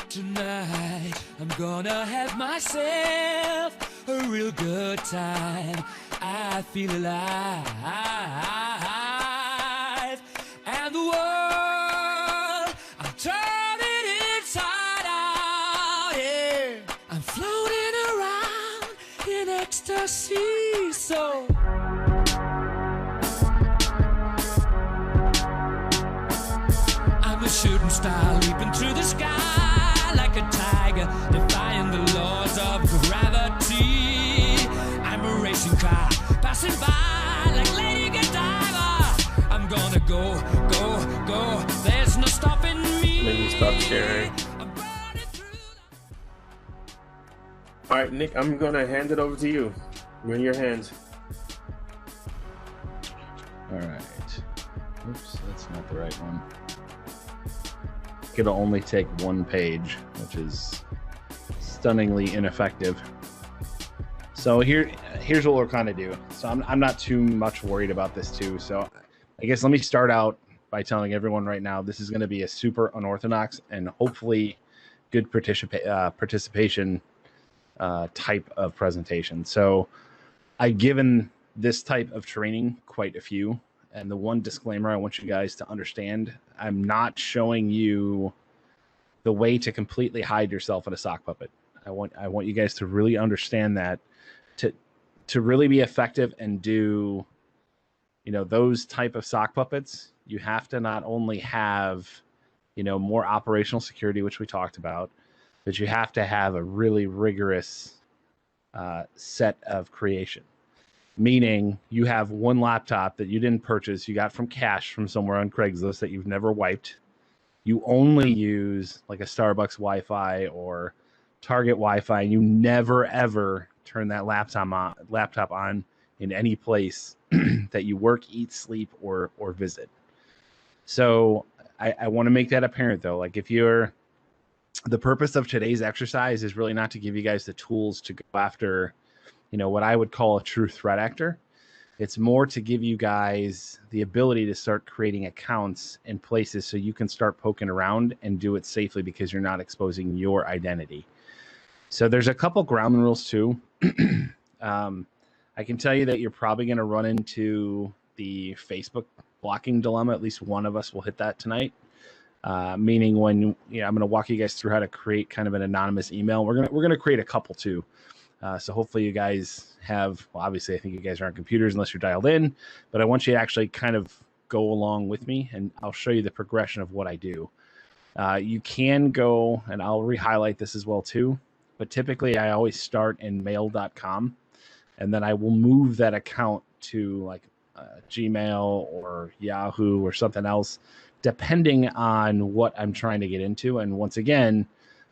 Tonight, I'm gonna have myself a real good time. I feel alive, and the world, I'm turning inside out, yeah. I'm floating around in ecstasy, so I'm a shooting star leaping through the sky like a tiger, defying the laws of gravity. I'm a racing car passing by like Lady Godiva. I'm gonna go, go, go. There's no stopping me. Maybe stop sharing. All right, Nick, I'm gonna hand it over to you. We're in your hands. All right. Oops, that's not the right one. It'll only take one page, which is stunningly ineffective. So here's what we're kind of do. So I'm not too much worried about this too. So I guess let me start out by telling everyone right now, this is going to be a super unorthodox and hopefully good participation type of presentation. So I've given this type of training quite a few. And the one disclaimer I want you guys to understand, I'm not showing you the way to completely hide yourself in a sock puppet. I want you guys to really understand that to really be effective and do, those type of sock puppets, you have to not only have, more operational security, which we talked about, but you have to have a really rigorous set of creation. Meaning you have one laptop that you didn't purchase, you got from cash from somewhere on Craigslist that you've never wiped. You only use like a Starbucks Wi-Fi or Target Wi-Fi, and you never ever turn that laptop on in any place that you work, eat, sleep, or visit. So I want to make that apparent though. Like the purpose of today's exercise is really not to give you guys the tools to go after what I would call a true threat actor. It's more to give you guys the ability to start creating accounts in places so you can start poking around and do it safely because you're not exposing your identity. So there's a couple ground rules too. I can tell you that you're probably going to run into the Facebook blocking dilemma. At least one of us will hit that tonight. Meaning when I'm going to walk you guys through how to create kind of an anonymous email. We're going to create a couple too. So hopefully you guys have, well, obviously I think you guys are on computers unless you're dialed in, but I want you to actually kind of go along with me and I'll show you the progression of what I do. You can go, and I'll re-highlight this as well too, but typically I always start in mail.com and then I will move that account to like Gmail or Yahoo or something else, depending on what I'm trying to get into. And once again,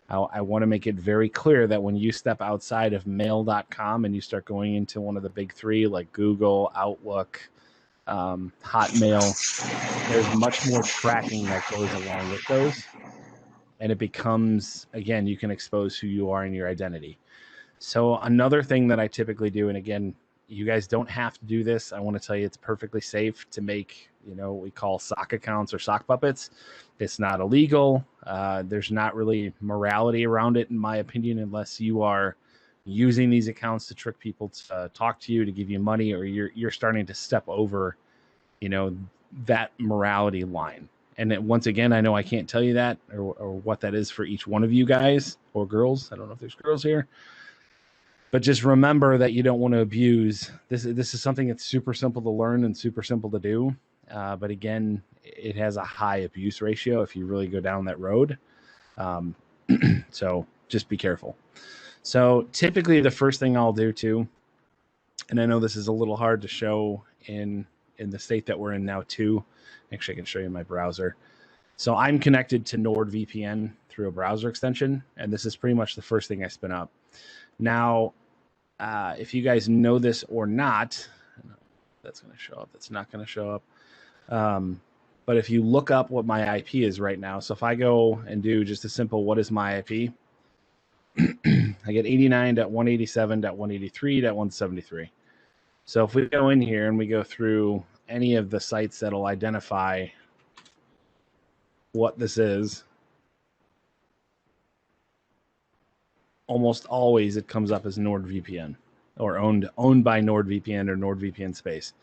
I want to make it very clear that when you step outside of mail.com and you start going into one of the big three like Google, Outlook, Hotmail, there's much more tracking that goes along with those. And it becomes, again, you can expose who you are and your identity. So another thing that I typically do, and again, you guys don't have to do this. I want to tell you it's perfectly safe to make, what we call sock accounts or sock puppets. It's not illegal. There's not really morality around it, in my opinion, unless you are using these accounts to trick people to talk to you, to give you money, or you're starting to step over, that morality line. And once again, I know I can't tell you that or what that is for each one of you guys or girls. I don't know if there's girls here. But just remember that you don't want to abuse. This is something that's super simple to learn and super simple to do. But again, it has a high abuse ratio if you really go down that road. So just be careful. So typically the first thing I'll do too, and I know this is a little hard to show in the state that we're in now too. Actually, I can show you my browser. So I'm connected to NordVPN through a browser extension, and this is pretty much the first thing I spin up. Now, if you guys know this or not, that's going to show up. That's not going to show up. But if you look up what my IP is right now, so if I go and do just a simple, what is my IP? I get 89.187.183.173. So if we go in here and we go through any of the sites that'll identify what this is, almost always it comes up as NordVPN or owned by NordVPN or NordVPN space.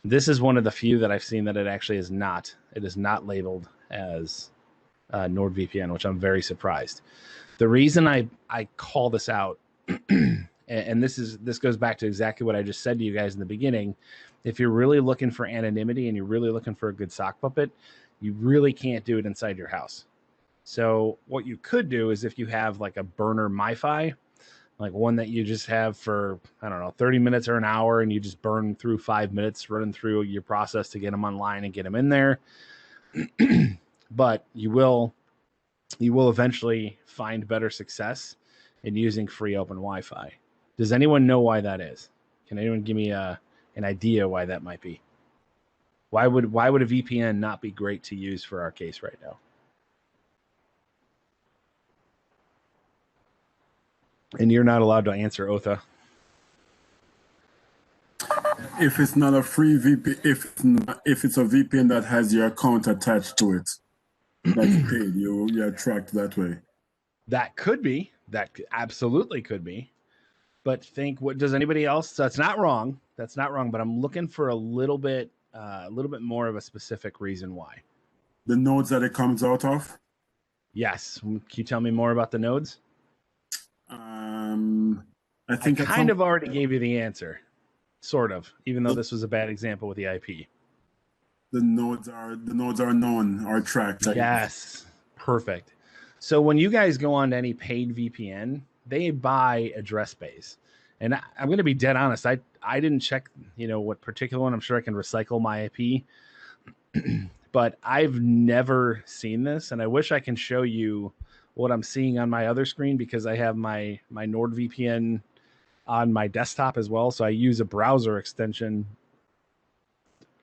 This is one of the few that I've seen that it actually is not. It is not labeled as NordVPN, which I'm very surprised. The reason I call this out, and this goes back to exactly what I just said to you guys in the beginning. If you're really looking for anonymity and you're really looking for a good sock puppet, you really can't do it inside your house. So what you could do is if you have like a burner MiFi, like one that you just have for, I don't know, 30 minutes or an hour, and you just burn through 5 minutes running through your process to get them online and get them in there. But you will eventually find better success in using free open Wi-Fi. Does anyone know why that is? Can anyone give me an idea why that might be? Why would a VPN not be great to use for our case right now? And you're not allowed to answer, Otha. If it's not a free VPN, if it's a VPN that has your account attached to it, that's paid, you're tracked that way. That could be. That absolutely could be. But what does anybody else? That's not wrong. That's not wrong. But I'm looking for a little bit more of a specific reason why. The nodes that it comes out of? Yes. Can you tell me more about the nodes? I think I kind of already gave you the answer, sort of. Even though this was a bad example with the IP. The nodes are known, are tracked. Yes, perfect. So when you guys go on to any paid VPN, they buy address space. And I'm going to be dead honest. I didn't check, what particular one. I'm sure I can recycle my IP. But I've never seen this. And I wish I can show you what I'm seeing on my other screen, because I have my NordVPN on my desktop as well. So I use a browser extension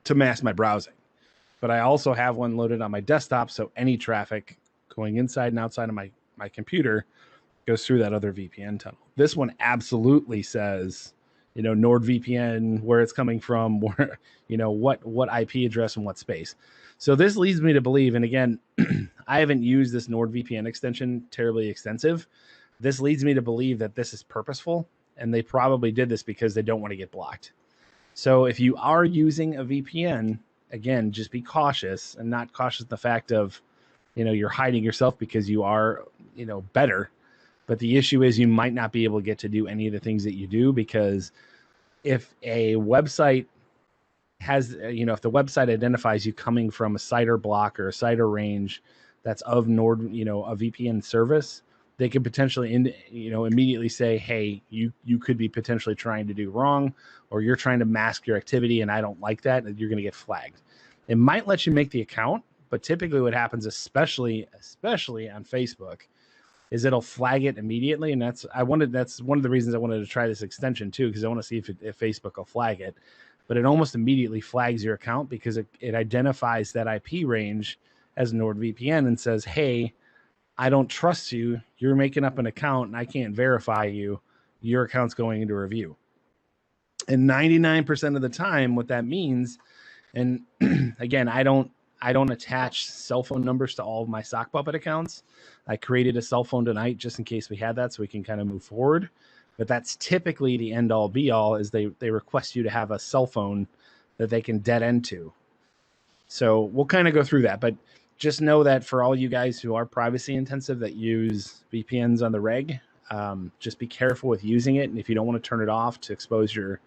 to mask my browsing. But I also have one loaded on my desktop. So any traffic going inside and outside of my computer goes through that other VPN tunnel. This one absolutely says, NordVPN, where it's coming from, where, what IP address and what space. So this leads me to believe, and again, I haven't used this NordVPN extension terribly extensive. This leads me to believe that this is purposeful, and they probably did this because they don't want to get blocked. So if you are using a VPN, again, just be cautious, and not cautious in the fact of, you're hiding yourself because you are, better. But the issue is you might not be able to get to do any of the things that you do, because if a website has, if the website identifies you coming from a CIDR block or a CIDR range that's of a VPN service, they could potentially, immediately say, hey, you could be potentially trying to do wrong, or you're trying to mask your activity, and I don't like that, and you're going to get flagged. It might let you make the account, but typically what happens, especially on Facebook, is it'll flag it immediately. And that's one of the reasons I wanted to try this extension too, because I want to see if Facebook will flag it. But it almost immediately flags your account because it identifies that IP range as NordVPN and says, hey, I don't trust you. You're making up an account and I can't verify you. Your account's going into review. And 99% of the time, what that means, and again, I don't attach cell phone numbers to all of my sock puppet accounts. I created a cell phone tonight just in case we had that, so we can kind of move forward. But that's typically the end all be all, is they request you to have a cell phone that they can dead end to. So we'll kind of go through that, but just know that for all you guys who are privacy intensive that use VPNs on the reg, just be careful with using it. And if you don't want to turn it off to expose your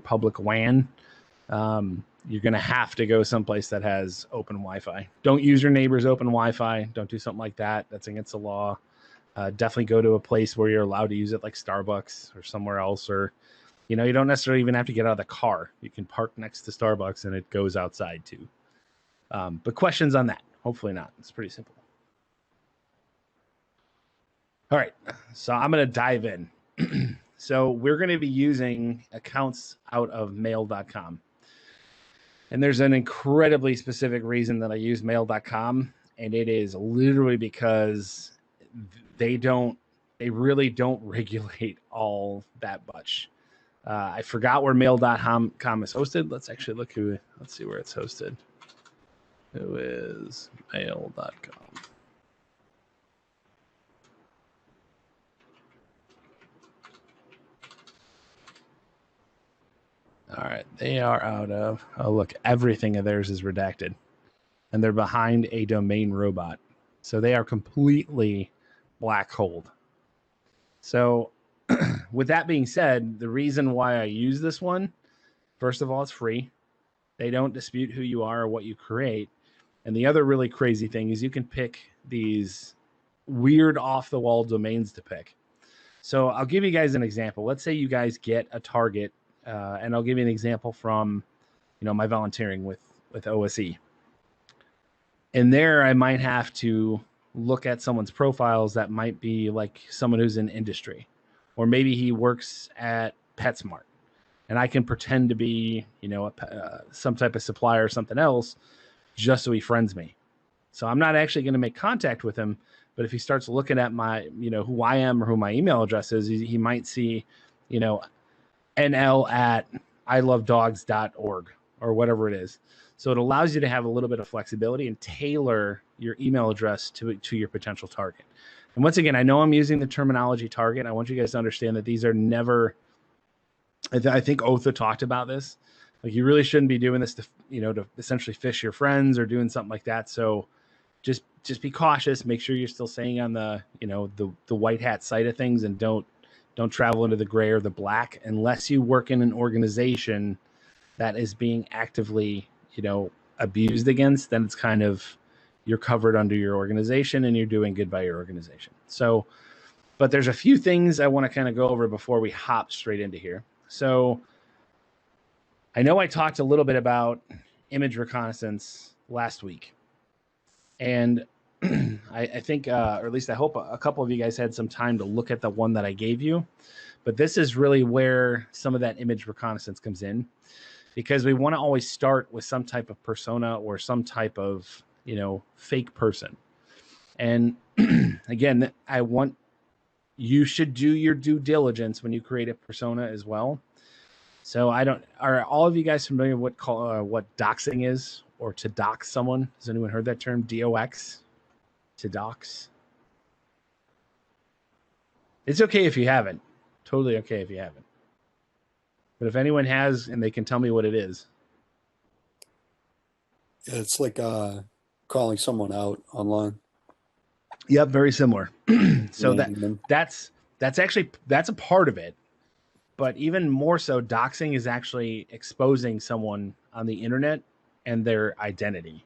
public WAN, you're going to have to go someplace that has open Wi-Fi. Don't use your neighbor's open Wi-Fi. Don't do something like that. That's against the law. Definitely go to a place where you're allowed to use it, like Starbucks or somewhere else, or, you don't necessarily even have to get out of the car. You can park next to Starbucks and it goes outside too. But questions on that? Hopefully not. It's pretty simple. All right. So I'm going to dive in. So we're going to be using accounts out of mail.com. And there's an incredibly specific reason that I use mail.com. And it is literally because they really don't regulate all that much. I forgot where mail.com is hosted. Let's actually let's see where it's hosted. Who is mail.com? All right, they are out of. Oh, look, everything of theirs is redacted, and they're behind a domain robot, so they are completely black holed. So, with that being said, the reason why I use this one, first of all, it's free. They don't dispute who you are or what you create. And the other really crazy thing is you can pick these weird off-the-wall domains to pick. So I'll give you guys an example. Let's say you guys get a target, and I'll give you an example from, my volunteering with OSE. And there I might have to look at someone's profiles that might be like someone who's in industry, or maybe he works at PetSmart, and I can pretend to be, some type of supplier or something else, just so he friends me. So I'm not actually going to make contact with him, but if he starts looking at my, who I am or who my email address is, he might see, nl@ilovedogs.org or whatever it is. So it allows you to have a little bit of flexibility and tailor your email address to your potential target. And once again, I know I'm using the terminology target. I want you guys to understand that these are never, I think Otha talked about this. Like, you really shouldn't be doing this to essentially fish your friends or doing something like that. So just be cautious. Make sure you're still staying on the, the white hat side of things, and don't travel into the gray or the black unless you work in an organization that is being actively, abused against. Then it's kind of, you're covered under your organization and you're doing good by your organization. So, but there's a few things I want to kind of go over before we hop straight into here. So I know I talked a little bit about image reconnaissance last week, and I think, or at least I hope a couple of you guys had some time to look at the one that I gave you, but this is really where some of that image reconnaissance comes in, because we want to always start with some type of persona or some type of, fake person. And again, you should do your due diligence when you create a persona as well. So are all of you guys familiar with what doxing is, or to dox someone? Has anyone heard that term, DOX? To dox? It's okay if you haven't. Totally okay if you haven't. But if anyone has, and they can tell me what it is. Yeah, it's like calling someone out online. Yep, very similar. So that's a part of it. But even more so, doxing is actually exposing someone on the internet and their identity.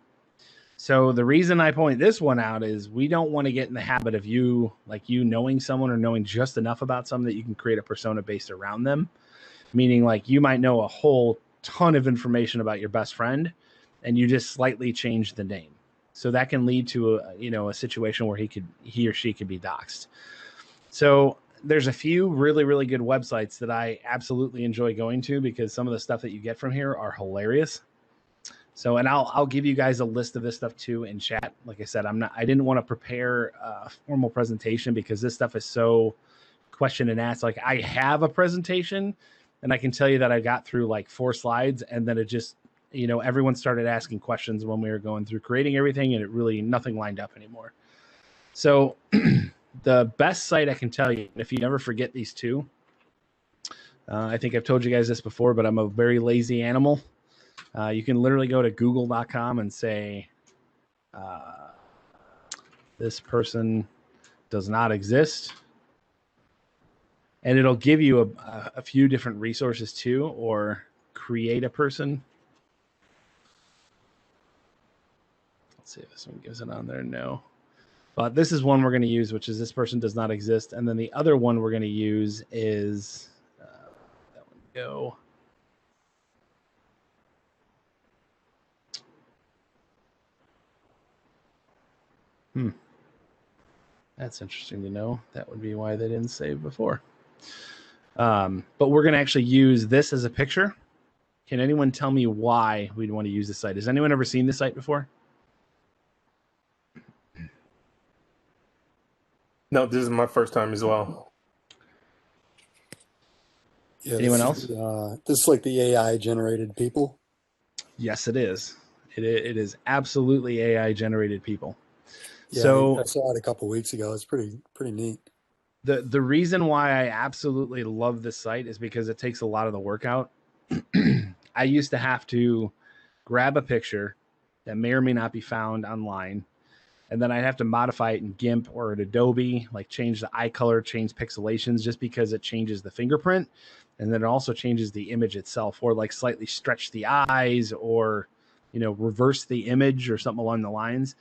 So the reason I point this one out is we don't want to get in the habit of you knowing someone or knowing just enough about someone that you can create a persona based around them. Meaning, like, you might know a whole ton of information about your best friend and you just slightly change the name. So that can lead to a situation where he or she could be doxxed. So there's a few really, really good websites that I absolutely enjoy going to, because some of the stuff that you get from here are hilarious. So, and I'll give you guys a list of this stuff too in chat. Like I said, I didn't want to prepare a formal presentation because this stuff is so question and answer. Like, I have a presentation and I can tell you that I got through like 4 slides, and then it just, everyone started asking questions when we were going through creating everything, and it really, nothing lined up anymore. So the best site I can tell you, if you never forget these two, I think I've told you guys this before, but I'm a very lazy animal. You can literally go to google.com and say, this person does not exist. And it'll give you a few different resources too, or create a person. Let's see if this one gives it on there. No. But this is one we're going to use, which is this person does not exist. And then the other one we're going to use is that one go. That's interesting to know. That would be why they didn't save before. But we're going to actually use this as a picture. Can anyone tell me why we'd want to use this site? Has anyone ever seen this site before? No, this is my first time as well. Yeah, Anyone else? This is like the AI generated people. Yes, it is. It is absolutely AI generated people. Yeah, So I saw it a couple weeks ago. It's pretty neat. The reason why I absolutely love this site is because it takes a lot of the work out. I used to have to grab a picture that may or may not be found online, and then I'd have to modify it in GIMP or at Adobe, like change the eye color, change pixelations, just because it changes the fingerprint. And then it also changes the image itself, or like slightly stretch the eyes, or, reverse the image or something along the lines.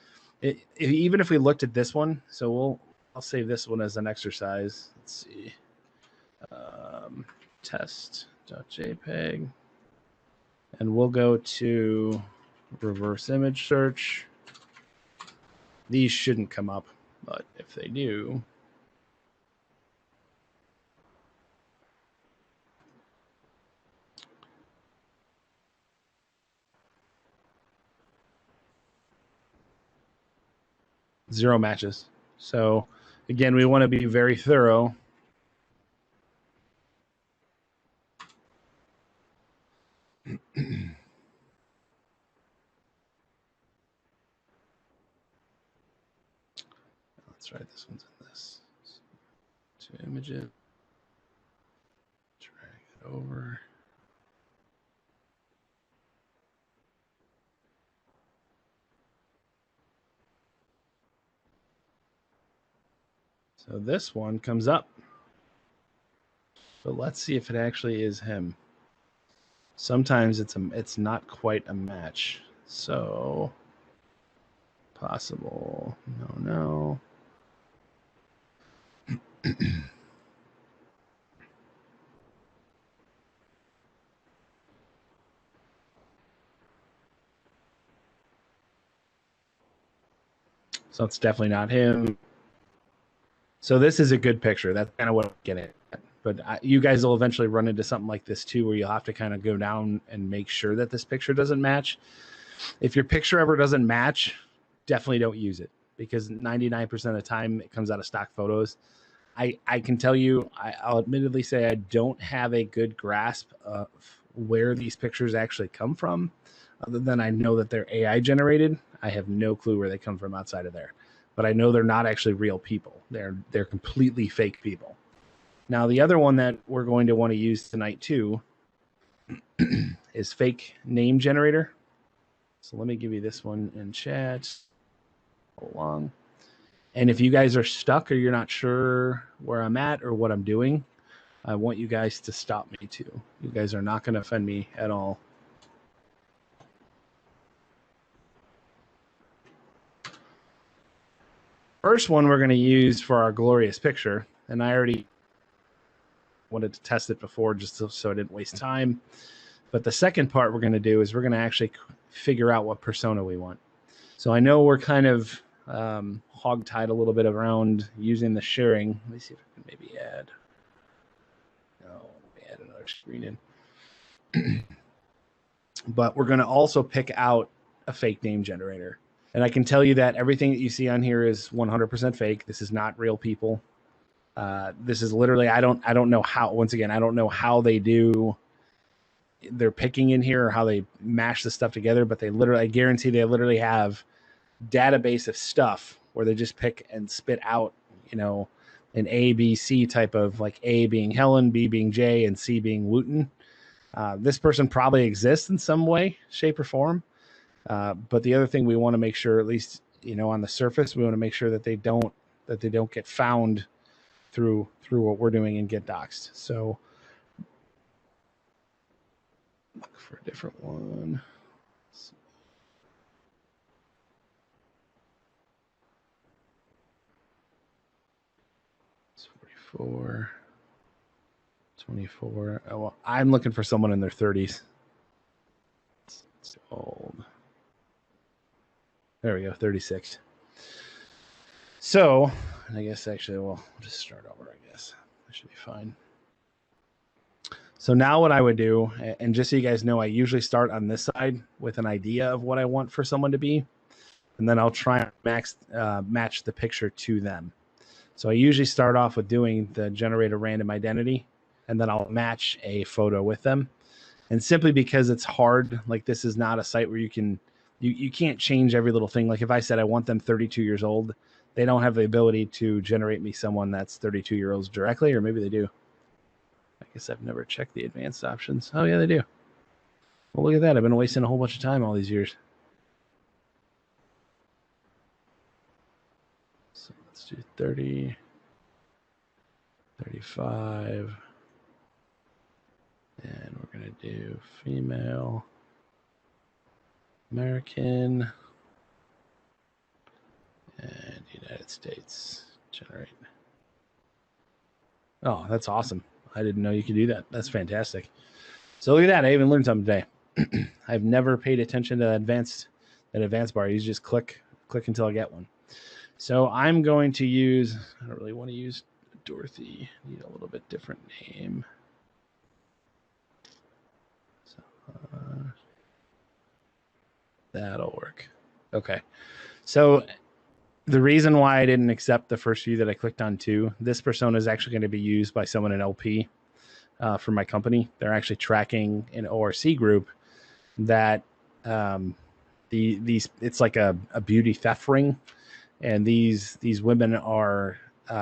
Even if we looked at this one, so I'll save this one as an exercise. Let's see. Test.jpg. And we'll go to reverse image search. These shouldn't come up, but if they do, zero matches. So again, we want to be very thorough. That's right. This one's in this. To image it. Drag it over. So this one comes up. But let's see if it actually is him. Sometimes it's not quite a match. So possible. No. So it's definitely not him. So this is a good picture. That's kind of what I'm getting at. But you guys will eventually run into something like this too, where you'll have to kind of go down and make sure that this picture doesn't match. If your picture ever doesn't match, definitely don't use it, because 99% of the time it comes out of stock photos. I can tell you, I'll admittedly say I don't have a good grasp of where these pictures actually come from, other than I know that they're AI generated. I have no clue where they come from outside of there, but I know they're not actually real people. They're completely fake people. Now, the other one that we're going to want to use tonight too is fake name generator. So let me give you this one in chat. Hold on. And if you guys are stuck or you're not sure where I'm at or what I'm doing, I want you guys to stop me too. You guys are not going to offend me at all. First one we're going to use for our glorious picture, and I already wanted to test it before just so I didn't waste time. But the second part we're going to do is we're going to actually figure out what persona we want. So I know we're kind of hog-tied a little bit around using the sharing. Let me see if I can maybe add. No, let me add another screen in. But we're going to also pick out a fake name generator. And I can tell you that everything that you see on here is 100% fake. This is not real people. This is literally, I don't know how, once again, I don't know how they do their picking in here or how they mash the stuff together, but they literally, I guarantee they literally have database of stuff where they just pick and spit out, an A, B, C type of, like A being Helen, B being Jay, and C being Wooten. This person probably exists in some way, shape, or form. But the other thing we want to make sure, at least, on the surface, we want to make sure that they don't get found through what we're doing and get doxxed. So look for a different one. It's 44, 24. Oh, well, I'm looking for someone in their 30s. It's old. There we go, 36. So, I guess actually, we'll just start over, I guess. That should be fine. So now what I would do, and just so you guys know, I usually start on this side with an idea of what I want for someone to be, and then I'll try and match the picture to them. So I usually start off with doing the generate a random identity, and then I'll match a photo with them. And simply because it's hard, like this is not a site where you can't change every little thing. Like if I said I want them 32 years old, they don't have the ability to generate me someone that's 32 years old directly, or maybe they do. I guess I've never checked the advanced options. Oh yeah, they do. Well, look at that. I've been wasting a whole bunch of time all these years. So let's do 30, 35. And we're going to do female, American, and United States. Generate. Oh, that's awesome. I didn't know you could do that. That's fantastic. So look at that. I even learned something today. I've never paid attention to that advanced bar. You just click until I get one. So I'm going to use, I don't really want to use Dorothy. I need a little bit different name. So that'll work. Okay. So the reason why I didn't accept the first few that I clicked on too, this persona is actually going to be used by someone in LP for my company. They're actually tracking an ORC group that it's like a beauty theft ring, and these women are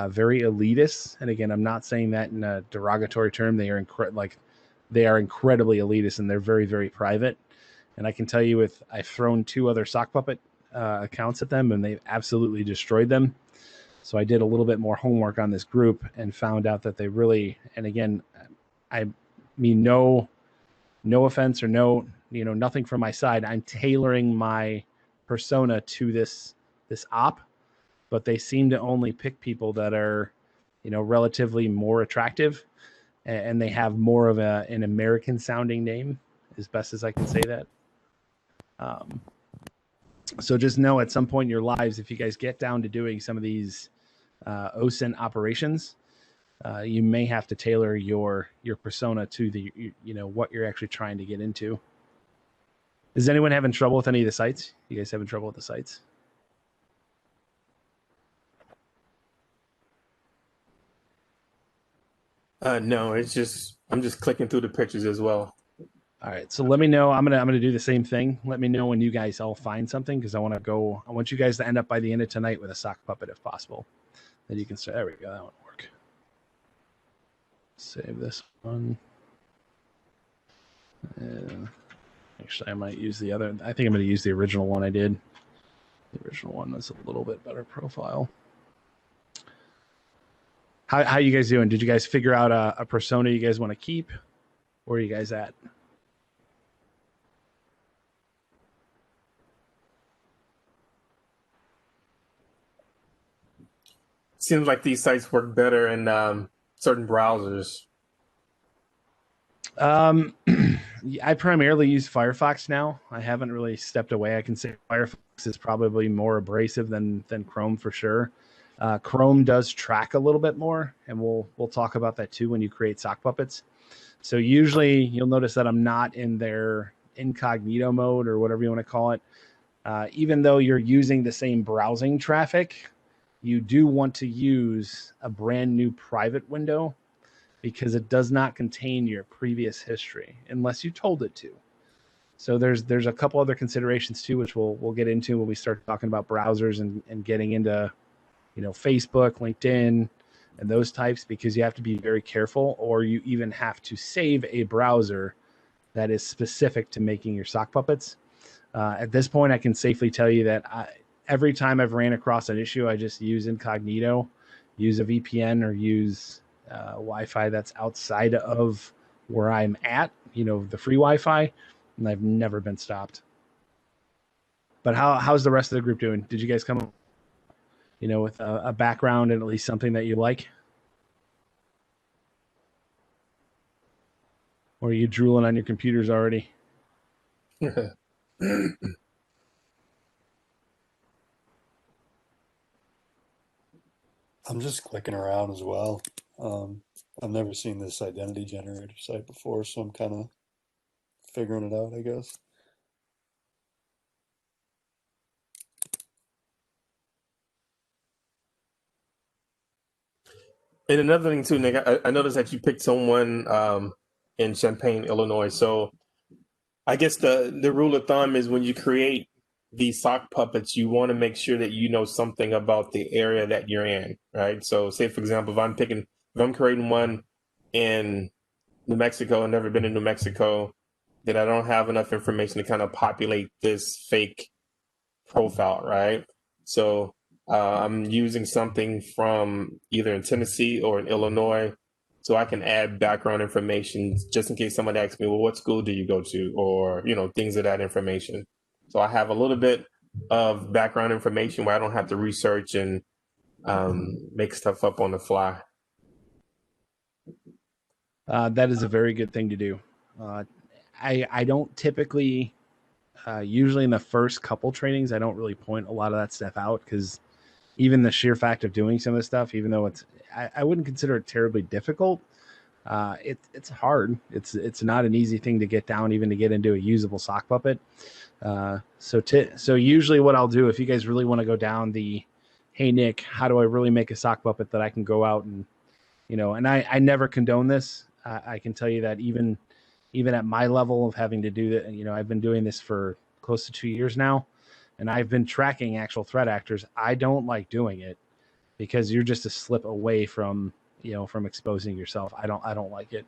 very elitist. And again, I'm not saying that in a derogatory term. They are incredibly elitist, and they're very, very private. And I can tell you, I've thrown 2 other sock puppet accounts at them, and they've absolutely destroyed them. So I did a little bit more homework on this group and found out that they really, and again, I mean, no offense or nothing from my side. I'm tailoring my persona to this op, but they seem to only pick people that are, relatively more attractive, and they have more of an American sounding name, as best as I can say that. So just know at some point in your lives, if you guys get down to doing some of these OSINT operations, you may have to tailor your persona to the what you're actually trying to get into. Is anyone having trouble with any of the sites? You guys having trouble with the sites? No, I'm just clicking through the pictures as well. All right, so let me know. I'm gonna do the same thing. Let me know when you guys all find something, because I want you guys to end up by the end of tonight with a sock puppet if possible. Then you can start. There we go. That one will work. Save this one. Actually, I might use the other. I think I'm going to use the original one I did. The original one was a little bit better profile. How you guys doing? Did you guys figure out a persona you guys want to keep? Where are you guys at? Seems like these sites work better in certain browsers. I primarily use Firefox now. I haven't really stepped away. I can say Firefox is probably more abrasive than Chrome for sure. Chrome does track a little bit more, and we'll talk about that too when you create sock puppets. So usually you'll notice that I'm not in their incognito mode or whatever you want to call it. Even though you're using the same browsing traffic, you do want to use a brand new private window, because it does not contain your previous history unless you told it to. So there's a couple other considerations too, which we'll get into when we start talking about browsers and getting into Facebook, LinkedIn, and those types, because you have to be very careful, or you even have to save a browser that is specific to making your sock puppets. At this point, I can safely tell you that every time I've ran across an issue, I just use incognito, use a VPN, or use Wi-Fi that's outside of where I'm at, the free Wi-Fi, and I've never been stopped. But how's the rest of the group doing? Did you guys come up, with a background and at least something that you like? Or are you drooling on your computers already? I'm just clicking around as well. I've never seen this identity generator site before, so I'm kind of figuring it out, I guess. And another thing too, Nick, I noticed that you picked someone in Champaign, Illinois. So I guess the rule of thumb is when you create these sock puppets, you want to make sure that you know something about the area that you're in, right? So say, for example, if I'm creating one in New Mexico and never been in New Mexico, that I don't have enough information to kind of populate this fake profile, right? So I'm using something from either in Tennessee or in Illinois, so I can add background information just in case somebody asks me, well, what school do you go to, or things of that information. So I have a little bit of background information where I don't have to research and make stuff up on the fly. That is a very good thing to do. I don't typically, usually in the first couple trainings, I don't really point a lot of that stuff out, because even the sheer fact of doing some of this stuff, even though I wouldn't consider it terribly difficult, it's hard. It's not an easy thing to get down, even to get into a usable sock puppet. So usually what I'll do, if you guys really want to go down the, hey Nick, how do I really make a sock puppet that I can go out and, and I never condone this. I can tell you that even at my level of having to do that, I've been doing this for close to 2 years now, and I've been tracking actual threat actors. I don't like doing it because you're just a slip away from exposing yourself. I don't like it.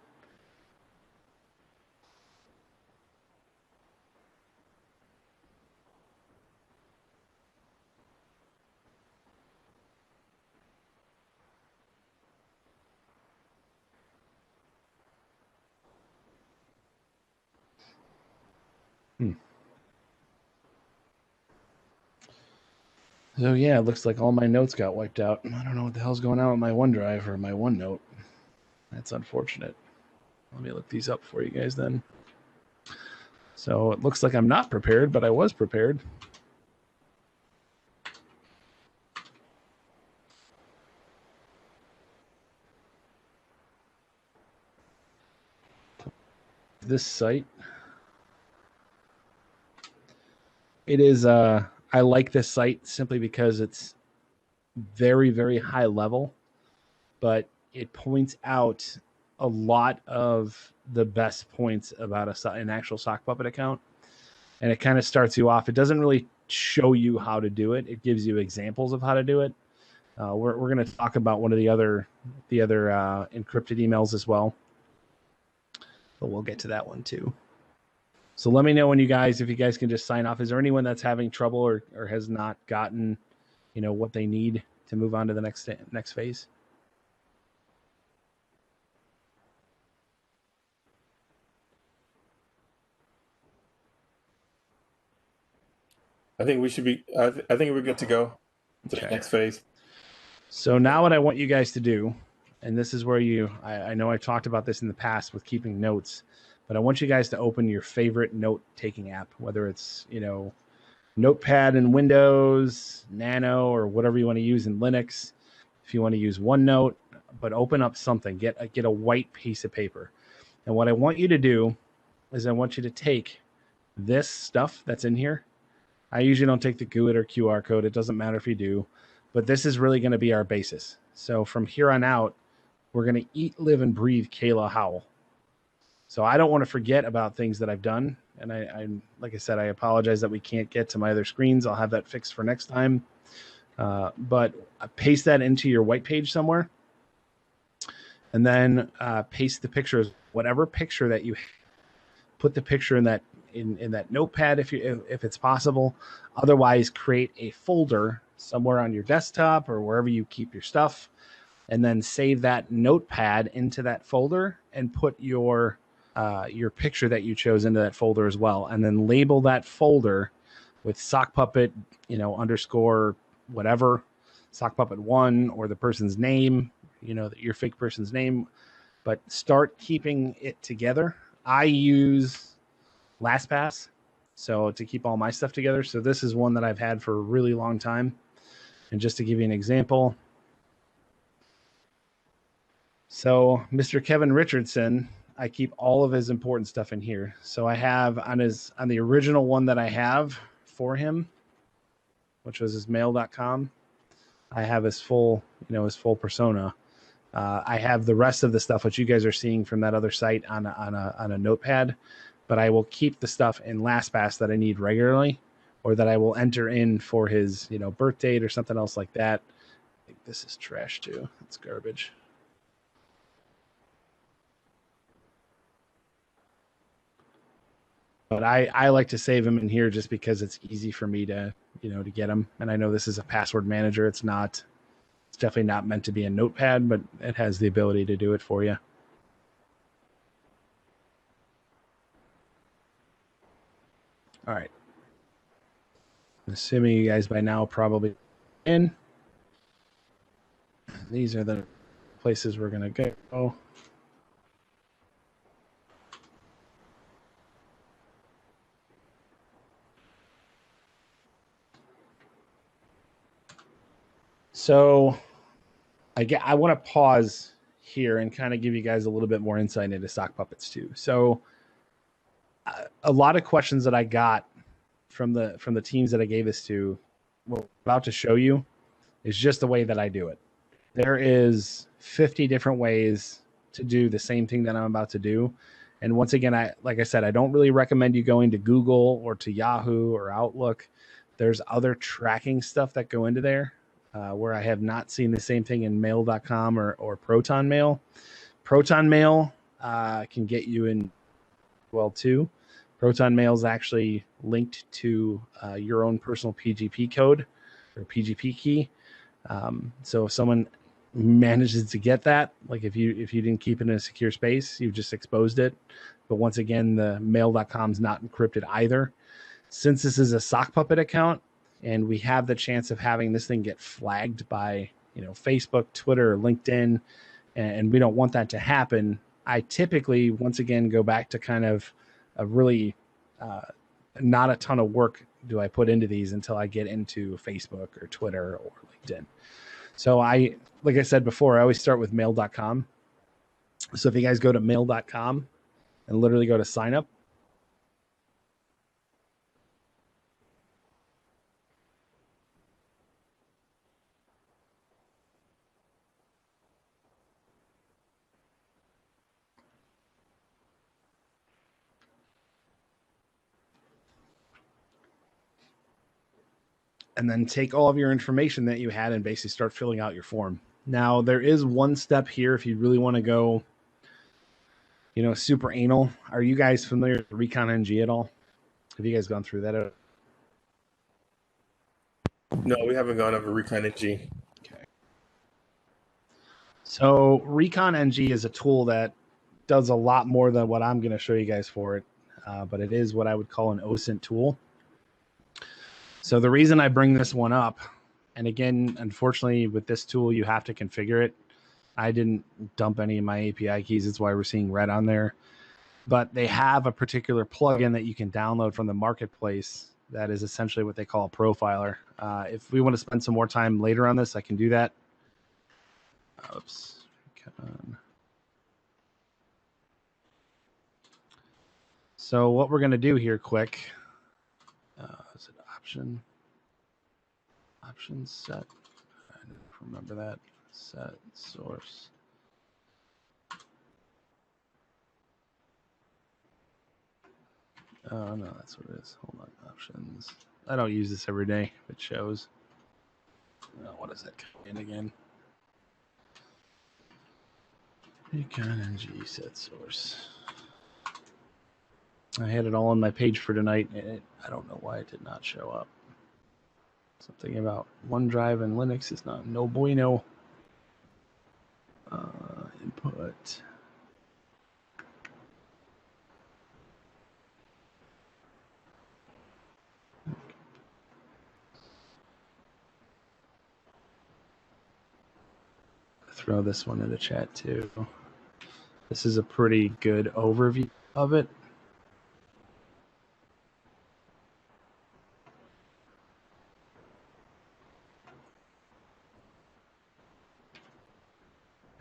So yeah, it looks like all my notes got wiped out. I don't know what the hell's going on with my OneDrive or my OneNote. That's unfortunate. Let me look these up for you guys then. So it looks like I'm not prepared, but I was prepared. This site. It is I like this site simply because it's very, very high level, but it points out a lot of the best points about an actual sock puppet account. And it kind of starts you off. It doesn't really show you how to do it. It gives you examples of how to do it. We're going to talk about one of the other encrypted emails as well, but we'll get to that one too. So let me know if you guys can just sign off. Is there anyone that's having trouble or has not gotten, what they need to move on to the next phase? I think we should be. I think we're good to go to the next phase. So now what I want you guys to do, and this is where I know I've talked about this in the past with keeping notes, but I want you guys to open your favorite note-taking app, whether it's, Notepad in Windows, Nano, or whatever you want to use in Linux. If you want to use OneNote, but open up something, get a white piece of paper. And what I want you to do is I want you to take this stuff that's in here. I usually don't take the GUID or QR code. It doesn't matter if you do, but this is really going to be our basis. So from here on out, we're going to eat, live, and breathe Kayla Howell. So I don't want to forget about things that I've done. And I like I said, I apologize that we can't get to my other screens. I'll have that fixed for next time. But paste that into your white page somewhere. And then paste the pictures, whatever picture that you put the picture in that notepad if it's possible. Otherwise, create a folder somewhere on your desktop or wherever you keep your stuff, and then save that notepad into that folder and put your picture that you chose into that folder as well, and then label that folder with sock puppet underscore whatever, sock puppet 1, or the person's name, your fake person's name, but start keeping it together. I use LastPass so to keep all my stuff together. So this is one that I've had for a really long time. And just to give you an example, so Mr. Kevin Richardson, I keep all of his important stuff in here. So I have on the original one that I have for him, which was his mail.com, I have his full persona. I have the rest of the stuff which you guys are seeing from that other site on a notepad, but I will keep the stuff in LastPass that I need regularly, or that I will enter in for his birth date or something else like that. I think this is trash too. It's garbage. But I like to save them in here just because it's easy for me to, to get them. And I know this is a password manager. It's definitely not meant to be a notepad, but it has the ability to do it for you. All right. I'm assuming you guys by now probably in. These are the places we're going to go. So I want to pause here and kind of give you guys a little bit more insight into sock puppets too. So a lot of questions that I got from the teams that I gave this to, what I'm about to show you is just the way that I do it. There is 50 different ways to do the same thing that I'm about to do. And once again, like I said, I don't really recommend you going to Google or to Yahoo or Outlook. There's other tracking stuff that go into there. Where I have not seen the same thing in mail.com or Proton Mail. Proton Mail can get you in well too. Proton Mail is actually linked to your own personal PGP code or PGP key. So if someone manages to get that, like if you didn't keep it in a secure space, you just exposed it. But once again, the mail.com is not encrypted either. Since this is a sock puppet account, and we have the chance of having this thing get flagged by, Facebook, Twitter, or LinkedIn, and we don't want that to happen. I typically, once again, go back to kind of a really not a ton of work do I put into these until I get into Facebook or Twitter or LinkedIn. So like I said before, I always start with mail.com. So if you guys go to mail.com and literally go to sign up, and then take all of your information that you had and basically start filling out your form. Now, there is one step here if you really want to go, super anal. Are you guys familiar with Recon NG at all? Have you guys gone through that? No, we haven't gone over Recon NG. Okay. So Recon NG is a tool that does a lot more than what I'm going to show you guys for it, but it is what I would call an OSINT tool. So the reason I bring this one up, and again, unfortunately, with this tool, you have to configure it. I didn't dump any of my API keys. That's why we're seeing red on there. But they have a particular plugin that you can download from the marketplace that is essentially what they call a profiler. If we want to spend some more time later on this, I can do that. Oops. So what we're going to do here quick, is it option set? I don't remember that. Set source. Oh, no, that's what it is. Hold on. Options. I don't use this every day. It shows. What is that in again? Recon NG set source. I had it all on my page for tonight. I don't know why it did not show up. Something about OneDrive and Linux is no bueno. Input. Throw this one in the chat too. This is a pretty good overview of it.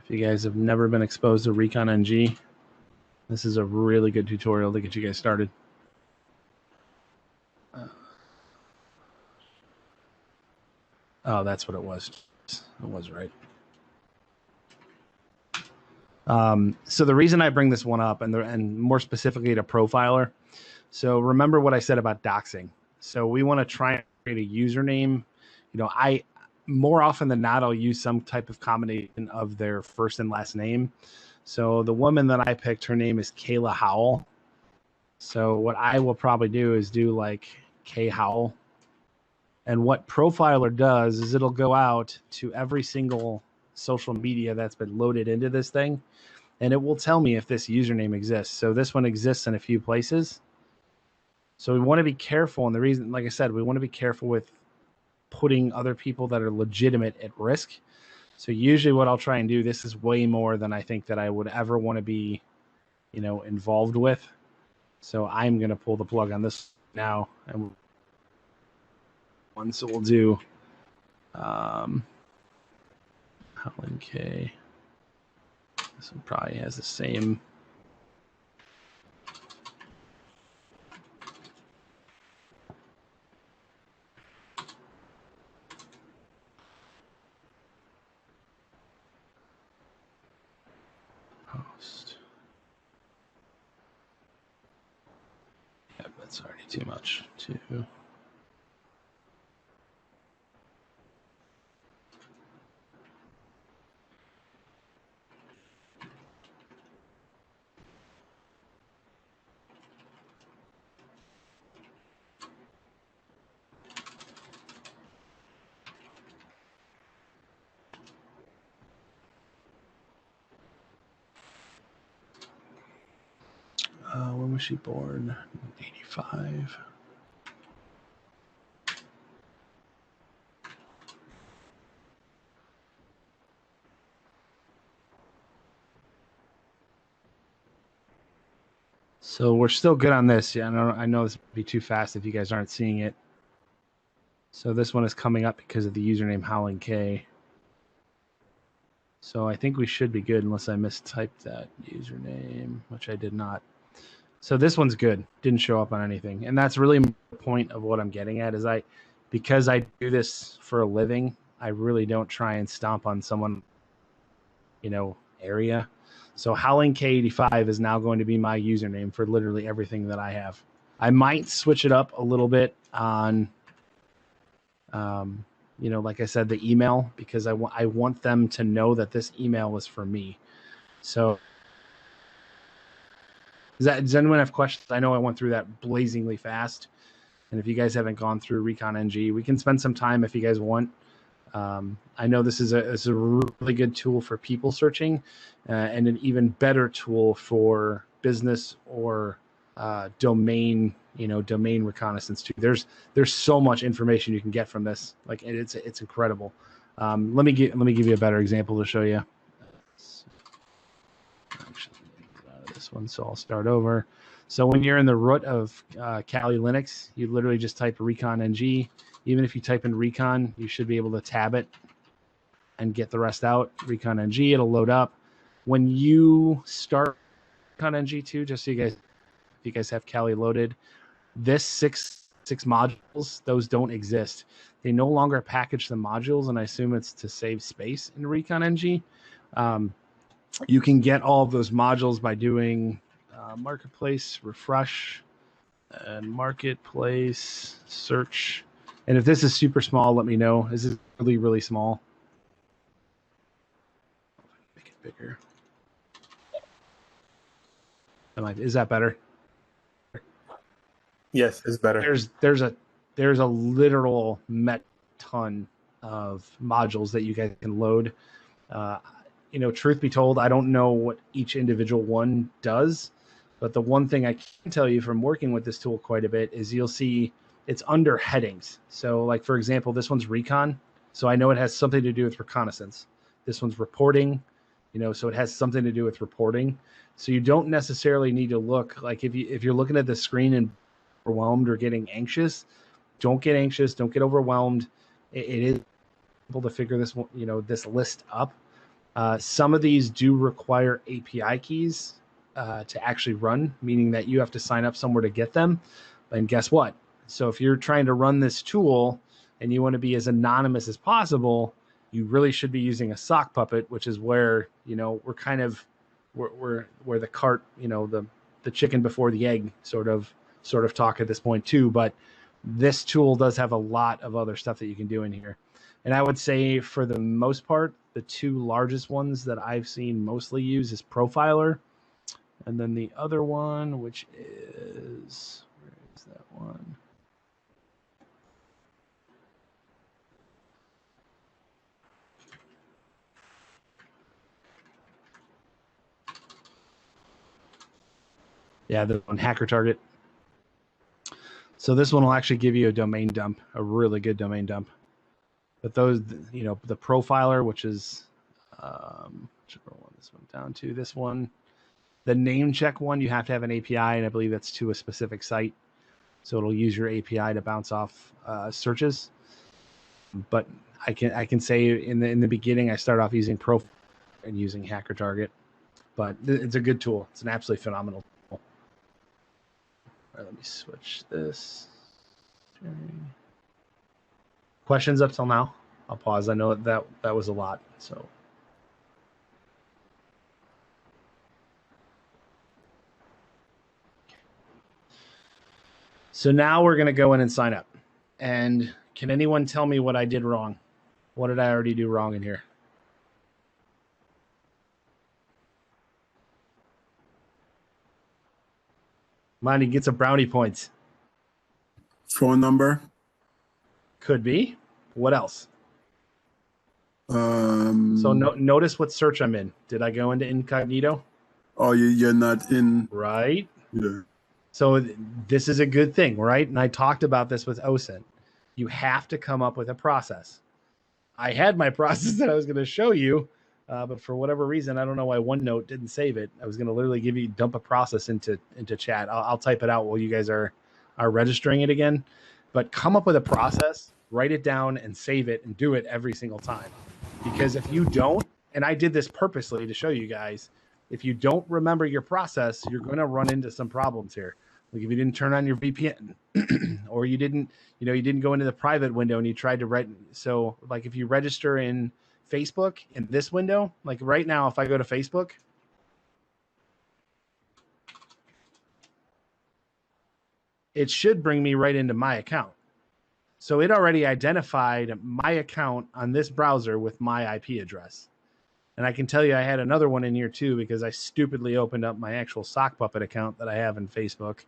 If you guys have never been exposed to Recon NG, this is a really good tutorial to get you guys started. Oh, that's what it was. It was right. So the reason I bring this one up, and more specifically to Profiler, so remember what I said about doxing. So we want to try and create a username. I more often than not, I'll use some type of combination of their first and last name. So the woman that I picked, her name is Kayla Howell. So what I will probably do is do like K Howell. And what Profiler does is it'll go out to every single social media that's been loaded into this thing, and it will tell me if this username exists. So this one exists in a few places. So we want to be careful. And the reason, like I said, we want to be careful with putting other people that are legitimate at risk. So usually what I'll try and do, this is way more than I think that I would ever want to be, involved with. So I'm going to pull the plug on this now. And so we'll do Howling K. This one probably has the same. Post. Yep, that's already too much. Too. When was she born? 85. So we're still good on this. Yeah, I know this would be too fast if you guys aren't seeing it. So this one is coming up because of the username Howling K. So I think we should be good unless I mistyped that username, which I did not. So this one's good. Didn't show up on anything. And that's really the point of what I'm getting at is because I do this for a living, I really don't try and stomp on someone, area. So Howling K85 is now going to be my username for literally everything that I have. I might switch it up a little bit on, like I said, the email, because I want them to know that this email is for me. So does anyone have questions? I know I went through that blazingly fast. And if you guys haven't gone through Recon NG, we can spend some time if you guys want. I know this is a really good tool for people searching, and an even better tool for business or domain reconnaissance too. There's so much information you can get from this. Like it's incredible. Let me give you a better example to show you. Actually, get out of this one, so I'll start over. So when you're in the root of Kali Linux, you literally just type recon ng. Even if you type in recon, you should be able to tab it and get the rest out. Recon ng, it'll load up. When you start recon ng2, just so if you guys have Kali loaded, this six modules, those don't exist. They no longer package the modules, and I assume it's to save space in recon ng. You can get all of those modules by doing marketplace refresh and marketplace search. And if this is super small, let me know. Is it really, really small? Make it bigger. Is that better? Yes, it's better. There's a literal ton of modules that you guys can load. Truth be told, I don't know what each individual one does, but the one thing I can tell you from working with this tool quite a bit is you'll see it's under headings. So like, for example, this one's recon. So I know it has something to do with reconnaissance. This one's reporting, so it has something to do with reporting. So you don't necessarily need to look like if you're looking at the screen and overwhelmed or getting anxious, don't get anxious. Don't get overwhelmed. It is able to figure this, this list up. Some of these do require API keys to actually run, meaning that you have to sign up somewhere to get them. And guess what? So if you're trying to run this tool and you want to be as anonymous as possible, you really should be using a sock puppet, which is where, we're kind of where the cart, the chicken before the egg sort of talk at this point too. But this tool does have a lot of other stuff that you can do in here. And I would say for the most part, the two largest ones that I've seen mostly use is Profiler And then the other one, which is, where is that one? Yeah, the one, Hacker Target. So this one will actually give you a domain dump, a really good domain dump. But those, you know, the profiler, which is, whichever one this one down to, this one, the name check one, you have to have an API, and I believe that's to a specific site. So it'll use your API to bounce off searches. But I can say in the beginning, I started off using Pro and using Hacker Target, but it's a good tool. It's an absolutely phenomenal tool. All right, let me switch this. Okay. Questions up till now? I'll pause. I know that was a lot. So now we're going to go in and sign up. And can anyone tell me what I did wrong? What did I already do wrong in here? Monty gets a brownie points. Phone number. Could be. What else? So notice what search I'm in. Did I go into incognito? Oh, you're not in. Right. Yeah. So this is a good thing, right? And I talked about this with OSINT. You have to come up with a process. I had my process that I was going to show you, but for whatever reason, I don't know why OneNote didn't save it. I was going to literally dump a process into chat. I'll type it out while you guys are registering it again. But come up with a process, write it down, and save it, and do it every single time. Because if you don't, and I did this purposely to show you guys, if you don't remember your process, you're going to run into some problems here. Like if you didn't turn on your VPN or you didn't go into the private window and you tried to so like if you register in Facebook in this window, like right now, if I go to Facebook, it should bring me right into my account. So it already identified my account on this browser with my IP address. And I can tell you I had another one in here too, because I stupidly opened up my actual Sock Puppet account that I have in Facebook.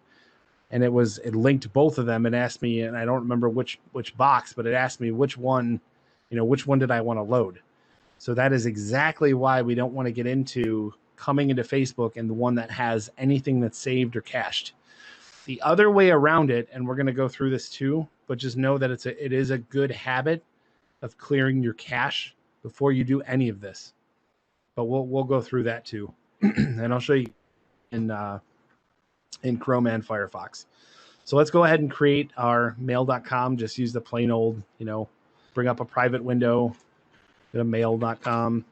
And it linked both of them and asked me, and I don't remember which box, but it asked me which one did I want to load. So that is exactly why we don't want to get into coming into Facebook and the one that has anything that's saved or cached. The other way around it, and we're going to go through this too, but just know that it is a good habit of clearing your cache before you do any of this. But we'll go through that too, and I'll show you in Chrome and Firefox. So let's go ahead and create our mail.com. Just use the plain old, bring up a private window, go to mail.com.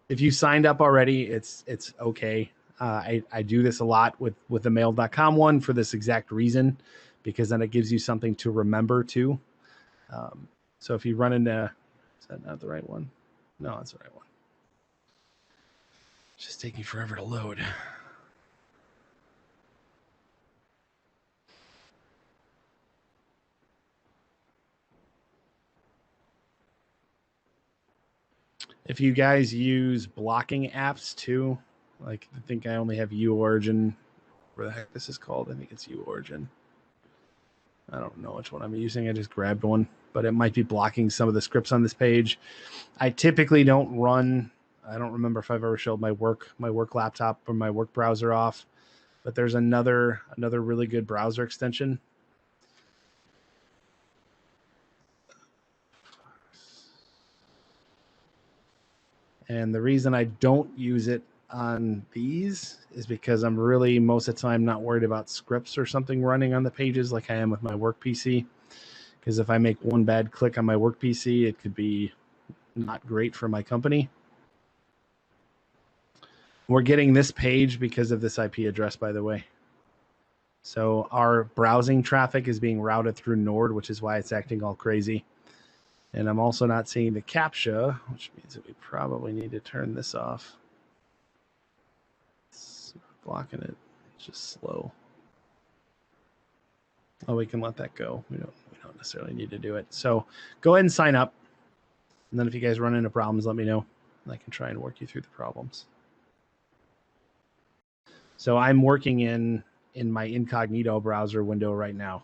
If you signed up already, it's okay. I do this a lot with the mail.com one for this exact reason, because then it gives you something to remember too. So if you run into, is that not the right one? No, that's the right one. It's just taking forever to load. If you guys use blocking apps too, like I think I only have UOrigin. Where the heck this is called? I think it's UOrigin. I don't know which one I'm using. I just grabbed one, but it might be blocking some of the scripts on this page. I typically don't run. I don't remember if I've ever showed my work laptop or my work browser off, but there's another really good browser extension. And the reason I don't use it on these is because I'm really most of the time not worried about scripts or something running on the pages like I am with my work PC. Because if I make one bad click on my work PC, it could be not great for my company. We're getting this page because of this IP address, by the way. So our browsing traffic is being routed through Nord, which is why it's acting all crazy. And I'm also not seeing the CAPTCHA, which means that we probably need to turn this off. It's blocking it. It's just slow. Oh, we can let that go. We don't necessarily need to do it. So go ahead and sign up. And then if you guys run into problems, let me know. And I can try and work you through the problems. So I'm working in my incognito browser window right now.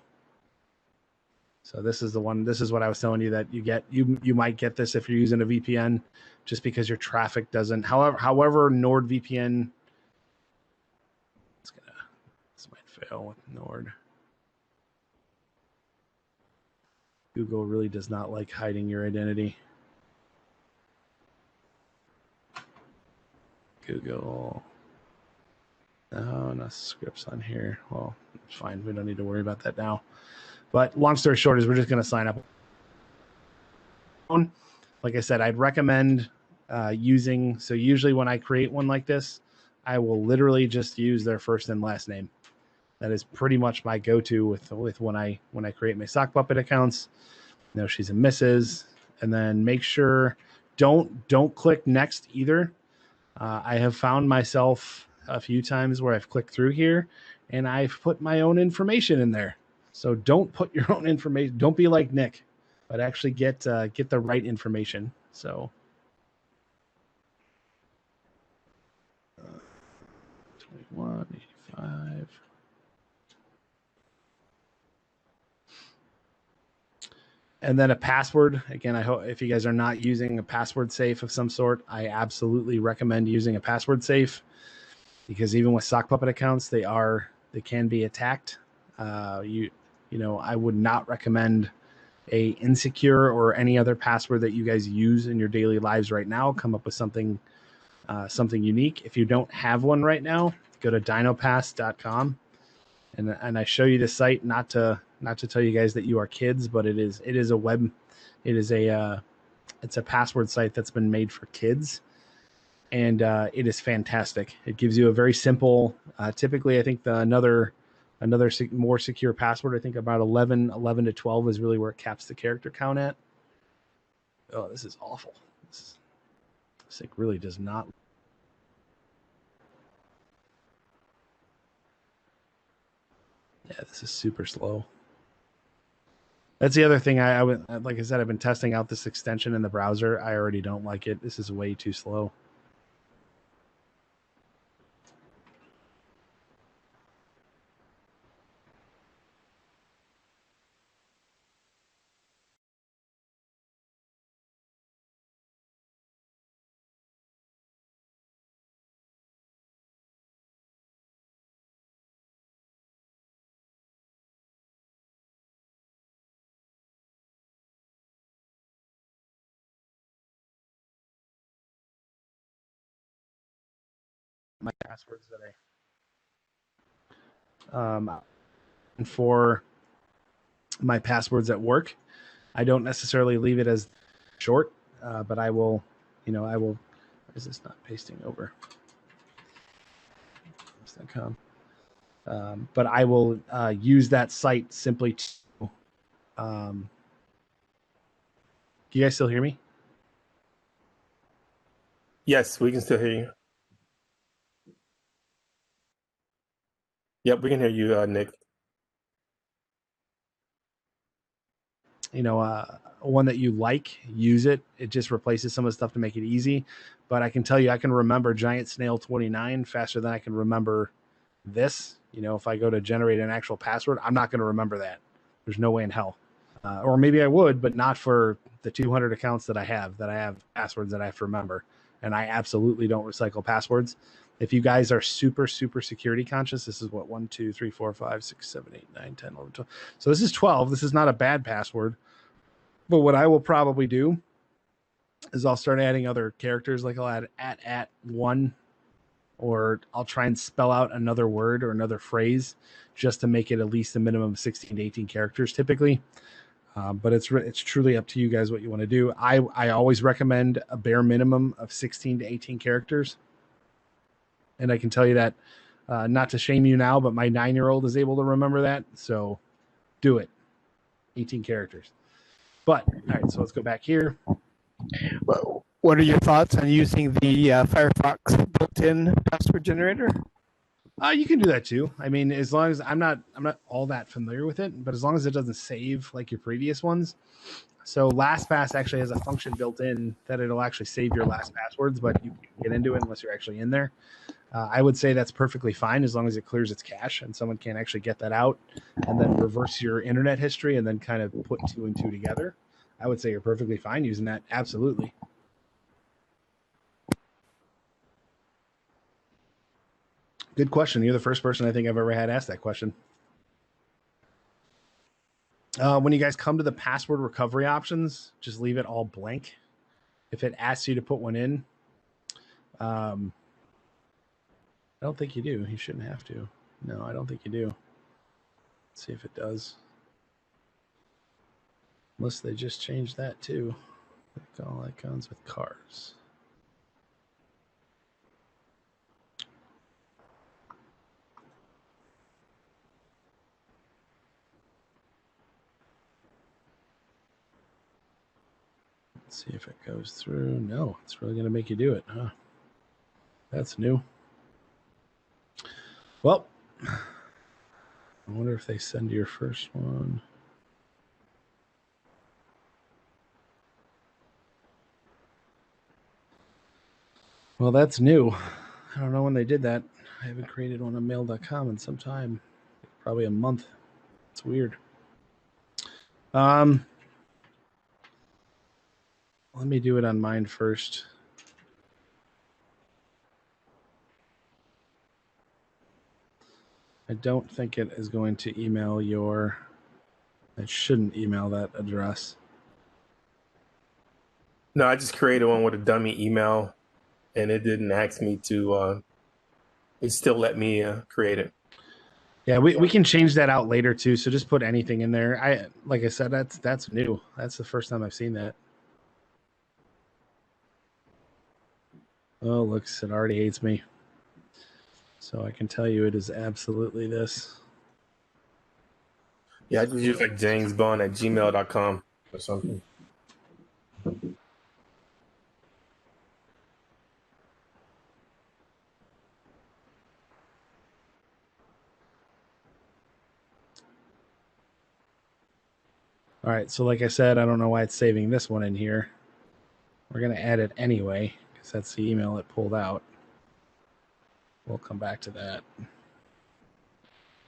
So this is the one. This is what I was telling you that you get. You might get this if you're using a VPN, just because your traffic doesn't. However, NordVPN. This might fail with Nord. Google really does not like hiding your identity. Google. No scripts on here. Well, it's fine. We don't need to worry about that now. But long story short is we're just going to sign up. Like I said, I'd recommend using. So usually when I create one like this, I will literally just use their first and last name. That is pretty much my go-to with when I create my sock puppet accounts. No, she's a Mrs. And then make sure don't click next either. I have found myself a few times where I've clicked through here and I've put my own information in there. So don't put your own information. Don't be like Nick, but actually get the right information. So 2185. And then a password. Again, I hope if you guys are not using a password safe of some sort, I absolutely recommend using a password safe, because even with sock puppet accounts, they can be attacked. I would not recommend a insecure or any other password that you guys use in your daily lives right now. Come up with something unique. If you don't have one right now, go to dinopass.com. And I show you the site not to tell you guys that you are kids, but it's a password site that's been made for kids, and it is fantastic. It gives you a very simple. Typically, I think another more secure password. I think about 11 to 12 is really where it caps the character count at. Oh, this is awful. This thing really does not. Yeah, this is super slow. That's the other thing. Like I said, I've been testing out this extension in the browser. I already don't like it. This is way too slow. My passwords that and for my passwords at work, I don't necessarily leave it as short, but I will. Is this not pasting over? But I will use that site simply to. Do you guys still hear me? Yes, we can still hear you. Yep, we can hear you, Nick. One that you like, use it. It just replaces some of the stuff to make it easy. But I can tell you, I can remember Giant Snail 29 faster than I can remember this. If I go to generate an actual password, I'm not going to remember that. There's no way in hell. Or maybe I would, but not for the 200 accounts that I have passwords that I have to remember. And I absolutely don't recycle passwords. If you guys are super, super security conscious, this is what, 1, 2, 3, 4, 5, 6, 7, 8, 9, 10, 11, 12. So this is 12. This is not a bad password. But what I will probably do is I'll start adding other characters. Like I'll add at one, or I'll try and spell out another word or another phrase just to make it at least a minimum of 16 to 18 characters typically. But it's truly up to you guys what you want to do. I always recommend a bare minimum of 16 to 18 characters. And I can tell you that, not to shame you now, but my 9-year-old is able to remember that. So do it. 18 characters. But, all right, so let's go back here. Well, what are your thoughts on using the Firefox built-in password generator? You can do that too. I mean, as long as I'm not all that familiar with it, but as long as it doesn't save like your previous ones. So LastPass actually has a function built in that it'll actually save your last passwords, but you can't get into it unless you're actually in there. I would say that's perfectly fine as long as it clears its cache and someone can actually get that out and then reverse your internet history and then kind of put 2 and 2 together. I would say you're perfectly fine using that. Absolutely. Good question. You're the first person I think I've ever had asked that question. When you guys come to the password recovery options, just leave it all blank. If it asks you to put one in, I don't think you do. You shouldn't have to. No, I don't think you do. Let's see if it does. Unless they just changed that too. Like all icons with cars. Let's see if it goes through. No, it's really going to make you do it, huh? That's new. Well, I wonder if they send your first one. Well, that's new. I don't know when they did that. I haven't created one on mail.com in some time. Probably a month. It's weird. Let me do it on mine first. I don't think it is going to email your... It shouldn't email that address. No, I just created one with a dummy email, and it didn't ask me to. It still let me create it. Yeah, we can change that out later too. So just put anything in there. Like I said, that's new. That's the first time I've seen that. Oh, looks, it already hates me. So I can tell you it is absolutely this. Yeah, I just use like jamesbond@gmail.com or something. All right, so like I said, I don't know why it's saving this one in here. We're going to add it anyway, because that's the email it pulled out. We'll come back to that.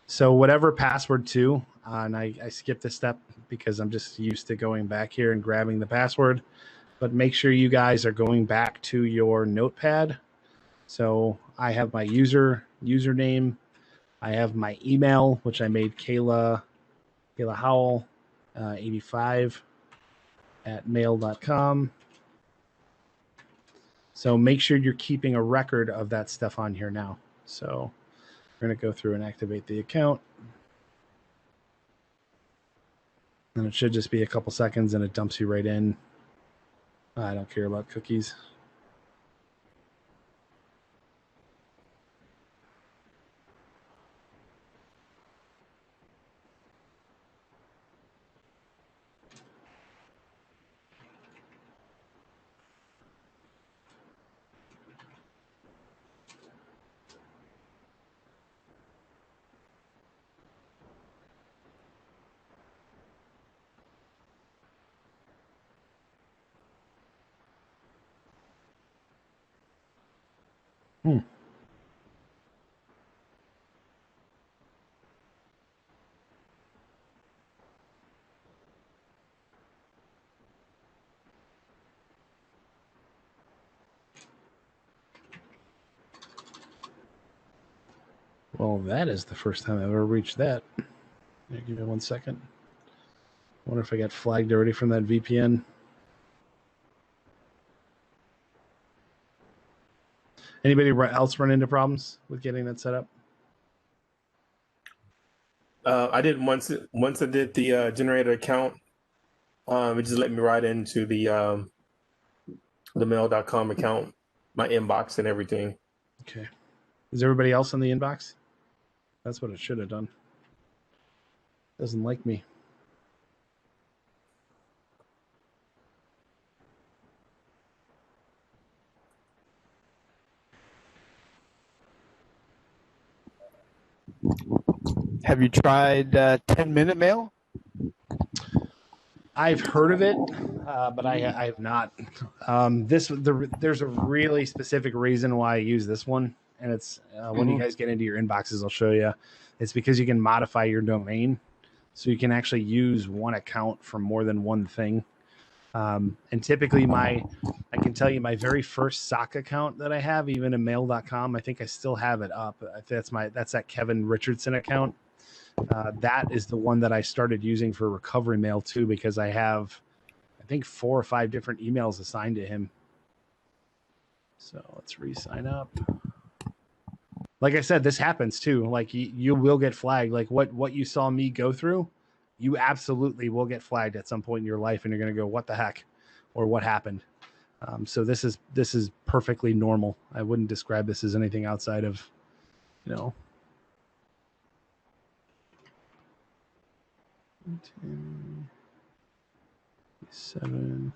So whatever password to, and I skipped this step because I'm just used to going back here and grabbing the password, but make sure you guys are going back to your notepad. So I have my username. I have my email, which I made Kayla Howell 85 at mail.com. So make sure you're keeping a record of that stuff on here now. So we're going to go through and activate the account. And it should just be a couple seconds and it dumps you right in. I don't care about cookies. Well, that is the first time I've ever reached that. Yeah, give me 1 second. I wonder if I got flagged already from that VPN. Anybody else run into problems with getting that set up? I did once I did the generator account. It just let me right into the mail.com account, my inbox and everything. Okay. Is everybody else in the inbox? That's what it should have done. Doesn't like me. Have you tried 10-minute mail? I've heard of it, but I have not. There's a really specific reason why I use this one. and it's when you guys get into your inboxes, I'll show you. It's because you can modify your domain, so you can actually use one account for more than one thing. And typically I can tell you my very first sock account that I have, even in mail.com, I think I still have it up. That's that Kevin Richardson account. That is the one that I started using for recovery mail too, because I have, I think 4 or 5 different emails assigned to him. So let's re-sign up. Like I said, this happens too. Like you will get flagged. Like what you saw me go through, you absolutely will get flagged at some point in your life, and you're going to go, what the heck, or what happened? So this is perfectly normal. I wouldn't describe this as anything outside of, 10, 7.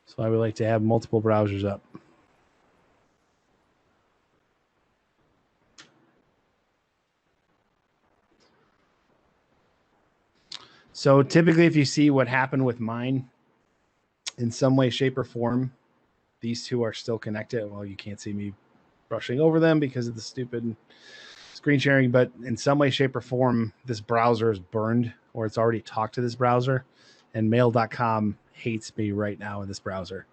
So I would like to have multiple browsers up. So typically, if you see what happened with mine, in some way, shape, or form, these two are still connected. Well, you can't see me brushing over them because of the stupid screen sharing, but in some way, shape, or form, this browser is burned, or it's already talked to this browser, and mail.com hates me right now in this browser.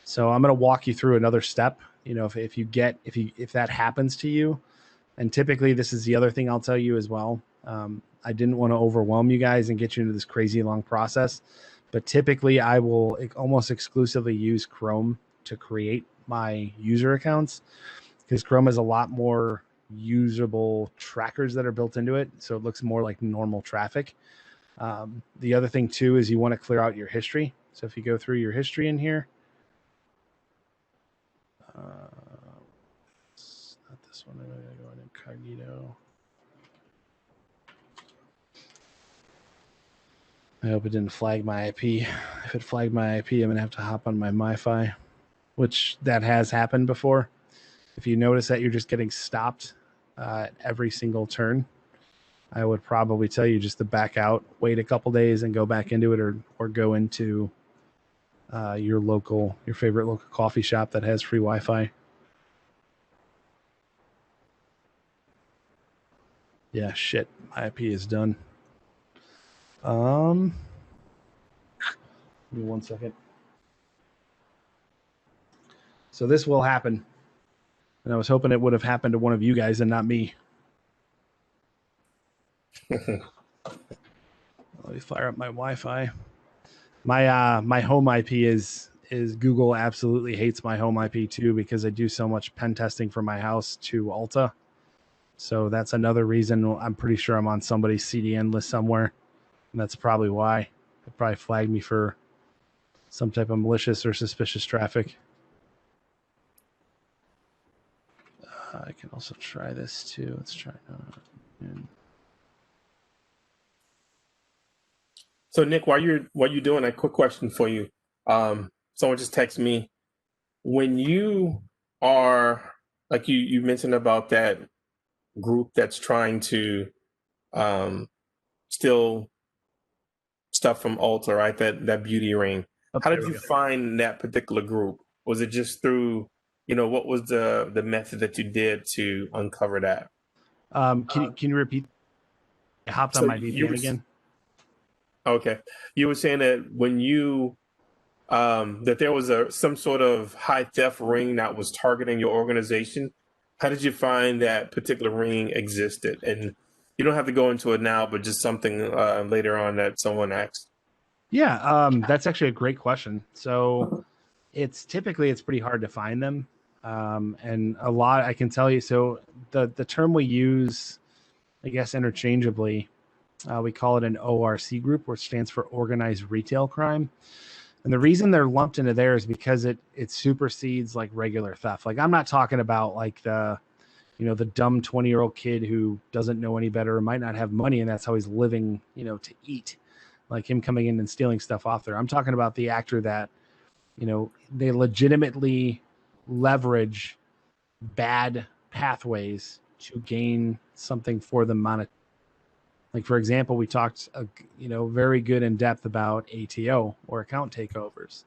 So I'm going to walk you through another step. If that happens to you, and typically this is the other thing I'll tell you as well. I didn't want to overwhelm you guys and get you into this crazy long process, but typically I will almost exclusively use Chrome to create my user accounts, because Chrome has a lot more usable trackers that are built into it, so it looks more like normal traffic. The other thing too is you want to clear out your history. So if you go through your history in here, not this one. I'm going to go in incognito. I hope it didn't flag my IP. If it flagged my IP, I'm going to have to hop on my MiFi, which that has happened before. If you notice that you're just getting stopped at every single turn, I would probably tell you just to back out, wait a couple days, and go back into it, or go into your favorite local coffee shop that has free Wi-Fi. Yeah, shit. My IP is done. Give me 1 second. So this will happen. And I was hoping it would have happened to one of you guys and not me. Let me fire up my Wi-Fi. My home IP is Google absolutely hates my home IP too, because I do so much pen testing for my house to Alta. So that's another reason I'm pretty sure I'm on somebody's CDN list somewhere. And that's probably why. It probably flagged me for some type of malicious or suspicious traffic. I can also try this too. Let's try that. So Nick, while you're doing a quick question for you, someone just texted me. When you are, like you mentioned about that group that's trying to steal stuff from Ulta, right? That beauty ring. How did you find that particular group? Was it just through, what was the method that you did to uncover that? Can you repeat? I hopped on my VPN again. Okay. You were saying that when you that there was some sort of high theft ring that was targeting your organization. How did you find that particular ring existed? And you don't have to go into it now, but just something later on that someone asked. Yeah, that's actually a great question. So it's pretty hard to find them. And a lot, I can tell you. So the term we use, I guess, interchangeably, we call it an ORC group, which stands for Organized Retail Crime. And the reason they're lumped into there is because it supersedes like regular theft. Like I'm not talking about like the dumb 20-year-old kid who doesn't know any better or might not have money and that's how he's living, to eat, like him coming in and stealing stuff off there. I'm talking about the actor that, they legitimately leverage bad pathways to gain something for the money. Like, for example, we talked, very good in depth about ATO or account takeovers.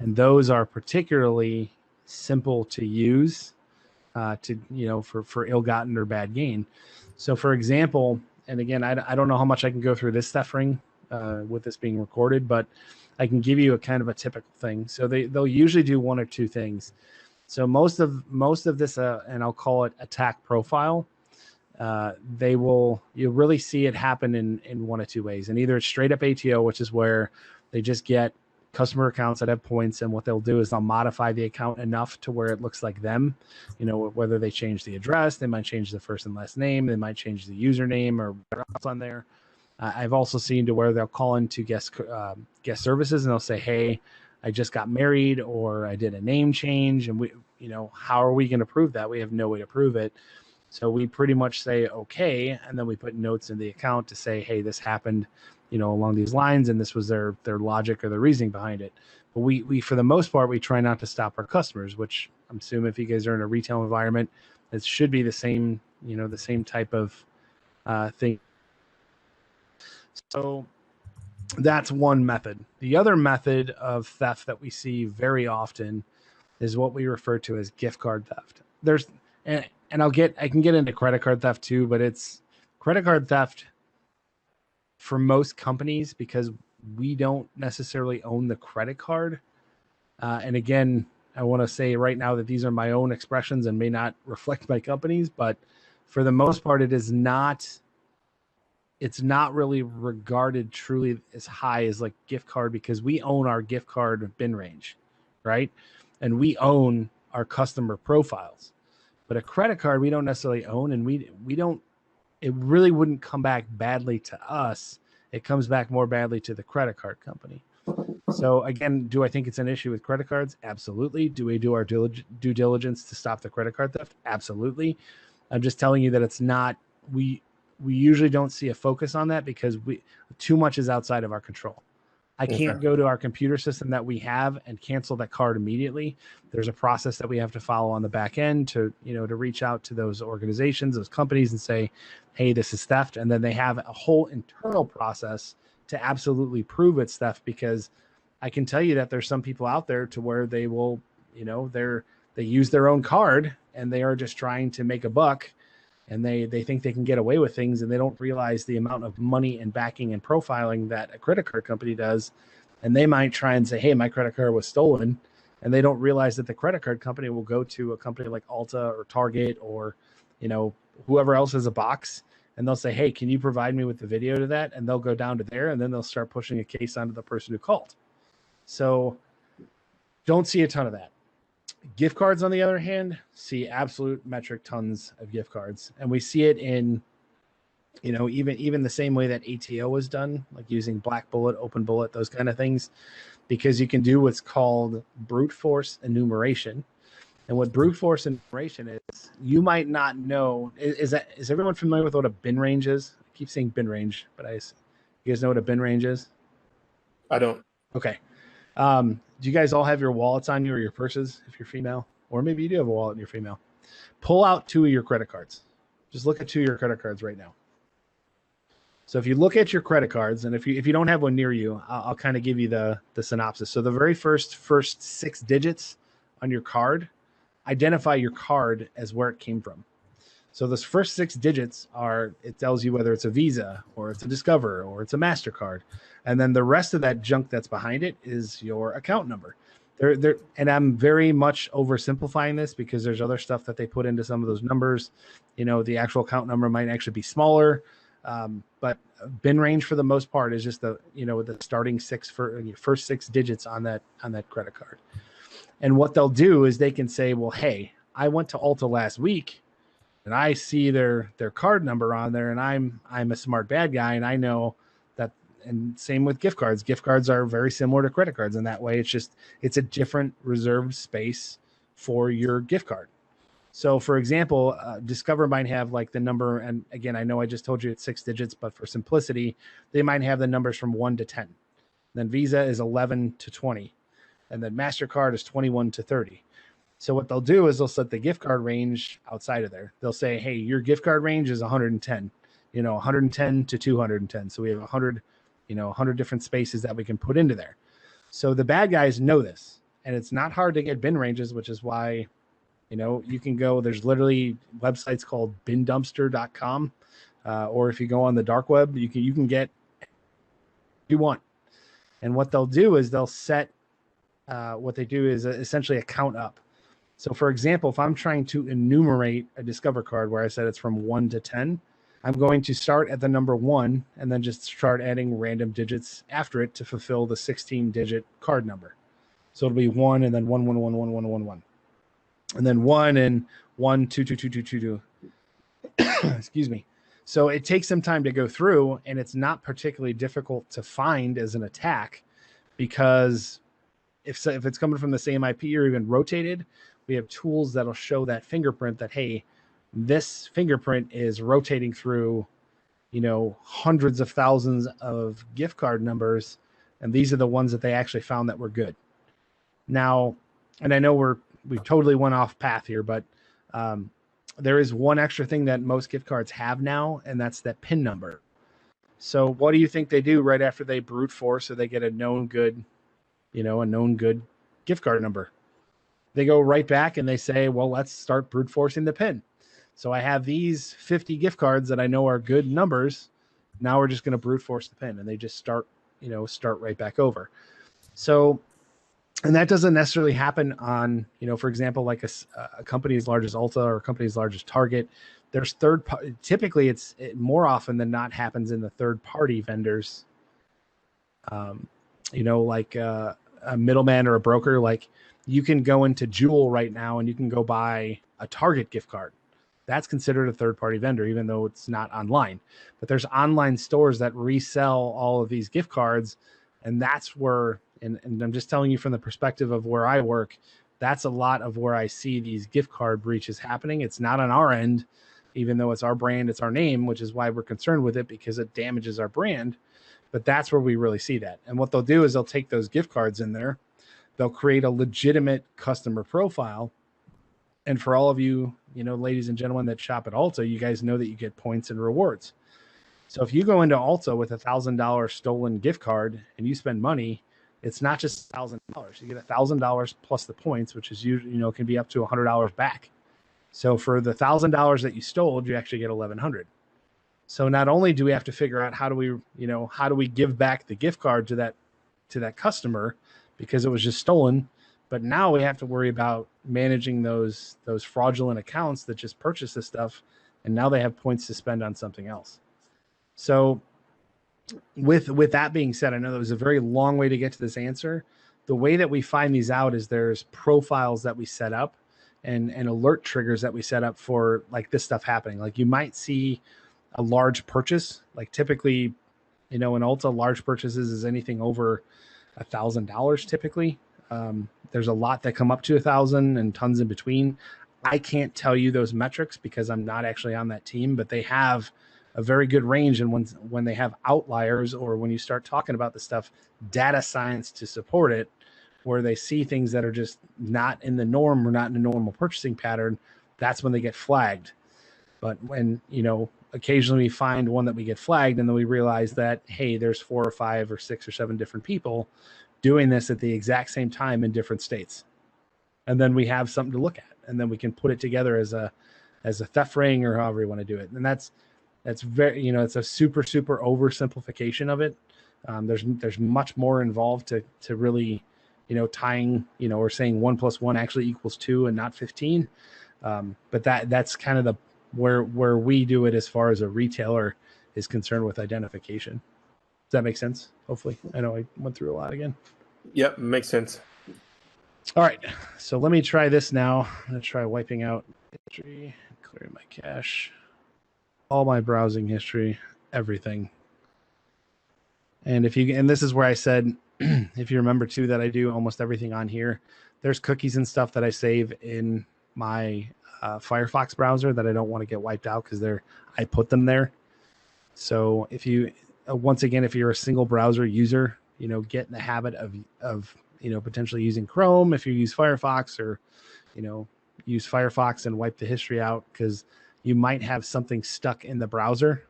and those are particularly simple to use for ill-gotten or bad gain. So for example, and again, I don't know how much I can go through this theft ring with this being recorded, but I can give you a kind of a typical thing. So they'll usually do one or two things. So most of this, and I'll call it attack profile, you'll really see it happen in one of two ways. And either it's straight up ATO, which is where they just get customer accounts that have points, and what they'll do is they'll modify the account enough to where it looks like them. Whether they change the address, they might change the first and last name, they might change the username or whatever else on there. I've also seen to where they'll call into guest services and they'll say, hey, I just got married, or I did a name change, and how are we going to prove that? We have no way to prove it. So we pretty much say, okay. And then we put notes in the account to say, hey, this happened, along these lines, and this was their logic or the reasoning behind it. But we, for the most part, we try not to stop our customers, which I'm assuming if you guys are in a retail environment, it should be the same, the same type of thing. So that's one method. The other method of theft that we see very often is what we refer to as gift card theft. I can get into credit card theft too, but it's credit card theft for most companies because we don't necessarily own the credit card. And again, I want to say right now that these are my own expressions and may not reflect my company's, but for the most part, it's not really regarded truly as high as like gift card, because we own our gift card bin range, right? And we own our customer profiles. But a credit card we don't necessarily own, and we don't. It really wouldn't come back badly to us. It comes back more badly to the credit card company. So again, do I think it's an issue with credit cards? Absolutely. Do we do our due diligence to stop the credit card theft? Absolutely. I'm just telling you that it's not. We usually don't see a focus on that because too much is outside of our control. I can't go to our computer system that we have and cancel that card immediately. There's a process that we have to follow on the back end to reach out to those organizations, those companies, and say, hey, this is theft. And then they have a whole internal process to absolutely prove it's theft, because I can tell you that there's some people out there to where they will, they use their own card and they are just trying to make a buck. And they think they can get away with things, and they don't realize the amount of money and backing and profiling that a credit card company does. And they might try and say, hey, my credit card was stolen. And they don't realize that the credit card company will go to a company like Ulta or Target or, whoever else has a box. And they'll say, hey, can you provide me with the video to that? And they'll go down to there, and then they'll start pushing a case onto the person who called. So don't see a ton of that. Gift cards, on the other hand, see absolute metric tons of gift cards. And we see it in, even the same way that ATO was done, like using Black Bullet, Open Bullet, those kind of things, because you can do what's called brute force enumeration. And what brute force enumeration is, you might not know, is everyone familiar with what a bin range is? I keep saying bin range, but you guys know what a bin range is? I don't. Okay. Do you guys all have your wallets on you, or your purses if you're female? Or maybe you do have a wallet and you're female. Pull out 2 of your credit cards. Just look at 2 of your credit cards right now. So if you look at your credit cards, and if you don't have one near you, I'll kind of give you the synopsis. So the very first 6 digits on your card, identify your card as where it came from. So those first 6 digits it tells you whether it's a Visa or it's a Discover or it's a MasterCard. And then the rest of that junk that's behind it is your account number. And I'm very much oversimplifying this because there's other stuff that they put into some of those numbers. The actual account number might actually be smaller. But bin range for the most part is just the starting first 6 digits on that credit card. And what they'll do is they can say, well, hey, I went to Ulta last week and I see their card number on there, and I'm a smart bad guy, and I know that. And same with gift cards. Gift cards are very similar to credit cards in that way. It's a different reserved space for your gift card. So for example, Discover might have like the number, and again, I know I just told you it's 6 digits, but for simplicity, they might have the numbers from 1 to 10. Then Visa is 11 to 20. And then MasterCard is 21 to 30. So what they'll do is they'll set the gift card range outside of there. They'll say, hey, your gift card range is 110, 110 to 210. So we have 100 different spaces that we can put into there. So the bad guys know this. and it's not hard to get bin ranges, which is why, you can go, there's literally websites called bindumpster.com. Or if you go on the dark web, you can get you want. And what they'll do is they'll set, what they do is essentially a count up. So for example, if I'm trying to enumerate a Discover card where I said it's from 1 to 10, I'm going to start at the number 1 and then just start adding random digits after it to fulfill the 16-digit card number. So it'll be 1 and then 1, 1, 1, 1, 1, 1, 1. And then 1 and 1, 2, 2, 2, 2, 2, 2. Excuse me. So it takes some time to go through, and it's not particularly difficult to find as an attack, because if it's coming from the same IP or even rotated, we have tools that'll show that fingerprint that, hey, this fingerprint is rotating through, hundreds of thousands of gift card numbers, and these are the ones that they actually found that were good. Now, and I know we totally went off path here, but there is one extra thing that most gift cards have now, and that's that PIN number. So what do you think they do right after they brute force so they get a known good gift card number? They go right back and they say, well, let's start brute forcing the PIN. So I have these 50 gift cards that I know are good numbers. Now we're just going to brute force the PIN, and they just start right back over. So, and that doesn't necessarily happen on, for example, like a company as large as Ulta or a company as large as Target. There's typically it's more often than not happens in the third party vendors. Like a middleman or a broker. Like, you can go into Jewel right now and you can go buy a Target gift card. That's considered a third party vendor, even though it's not online. But there's online stores that resell all of these gift cards, and that's where. And I'm just telling you from the perspective of where I work, that's a lot of where I see these gift card breaches happening. It's not on our end, even though it's our brand, it's our name, which is why we're concerned with it, because it damages our brand. But that's where we really see that. And what they'll do is they'll take those gift cards in there, they'll create a legitimate customer profile. And for all of you, ladies and gentlemen that shop at Ulta, you guys know that you get points and rewards. So if you go into Ulta with $1,000 stolen gift card and you spend money, it's not just $1,000. You get $1,000 plus the points, which is usually, can be up to $100 back. So for the $1,000 that you stole, you actually get $1,100. So not only do we have to figure out how do we give back the gift card to that customer because it was just stolen, but now we have to worry about managing those fraudulent accounts that just purchased this stuff, and now they have points to spend on something else. So with that being said, I know that was a very long way to get to this answer. The way that we find these out is there's profiles that we set up and alert triggers that we set up for like this stuff happening. Like, you might see a large purchase, like typically, in Ulta, large purchases is anything over $1,000 typically. There's a lot that come up to 1,000 and tons in between. I can't tell you those metrics because I'm not actually on that team, but they have a very good range. And when they have outliers, or when you start talking about the stuff, data science to support it, where they see things that are just not in the norm or not in a normal purchasing pattern, that's when they get flagged. But when, occasionally we find one that we get flagged, and then we realize that, hey, there's 4 or 5 or 6 or 7 different people doing this at the exact same time in different states. And then we have something to look at, and then we can put it together as a theft ring, or however you want to do it. And that's very, it's a super oversimplification of it. There's much more involved to really, tying, or saying 1 + 1 actually equals 2 and not 15. But that's kind of where we do it as far as a retailer is concerned with identification. Does that make sense? Hopefully. I know I went through a lot again. Yep, makes sense. All right, so let me try this now. I'm going to try wiping out history, clearing my cache, all my browsing history, everything. And this is where I said, if you remember too, that I do almost everything on here. There's cookies and stuff that I save in my Firefox browser that I don't want to get wiped out because I put them there. So if you, once again, if you're a single browser user, get in the habit of potentially using Chrome if you use Firefox, or, use Firefox and wipe the history out, because you might have something stuck in the browser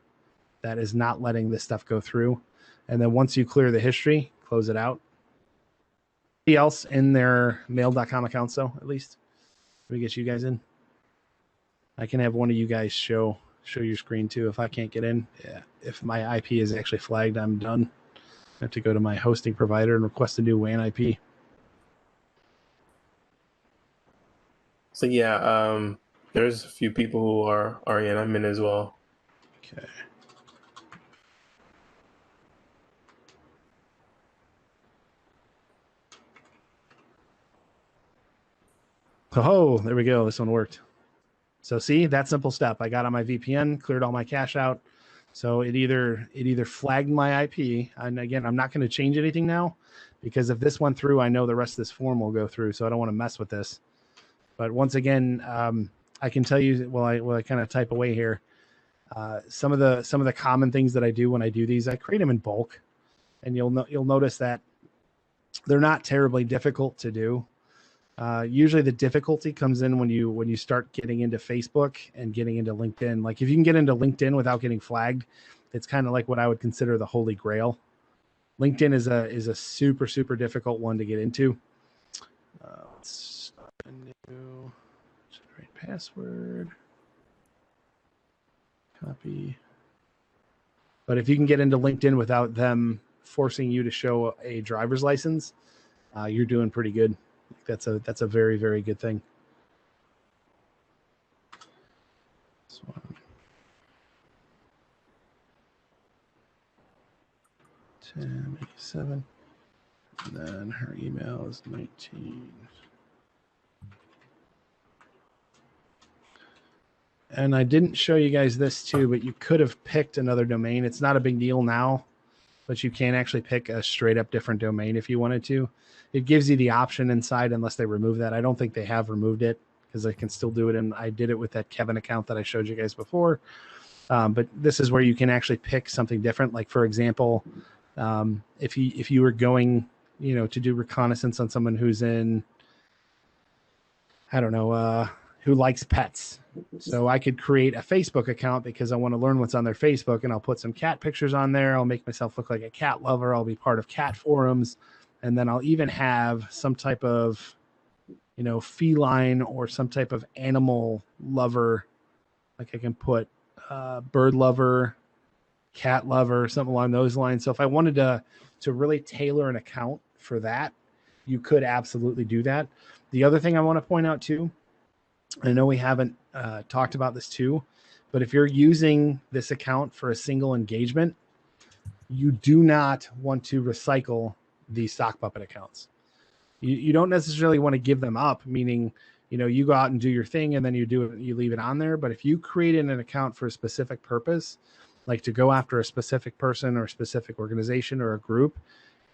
that is not letting this stuff go through. And then once you clear the history, close it out. else in their mail.com accounts though, at least? Let me get you guys in. I can have one of you guys show your screen too if I can't get in. Yeah. If my IP is actually flagged, I'm done. I have to go to my hosting provider and request a new WAN IP. So yeah, there's a few people who are in. I'm in as well. Okay. Oh, there we go. This one worked. So see, that simple step. I got on my VPN, cleared all my cache out. So it either flagged my IP, and again, I'm not going to change anything now, because if this went through, I know the rest of this form will go through. So I don't want to mess with this. But once again, I can tell you while I kind of type away here, some of the common things that I do when I do these, I create them in bulk, and you'll notice that they're not terribly difficult to do. Usually the difficulty comes in when you start getting into Facebook and getting into LinkedIn. Like if you can get into LinkedIn without getting flagged, it's kind of like what I would consider the holy grail. LinkedIn is a super, super difficult one to get into. Let's start a new generate password, copy. But if you can get into LinkedIn without them forcing you to show a driver's license, you're doing pretty good. That's a very, very good thing. This one. 1087. And then her email is 19. And I didn't show you guys this too, but you could have picked another domain. It's not a big deal now, but you can actually pick a straight up different domain if you wanted to. It gives you the option inside unless they remove that. I don't think they have removed it because I can still do it. And I did it with that Kevin account that I showed you guys before. But this is where you can actually pick something different. Like for example, if you were going, to do reconnaissance on someone who's in, I don't know, who likes pets. So I could create a Facebook account because I want to learn what's on their Facebook, and I'll put some cat pictures on there. I'll make myself look like a cat lover. I'll be part of cat forums. And then I'll even have some type of, feline or some type of animal lover. Like I can put bird lover, cat lover, something along those lines. So if I wanted to really tailor an account for that, you could absolutely do that. The other thing I want to point out too, I know we haven't talked about this too, but if you're using this account for a single engagement, you do not want to recycle the sock puppet accounts. You don't necessarily want to give them up, meaning, you go out and do your thing and then you leave it on there. But if you created an account for a specific purpose, like to go after a specific person or a specific organization or a group,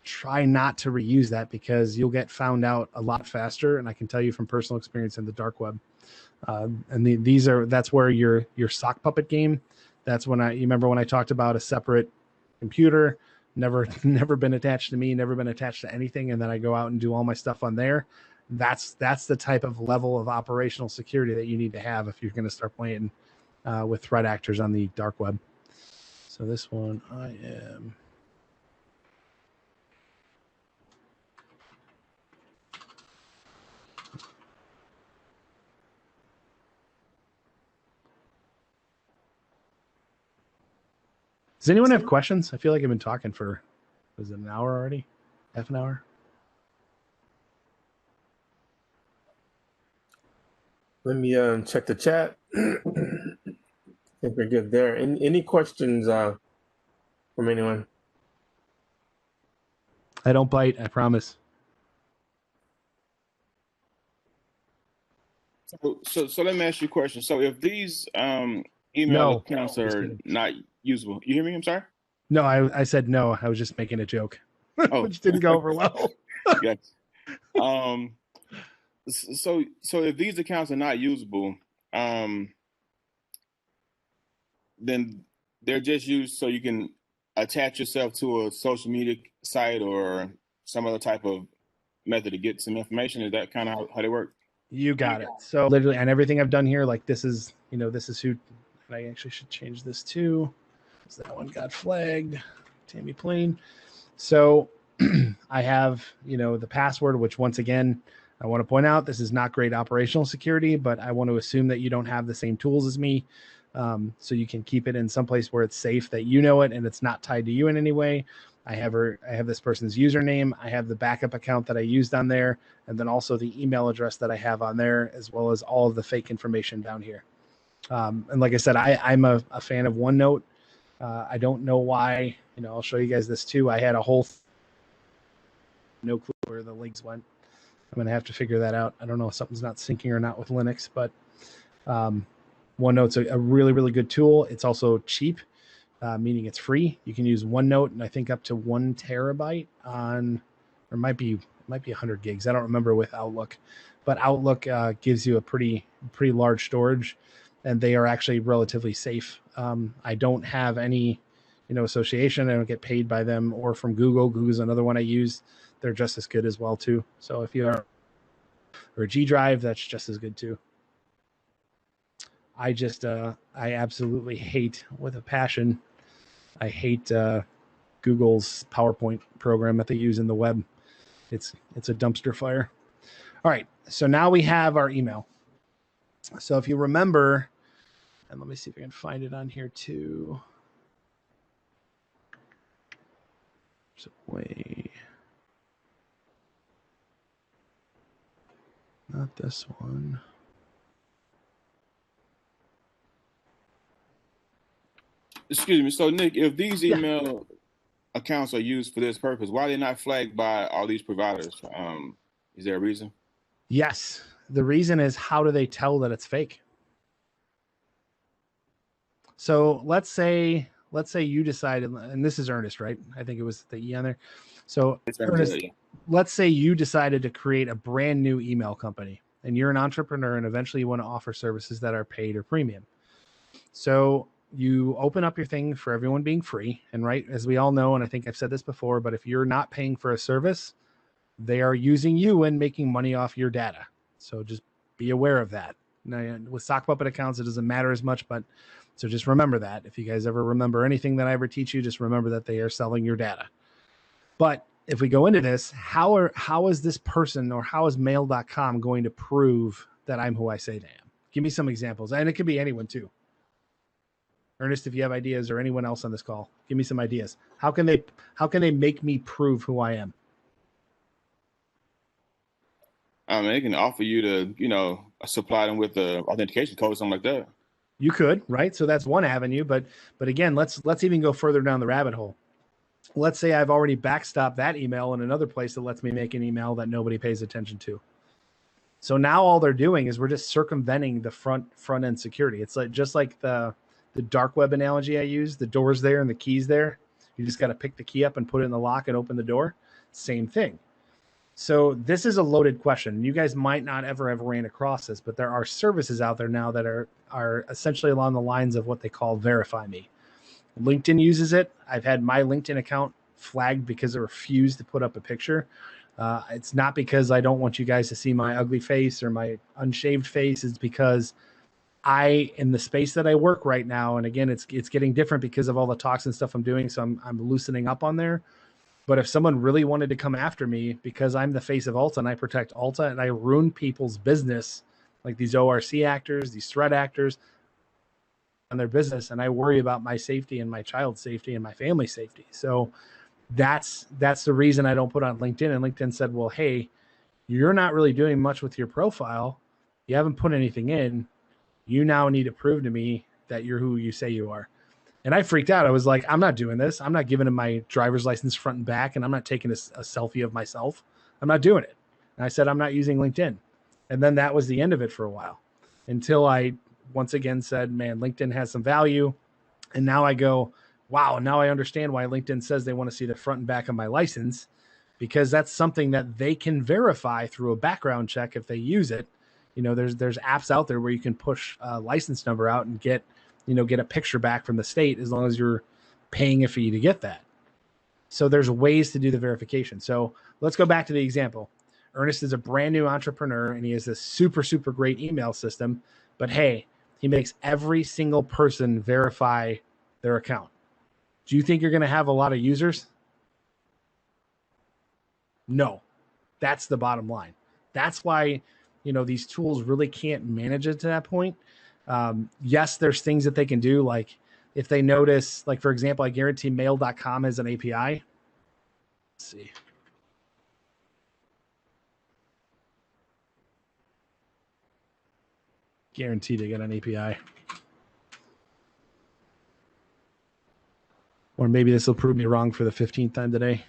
try not to reuse that because you'll get found out a lot faster. And I can tell you from personal experience in the dark web. That's where your sock puppet game. That's when you remember when I talked about a separate computer, never been attached to me, never been attached to anything. And then I go out and do all my stuff on there. That's the type of level of operational security that you need to have if you're going to start playing with threat actors on the dark web. So this one I am. Does anyone have questions? I feel like I've been talking for, was it an hour already? Half an hour? Let me check the chat. I think we're good there. Any questions from anyone? I don't bite, I promise. So let me ask you a question. So if these email accounts are not usable, you hear me? I'm sorry. No, I said no. I was just making a joke, which didn't go over well. Yes. So if these accounts are not usable, then they're just used so you can attach yourself to a social media site or some other type of method to get some information. Is that kind of how they work? You got it. So literally, and everything I've done here, like this is who, and I actually should change this too, because that one got flagged. Tammy Plain. So I have, the password, which once again, I want to point out, this is not great operational security, but I want to assume that you don't have the same tools as me. So you can keep it in some place where it's safe, that you know it and it's not tied to you in any way. I have this person's username. I have the backup account that I used on there, and then also the email address that I have on there, as well as all of the fake information down here. And like I said, I'm a fan of OneNote. I don't know why, I'll show you guys this too. I had a whole no clue where the links went. I'm going to have to figure that out. I don't know if something's not syncing or not with Linux, but OneNote's a really, really good tool. It's also cheap, meaning it's free. You can use OneNote, and I think up to 1 terabyte on, or it might be 100 gigs. I don't remember with Outlook, but Outlook gives you a pretty large storage, and they are actually relatively safe. I don't have any, association. I don't get paid by them or from Google. Google's another one I use. They're just as good as well too. So if you are, or a G Drive, that's just as good too. I absolutely hate with a passion. I hate Google's PowerPoint program that they use in the web. It's a dumpster fire. All right, so now we have our email. So if you remember, and let me see if I can find it on here too. There's a way. Not this one. Excuse me. So, Nick, if these email accounts are used for this purpose, why are they not flagged by all these providers? Is there a reason? Yes. The reason is, how do they tell that it's fake? So let's say you decided, and this is Ernest, right? I think it was the E on there. So Ernest, let's say you decided to create a brand new email company, and you're an entrepreneur, and eventually you want to offer services that are paid or premium. So you open up your thing for everyone being free. And right, as we all know, and I think I've said this before, but if you're not paying for a service, they are using you and making money off your data. So just be aware of that. Now, with sock puppet accounts, it doesn't matter as much, but so just remember that. If you guys ever remember anything that I ever teach you, just remember that they are selling your data. But if we go into this, how is this person, or how is mail.com going to prove that I'm who I say I am? Give me some examples. And it could be anyone too. Ernest, if you have ideas, or anyone else on this call, give me some ideas. How can they make me prove who I am? They can offer you to, supply them with the authentication code, something like that. You could, right? So that's one avenue, but again, let's even go further down the rabbit hole. Let's say I've already backstopped that email in another place that lets me make an email that nobody pays attention to. So now all they're doing is we're just circumventing the front end security. It's like just like the dark web analogy I use, the door's there and the key's there. You just got to pick the key up and put it in the lock and open the door. Same thing. So this is a loaded question. You guys might not ever have ran across this, but there are services out there now that are essentially along the lines of what they call Verify Me. LinkedIn uses it. I've had my LinkedIn account flagged because I refused to put up a picture. It's not because I don't want you guys to see my ugly face or my unshaved face. It's because in the space that I work right now, and again, it's getting different because of all the talks and stuff I'm doing. So I'm loosening up on there. But if someone really wanted to come after me because I'm the face of Alta and I protect Alta and I ruin people's business, like these ORC actors, these threat actors, on their business, and I worry about my safety and my child's safety and my family's safety. So that's the reason I don't put on LinkedIn. And LinkedIn said, well, hey, you're not really doing much with your profile. You haven't put anything in. You now need to prove to me that you're who you say you are. And I freaked out. I was like, I'm not doing this. I'm not giving him my driver's license front and back, and I'm not taking a selfie of myself. I'm not doing it. And I said, I'm not using LinkedIn. And then that was the end of it for a while, until I once again said, man, LinkedIn has some value. And now I go, wow, now I understand why LinkedIn says they want to see the front and back of my license, because that's something that they can verify through a background check if they use it. There's apps out there where you can push a license number out and get a picture back from the state, as long as you're paying a fee to get that. So there's ways to do the verification. So let's go back to the example. Ernest is a brand new entrepreneur and he has this super, super great email system, but hey, he makes every single person verify their account. Do you think you're going to have a lot of users? No, that's the bottom line. That's why, these tools really can't manage it to that point. Yes, there's things that they can do. Like if they notice, like for example, I guarantee mail.com has an API. Let's see. Guaranteed to get an API. Or maybe this will prove me wrong for the 15th time today.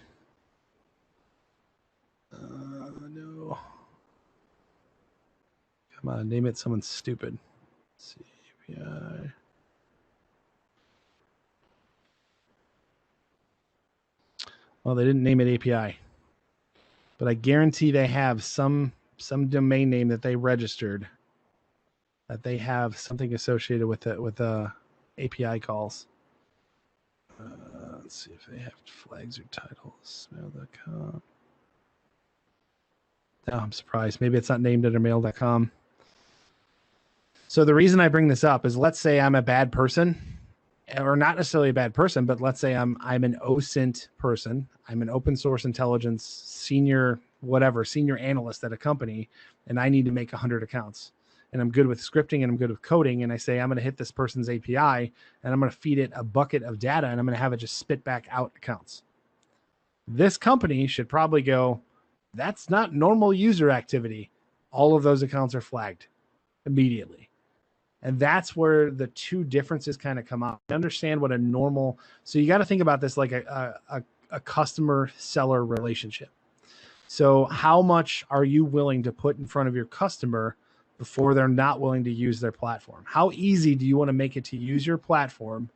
No. Come on, name it someone stupid. Let's see, API. Well, they didn't name it API. But I guarantee they have some domain name that they registered that they have something associated with it, with API calls. Let's see if they have flags or titles. Mail.com. Oh, I'm surprised. Maybe it's not named under mail.com. So the reason I bring this up is, let's say I'm a bad person, or not necessarily a bad person, but let's say I'm an OSINT person. I'm an open source intelligence senior analyst at a company, and I need to make 100 accounts. And I'm good with scripting and I'm good with coding. And I say, I'm going to hit this person's API and I'm going to feed it a bucket of data and I'm going to have it just spit back out accounts. This company should probably go, that's not normal user activity. All of those accounts are flagged immediately. And that's where the two differences kind of come out. Understand what a normal, so you got to think about this like a customer seller relationship. So how much are you willing to put in front of your customer before they're not willing to use their platform? How easy do you want to make it to use your platform,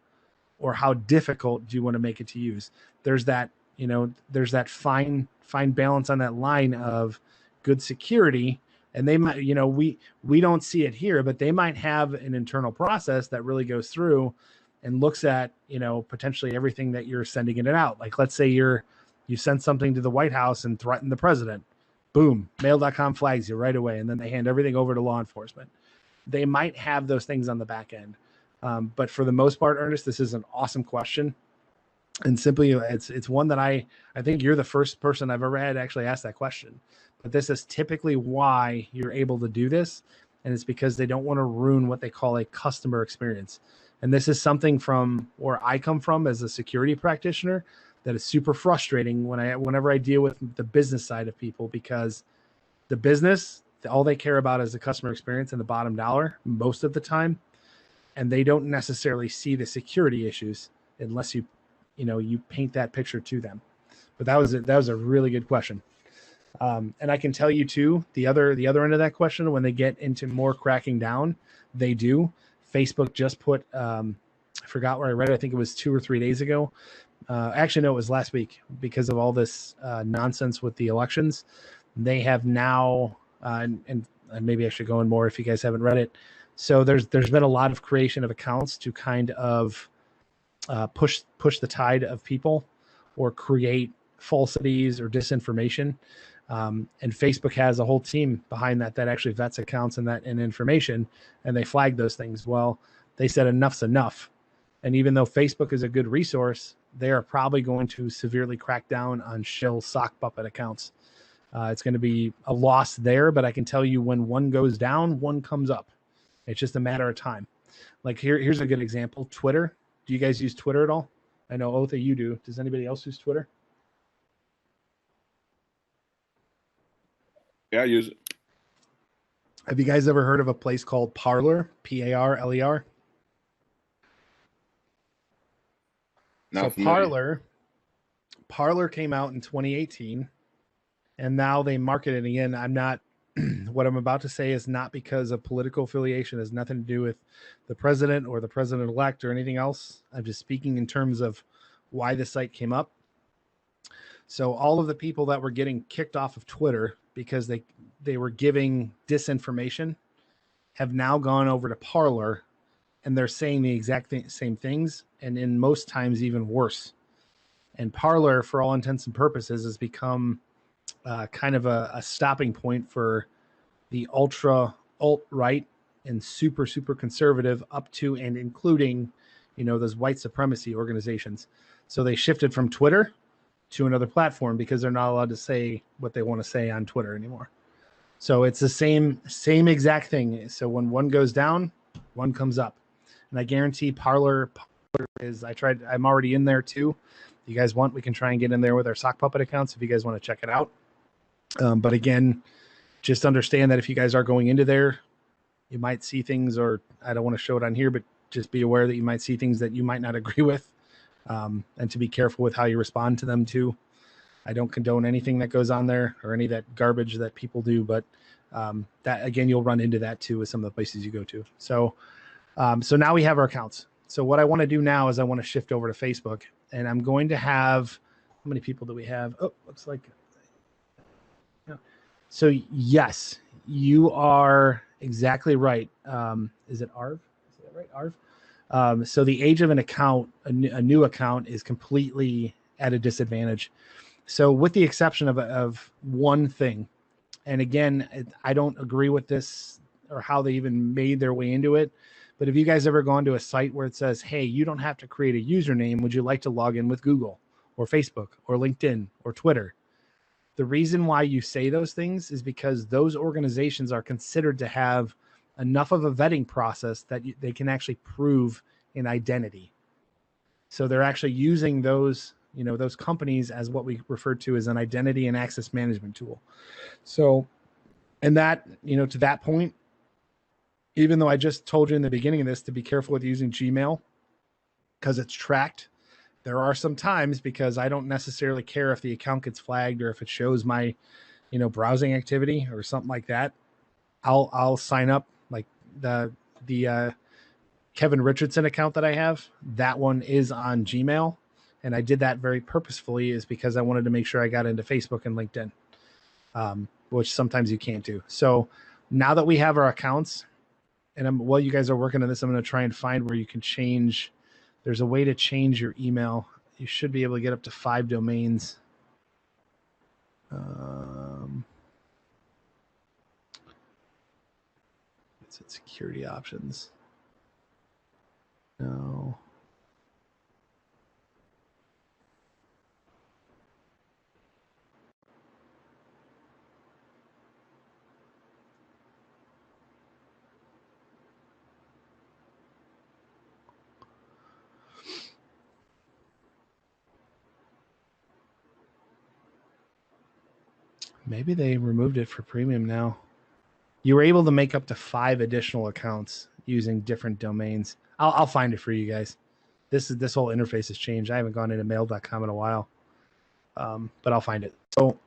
or how difficult do you want to make it to use? There's that, there's that fine balance on that line of good security. And they might, we don't see it here, but they might have an internal process that really goes through and looks at, potentially everything that you're sending it out. Like, let's say you send something to the White House and threaten the president. Boom, mail.com flags you right away. And then they hand everything over to law enforcement. They might have those things on the back end. But for the most part, Ernest, this is an awesome question. And simply, it's one that I think you're the first person I've ever had actually ask that question. But this is typically why you're able to do this. And it's because they don't want to ruin what they call a customer experience. And this is something from where I come from as a security practitioner that is super frustrating whenever I deal with the business side of people, because the business, all they care about is the customer experience and the bottom dollar most of the time. And they don't necessarily see the security issues unless you paint that picture to them. But that was a really good question. And I can tell you too, the other end of that question, when they get into more cracking down, they do. Facebook just put, I forgot where I read it. I think it was 2 or 3 days ago. Actually, no, it was last week, because of all this nonsense with the elections. They have now, and maybe I should go in more if you guys haven't read it. So there's been a lot of creation of accounts to kind of push the tide of people or create falsities or disinformation. And Facebook has a whole team behind that actually vets accounts and information, and they flag those things. Well, they said enough's enough. And even though Facebook is a good resource, they are probably going to severely crack down on shill sock puppet accounts. It's going to be a loss there, but I can tell you, when one goes down, one comes up. It's just a matter of time. Like here's a good example. Twitter. Do you guys use Twitter at all? I know, Otha, you do. Does anybody else use Twitter? Yeah, I use it. Have you guys ever heard of a place called Parler? Parler? Not So familiar. Parler came out in 2018, and now they market it again. What I'm about to say is not because of political affiliation. It has nothing to do with the president or the president-elect or anything else. I'm just speaking in terms of why the site came up. So all of the people that were getting kicked off of Twitter because they were giving disinformation have now gone over to Parler, and they're saying the exact same things, and in most times even worse. And Parler, for all intents and purposes, has become kind of a stopping point for the alt-right and super conservative, up to and including, those white supremacy organizations. So they shifted from Twitter to another platform because they're not allowed to say what they want to say on Twitter anymore. So it's the same exact thing. So when one goes down, one comes up. And I guarantee Parler is, I'm already in there too. If you guys want, we can try and get in there with our Sock Puppet accounts if you guys want to check it out. But again, just understand that if you guys are going into there, you might see things, or I don't want to show it on here, but just be aware that you might see things that you might not agree with, and to be careful with how you respond to them too. I don't condone anything that goes on there or any of that garbage that people do, but that, again, you'll run into that too with some of the places you go to. So now we have our accounts. So what I want to do now is I want to shift over to Facebook, and I'm going to have, how many people do we have? Oh, looks like, yeah. So yes, you are exactly right. Is it Arv? Is that right, Arv? So the age of an account, a new account, is completely at a disadvantage. So with the exception of one thing, and again, I don't agree with this or how they even made their way into it, but if you guys ever gone to a site where it says, hey, you don't have to create a username, would you like to log in with Google or Facebook or LinkedIn or Twitter? The reason why you say those things is because those organizations are considered to have enough of a vetting process that they can actually prove an identity. So they're actually using those companies as what we refer to as an identity and access management tool. So, and that, to that point, even though I just told you in the beginning of this to be careful with using Gmail because it's tracked, there are some times, because I don't necessarily care if the account gets flagged or if it shows my, browsing activity or something like that. I'll sign up, like the Kevin Richardson account that I have. That one is on Gmail. And I did that very purposefully, is because I wanted to make sure I got into Facebook and LinkedIn, which sometimes you can't do. So now that we have our accounts, and while you guys are working on this, I'm going to try and find where you can change. There's a way to change your email. You should be able to get up to 5 domains. It's at security options. No. Maybe they removed it for premium now. You were able to make up to 5 additional accounts using different domains. I'll find it for you guys. This whole interface has changed. I haven't gone into mail.com in a while, but I'll find it. So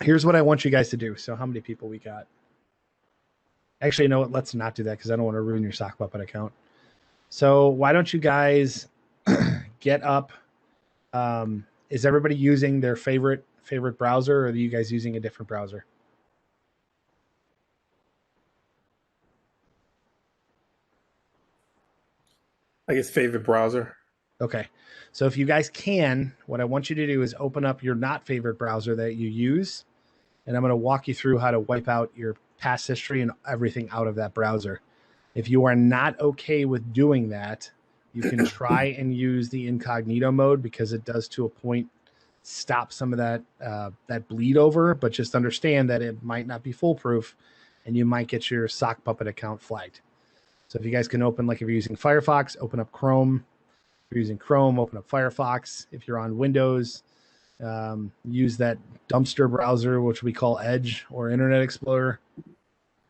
here's what I want you guys to do. So how many people we got? Actually, you know what? Let's not do that because I don't want to ruin your Sock Puppet account. So why don't you guys get up? Is everybody using their favorite browser, or are you guys using a different browser? I guess favorite browser. Okay. So if you guys can, what I want you to do is open up your not favorite browser that you use, and I'm going to walk you through how to wipe out your past history and everything out of that browser. If you are not okay with doing that, you can try and use the incognito mode, because it does, to a point, stop some of that bleed over, but just understand that it might not be foolproof and you might get your Sock Puppet account flagged. So if you guys can open, like if you're using Firefox, open up Chrome. If you're using Chrome, open up Firefox. If you're on Windows, use that dumpster browser, which we call Edge, or Internet Explorer.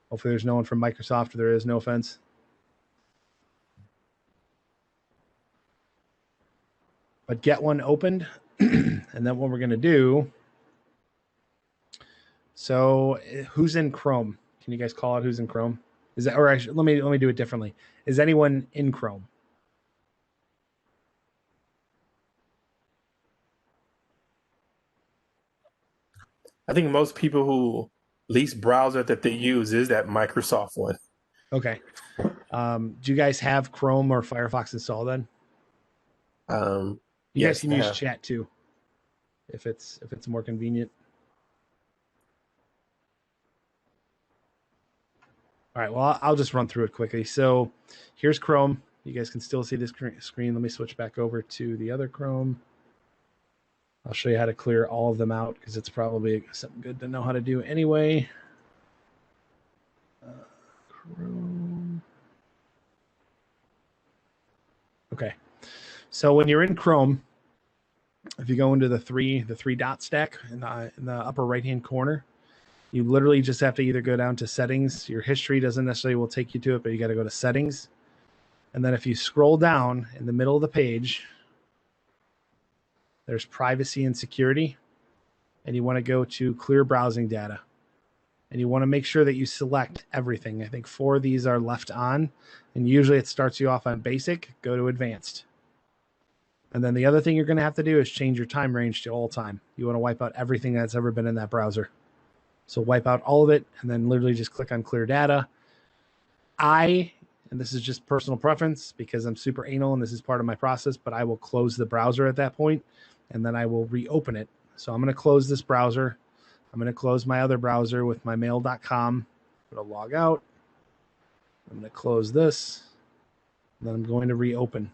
Hopefully there's no one from Microsoft. There is, no offense. But get one opened. And then what we're going to do. So who's in Chrome? Can you guys call out who's in Chrome? Is that, or actually, let me do it differently. Is anyone in Chrome? I think most people who least browser that they use is that Microsoft one. Okay. Do you guys have Chrome or Firefox installed then? You yes, guys can use chat too, if it's more convenient. All right, well, I'll just run through it quickly. So here's Chrome. You guys can still see this screen. Let me switch back over to the other Chrome. I'll show you how to clear all of them out because it's probably something good to know how to do anyway. Chrome. Okay. So when you're in Chrome, if you go into the three dot stack in the upper right hand corner, you literally just have to either go down to settings. Your history doesn't necessarily will take you to it, but you got to go to settings. And then if you scroll down in the middle of the page, there's privacy and security. And you want to go to clear browsing data. And you want to make sure that you select everything. I think 4 of these are left on. And usually it starts you off on basic, go to advanced. And then the other thing you're going to have to do is change your time range to all time. You want to wipe out everything that's ever been in that browser. So wipe out all of it and then literally just click on clear data. And this is just personal preference because I'm super anal and this is part of my process, but I will close the browser at that point and then I will reopen it. So I'm going to close this browser. I'm going to close my other browser with my mail.com. I'm going to log out. I'm going to close this. And then I'm going to reopen.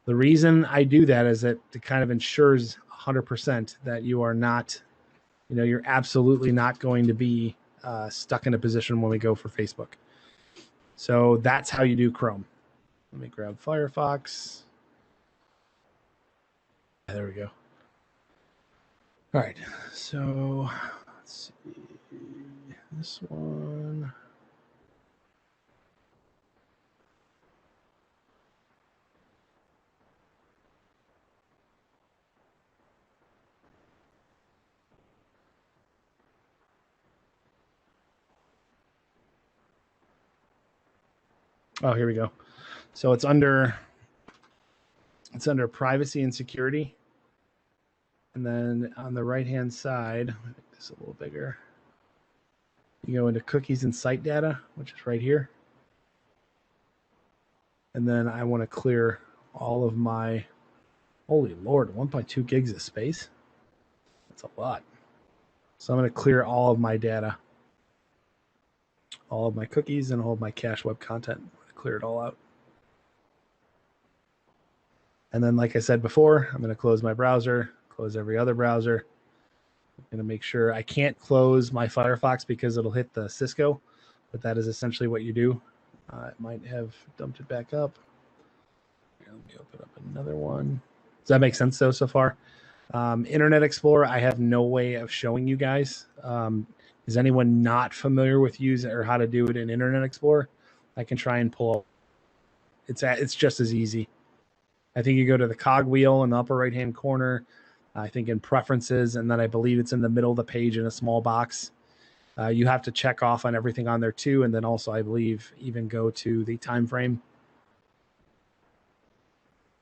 The reason I do that is that it kind of ensures 100% that you are not, you're absolutely not going to be stuck in a position when we go for Facebook. So that's how you do Chrome. Let me grab Firefox. There we go. All right, so let's see this one. Oh, here we go. So it's under privacy and security. And then on the right-hand side, let me make this a little bigger. You go into cookies and site data, which is right here. And then I want to clear all of my, holy Lord, 1.2 gigs of space. That's a lot. So I'm going to clear all of my data, all of my cookies and all of my cache web content. I'm going to clear it all out. And then, like I said before, I'm going to close my browser, close every other browser. I'm going to make sure I can't close my Firefox because it'll hit the Cisco, but that is essentially what you do. It might have dumped it back up. Let me open up another one. Does that make sense, though, so far? Internet Explorer, I have no way of showing you guys. Is anyone not familiar with using or how to do it in Internet Explorer? I can try and pull up. It's just as easy. I think you go to the cog wheel in the upper right-hand corner. I think in preferences, and then I believe it's in the middle of the page in a small box. You have to check off on everything on there too, and then also I believe even go to the time frame.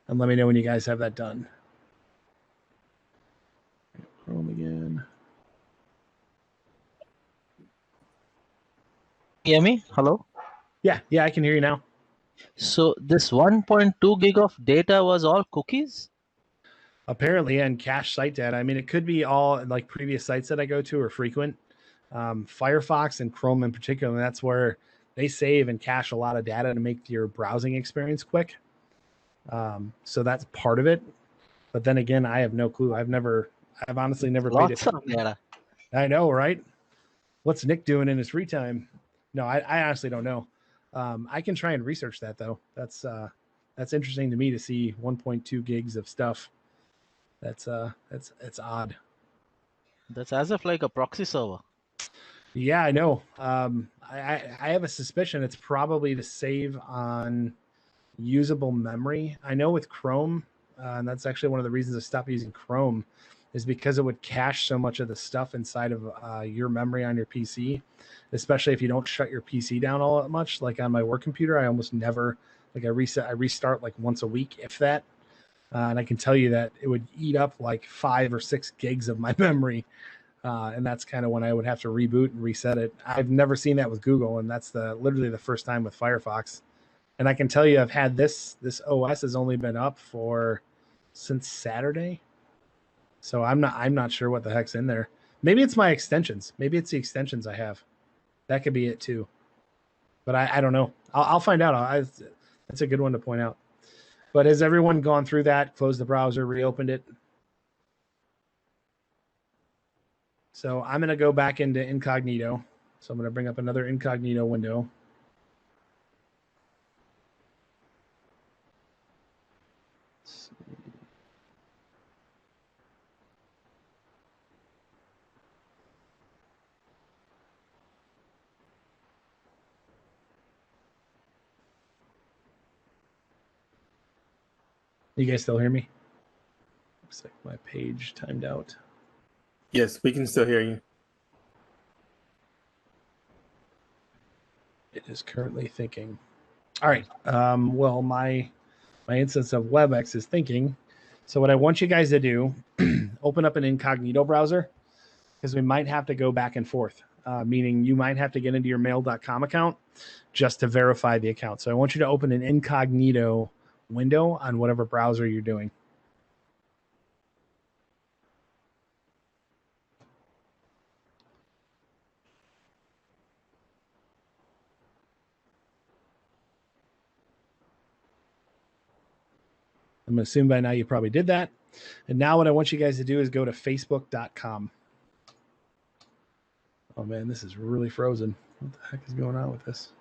And let me know when you guys have that done. Chrome again. Hear me? Hello? Yeah, I can hear you now. So this 1.2 gig of data was all cookies? Apparently, and cache site data. I mean, it could be all like previous sites that I go to or frequent. Firefox and Chrome in particular, and that's where they save and cache a lot of data to make your browsing experience quick. So that's part of it. But then again, I have no clue. I've honestly never paid Lots of data. I know, right? What's Nick doing in his free time? No, I honestly don't know. I can try and research that though. That's interesting to me to see 1.2 gigs of stuff. That's odd. That's as if like a proxy server. Yeah, I know. I have a suspicion it's probably to save on usable memory. I know with Chrome, and that's actually one of the reasons I stopped using Chrome, is because it would cache so much of the stuff inside of your memory on your PC, especially if you don't shut your PC down all that much. Like on my work computer, I almost never, like I restart like once a week, if that. And I can tell you that it would eat up like 5 or 6 gigs of my memory. And that's kind of when I would have to reboot and reset it. I've never seen that with Google, and that's literally the first time with Firefox. And I can tell you I've had this OS has only been up since Saturday. So I'm not sure what the heck's in there. Maybe it's my extensions. Maybe it's the extensions I have. That could be it too. But I don't know. I'll find out. That's a good one to point out. But has everyone gone through that, closed the browser, reopened it? So I'm going to go back into incognito. So I'm going to bring up another incognito window. You guys still hear me? Looks like my page timed out. Yes, we can still hear you. It is currently thinking. All right. Well, my instance of WebEx is thinking. So what I want you guys to do, open up an incognito browser, because we might have to go back and forth, meaning you might have to get into your mail.com account just to verify the account. So I want you to open an incognito window on whatever browser you're doing. I'm going to assume by now you probably did that. And now what I want you guys to do is go to facebook.com. Oh man, this is really frozen. What the heck is going on with this?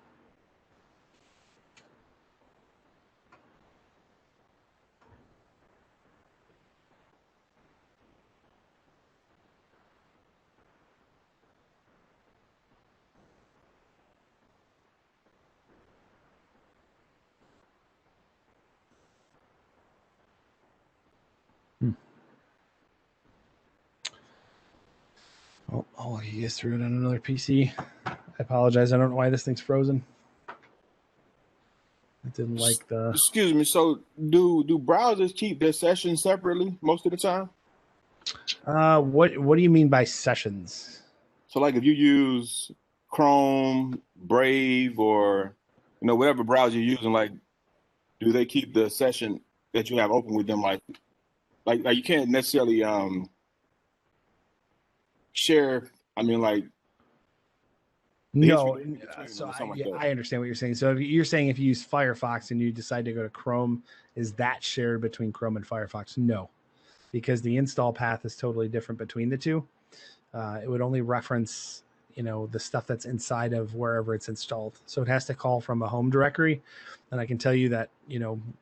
Oh, he just threw it on another PC. I apologize. I don't know why this thing's frozen. I didn't like the. Excuse me. So do browsers keep their sessions separately most of the time? What do you mean by sessions? So like if you use Chrome, Brave, or whatever browser you're using, like do they keep the session that you have open with them like you can't necessarily share, No, so I understand what you're saying. So if you're saying if you use Firefox and you decide to go to Chrome, is that shared between Chrome and Firefox? No, because the install path is totally different between the two. It would only reference, the stuff that's inside of wherever it's installed. So it has to call from a home directory. And I can tell you that,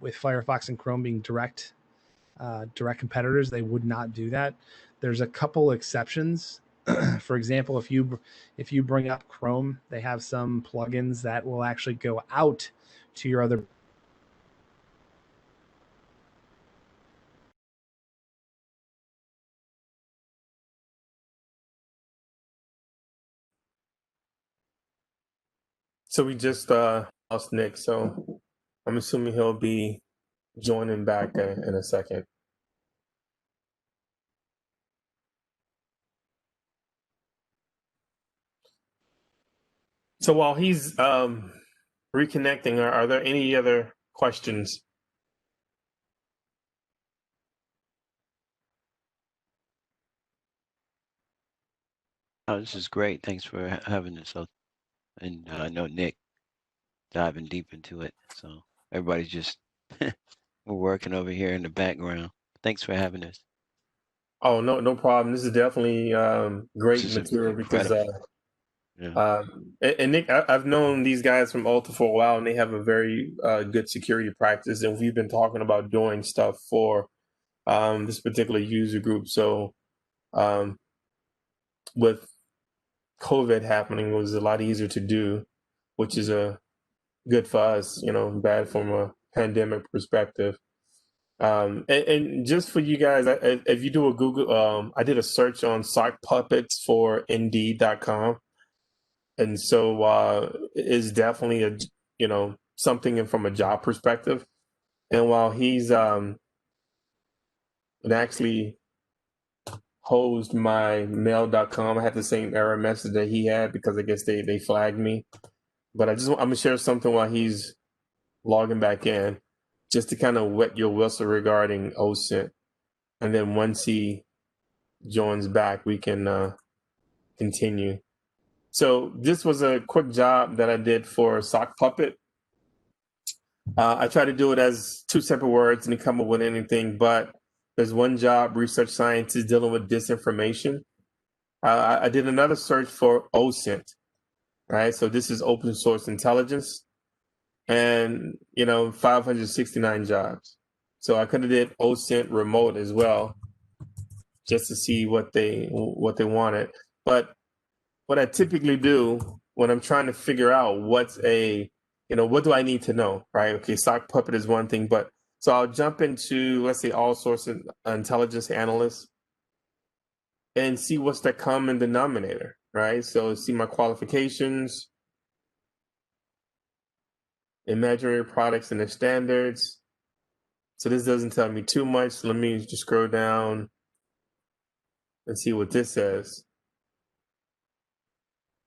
with Firefox and Chrome being direct competitors, they would not do that. There's a couple exceptions. For example, if you bring up Chrome, they have some plugins that will actually go out to your other. So we just lost Nick, so I'm assuming he'll be joining back in a second. So while he's reconnecting, are there any other questions? Oh, this is great. Thanks for having this. And I know Nick diving deep into it. So everybody's just we're working over here in the background. Thanks for having us. Oh, no problem. This is definitely great material because and Nick, I've known these guys from Ulta for a while, and they have a very good security practice, and we've been talking about doing stuff for this particular user group. So with COVID happening, it was a lot easier to do, which is good for us, bad from a pandemic perspective. And just for you guys, if you do a Google, I did a search on sock puppets for Indeed.com. And so it's definitely something from a job perspective. And while he's actually hosed my mail.com, I had the same error message that he had because I guess they flagged me. But I'm gonna share something while he's logging back in, just to kind of wet your whistle regarding OSINT. And then once he joins back, we can continue. So this was a quick job that I did for Sock Puppet. I try to do it as two separate words and come up with anything, but there's one job, research scientist, dealing with disinformation. I did another search for OSINT, right? So this is open source intelligence, and 569 jobs. So I could have did OSINT remote as well, just to see what they wanted. But what I typically do when I'm trying to figure out what do I need to know, right? Okay, sock puppet is one thing, but so I'll jump into, let's say, all source intelligence analyst and see what's the common denominator, right? So see my qualifications, imaginary products and their standards. So this doesn't tell me too much. So let me just scroll down and see what this says.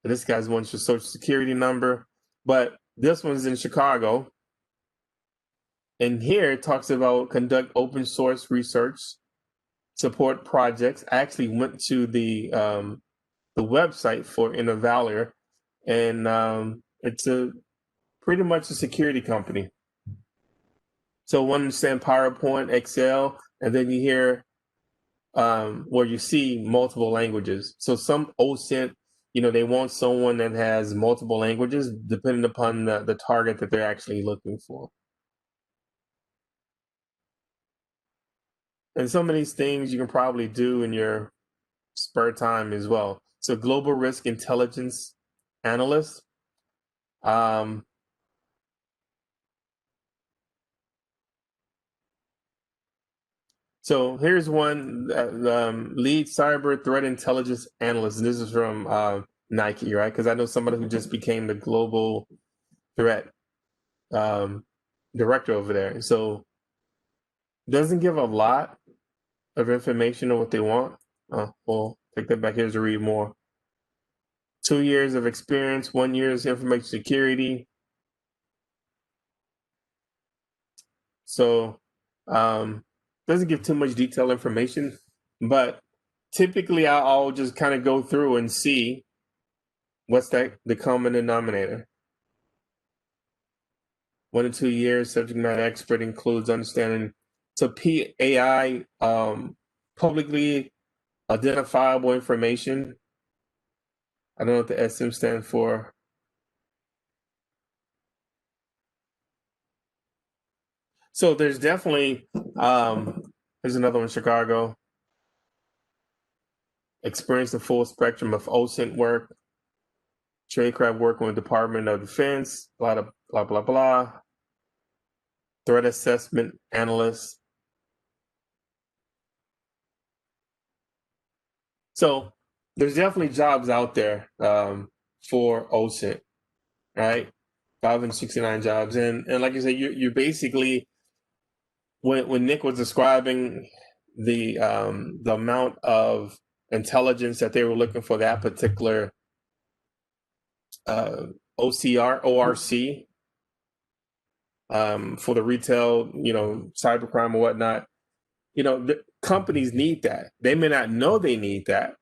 So this guy's wants your social security number, but this one's in Chicago. And here it talks about conduct open source research, support projects. I actually went to the website for Innovalor, and it's pretty much a security company. So one understand PowerPoint, Excel, and then you hear where you see multiple languages. So some OSINT, they want someone that has multiple languages depending upon the target that they're actually looking for. And some of these things you can probably do in your spare time as well. So global risk intelligence analyst. So here's one, lead cyber threat intelligence analyst. And this is from Nike, right? Because I know somebody who just became the global threat director over there. So doesn't give a lot of information on what they want. Well, take that back. Here's to read more. 2 years of experience, 1 year's information security. So doesn't give too much detailed information, but typically I'll just kind of go through and see what's the common denominator. 1 to 2 years, subject matter expert includes understanding. So PAI, publicly identifiable information. I don't know what the SM stands for. So there's definitely, there's another one in Chicago. Experience the full spectrum of OSINT work. Tradecraft working with Department of Defense, blah, blah, blah, blah. Threat assessment analyst. So there's definitely jobs out there for OSINT, right? 569 jobs. And like you said, you're basically, when Nick was describing the amount of intelligence that they were looking for that particular ORC for the retail, cybercrime or whatnot, the companies need that. They may not know they need that,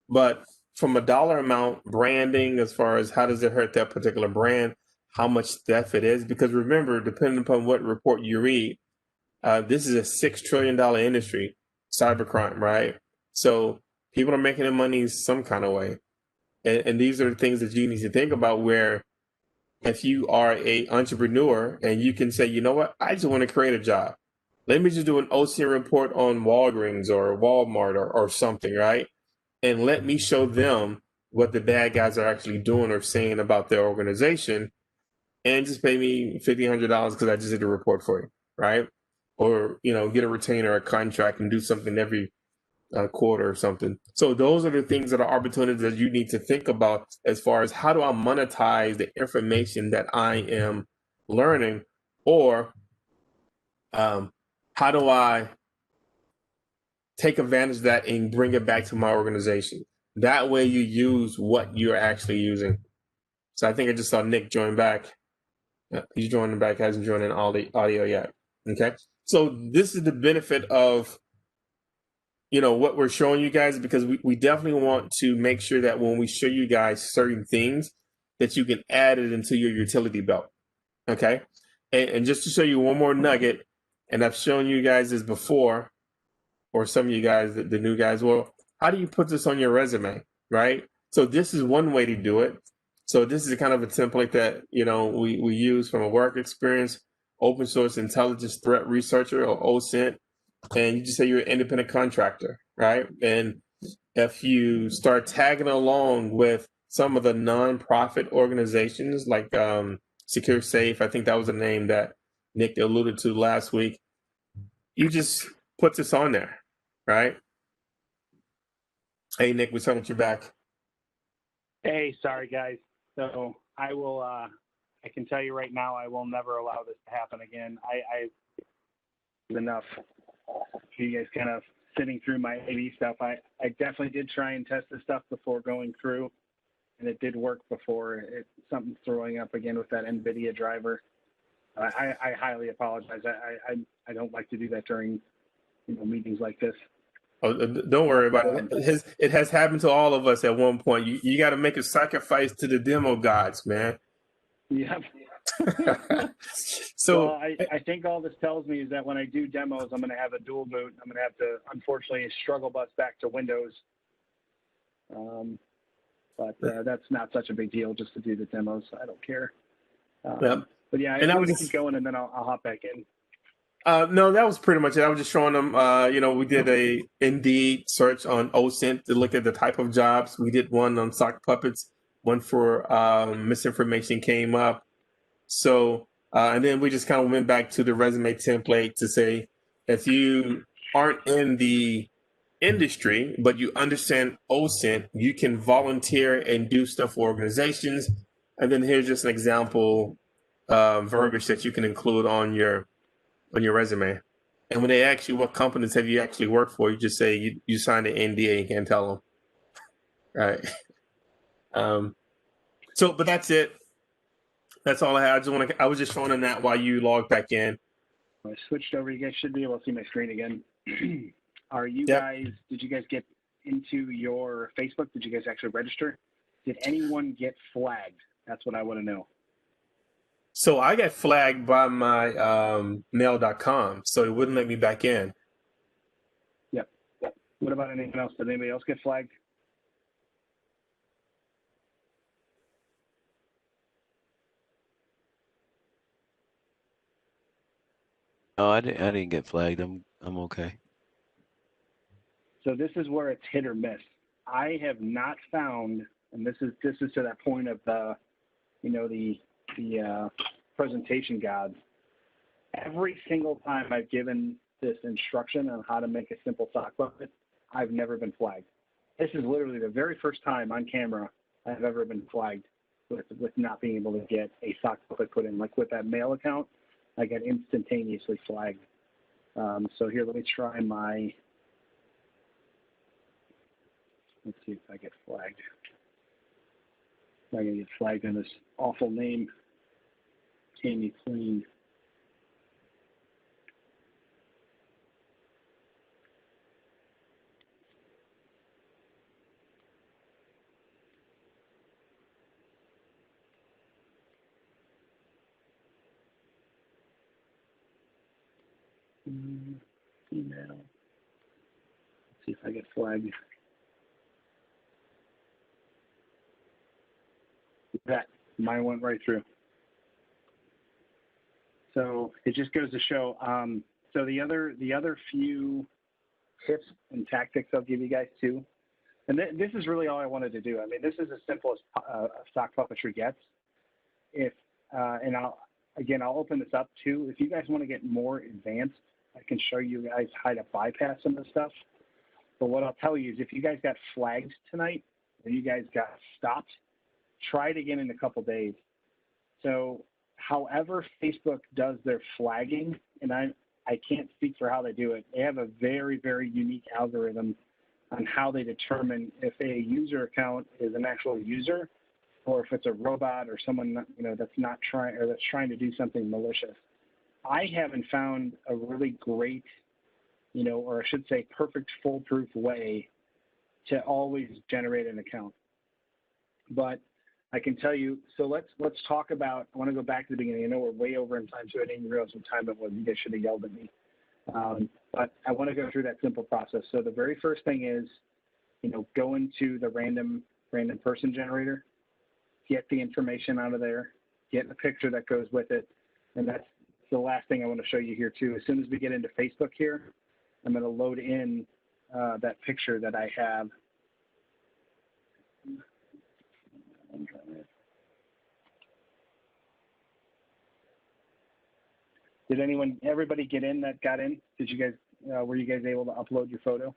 but from a dollar amount, branding, as far as how does it hurt that particular brand, how much theft it is, because remember, depending upon what report you read, this is a $6 trillion industry, cybercrime, right? So people are making their money some kind of way. And these are the things that you need to think about, where if you are an entrepreneur and you can say, you know what, I just want to create a job. Let me just do an OSINT report on Walgreens or Walmart or something, right? And let me show them what the bad guys are actually doing or saying about their organization, and just pay me $1,500 because I just did a report for you, right? Or, get a retainer, a contract, and do something every quarter or something. So those are the things that are opportunities that you need to think about as far as how do I monetize the information that I am learning, or how do I take advantage of that and bring it back to my organization? That way you use what you're actually using. So I think I just saw Nick join back. He's joining back, hasn't joined in all the audio yet. Okay. So this is the benefit of what we're showing you guys, because we definitely want to make sure that when we show you guys certain things that you can add it into your utility belt. Okay. And just to show you one more nugget, and I've shown you guys this before, or some of you guys, the new guys, well, how do you put this on your resume? right? So this is one way to do it. So this is kind of a template that, we use from a work experience, open source intelligence threat researcher, or OSINT. And you just say you're an independent contractor, right? And if you start tagging along with some of the nonprofit organizations like Secure Safe, I think that was the name that Nick alluded to last week, you just put this on there, right? Hey, Nick, we saw that you're back. Hey, sorry guys. So I will. I can tell you right now, I will never allow this to happen again. I enough. You guys kind of sitting through my AV stuff. I definitely did try and test this stuff before going through, and it did work before. Something's throwing up again with that NVIDIA driver. I highly apologize. I don't like to do that during meetings like this. Oh, don't worry about it. It has happened to all of us at one point. You got to make a sacrifice to the demo gods, man. Yeah. So well, I think all this tells me is that when I do demos, I'm going to have a dual boot. I'm going to have to, unfortunately, struggle bus back to Windows. But that's not such a big deal just to do the demos. I don't care. But yeah, I'm going to keep going, and then I'll hop back in. No, that was pretty much it. I was just showing them, we did a Indeed search on OSINT to look at the type of jobs. We did one on sock puppets, one for misinformation came up. So, and then we just kind of went back to the resume template to say, if you aren't in the industry, but you understand OSINT, you can volunteer and do stuff for organizations. And then here's just an example verbiage that you can include on your resume. And when they ask you what companies have you actually worked for, you just say you signed an NDA. You can't tell them, right? But that's it. That's all I had. I was just showing them that while you logged back in. I switched over. You guys should be able to see my screen again. Are you guys? Did you guys get into your Facebook? Did you guys actually register? Did anyone get flagged? That's what I want to know. So I got flagged by my mail.com, so it wouldn't let me back in. Yep. What about anything else? Did anybody else get flagged? Oh, I didn't get flagged. I'm okay. So this is where it's hit or miss. I have not found, and this is to that point of the presentation gods. Every single time I've given this instruction on how to make a simple sock puppet, I've never been flagged. This is literally the very first time on camera I've ever been flagged with not being able to get a sock puppet put in. Like with that mail account, I got instantaneously flagged. So here, let me try my, let's see if I get flagged. I'm going to get flagged on this awful name, Candy Clean. Email. Let's see if I get flagged. That mine went right through. So it just goes to show. So the other few tips and tactics I'll give you guys too, and this is really all I wanted to do. I mean, this is as simple as sock puppetry gets. And I'll open this up too. If you guys want to get more advanced, I can show you guys how to bypass some of the stuff. But what I'll tell you is if you guys got flagged tonight or you guys got stopped, try it again in a couple days. So however Facebook does their flagging, and I can't speak for how they do it, they have a very, very unique algorithm on how they determine if a user account is an actual user or if it's a robot or someone that's not trying or that's trying to do something malicious. I haven't found a really great, or I should say perfect foolproof way to always generate an account. But I can tell you, so let's talk about, I want to go back to the beginning. I know we're way over in time, so I didn't realize what time it was. You guys should have yelled at me. But I want to go through that simple process. So the very first thing is, go into the random person generator, get the information out of there, get a picture that goes with it, and that's the last thing I want to show you here too. As soon as we get into Facebook here, I'm going to load in that picture that I have. Did everybody get in that got in? Did you guys, were you guys able to upload your photo?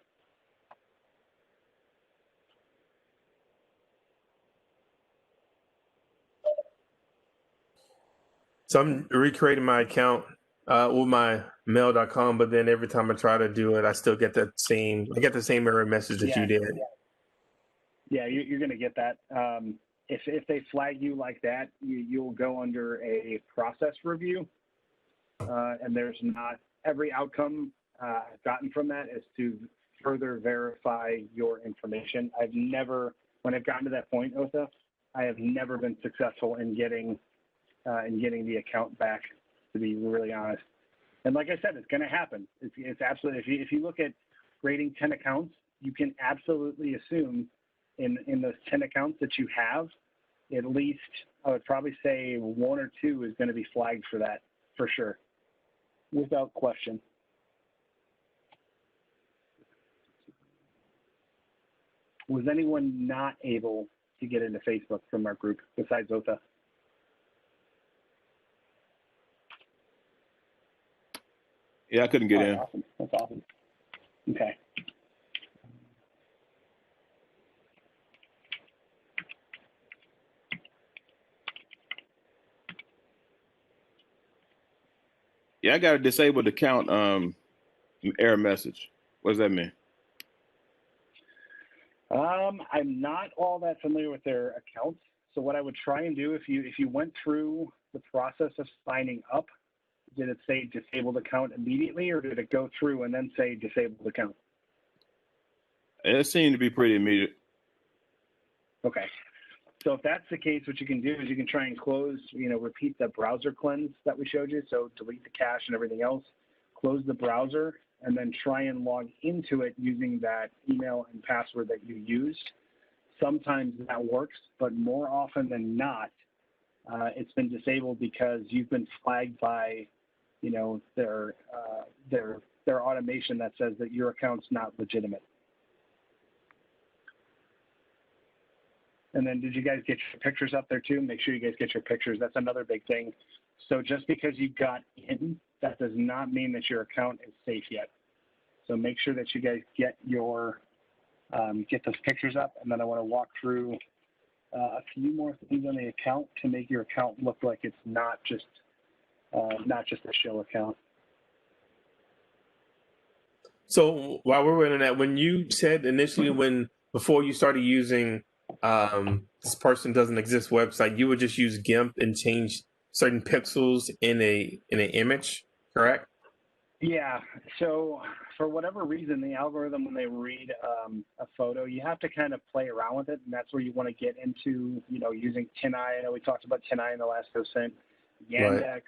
So I'm recreating my account with my mail.com, but then every time I try to do it, I still get the same error message that you did. Yeah, you're going to get that. If they flag you like that, you'll go under a process review, and there's not every outcome I've gotten from that is to further verify your information. When I've gotten to that point, Otha, I have never been successful in getting the account back, to be really honest. And like I said, it's going to happen. It's absolutely, if you look at grading 10 accounts, you can absolutely assume in those 10 accounts that you have, at least I would probably say 1 or 2 is going to be flagged for that, for sure, without question. Was anyone not able to get into Facebook from our group besides Otha? Yeah, I couldn't get in. Awesome. That's awesome. Okay. Yeah, I got a disabled account error message. What does that mean? I'm not all that familiar with their accounts. So what I would try and do, if you went through the process of signing up, did it say disabled account immediately, or did it go through and then say disabled account? It seemed to be pretty immediate. Okay. So if that's the case, what you can do is you can try and close, repeat the browser cleanse that we showed you. So delete the cache and everything else, close the browser, and then try and log into it using that email and password that you used. Sometimes that works, but more often than not, it's been disabled because you've been flagged by, their automation that says that your account's not legitimate. And then did you guys get your pictures up there too? Make sure you guys get your pictures. That's another big thing. So just because you got in, that does not mean that your account is safe yet. So make sure that you guys get your get those pictures up. And then I want to walk through a few more things on the account to make your account look like it's not just a show account. So while we're waiting on that, when you said initially before you started using this person doesn't exist website, you would just use GIMP and change certain pixels in an image, correct? Yeah. So for whatever reason, the algorithm, when they read a photo, you have to kind of play around with it, and that's where you want to get into, using TinEye. I know we talked about TinEye in the last docent, Yandex,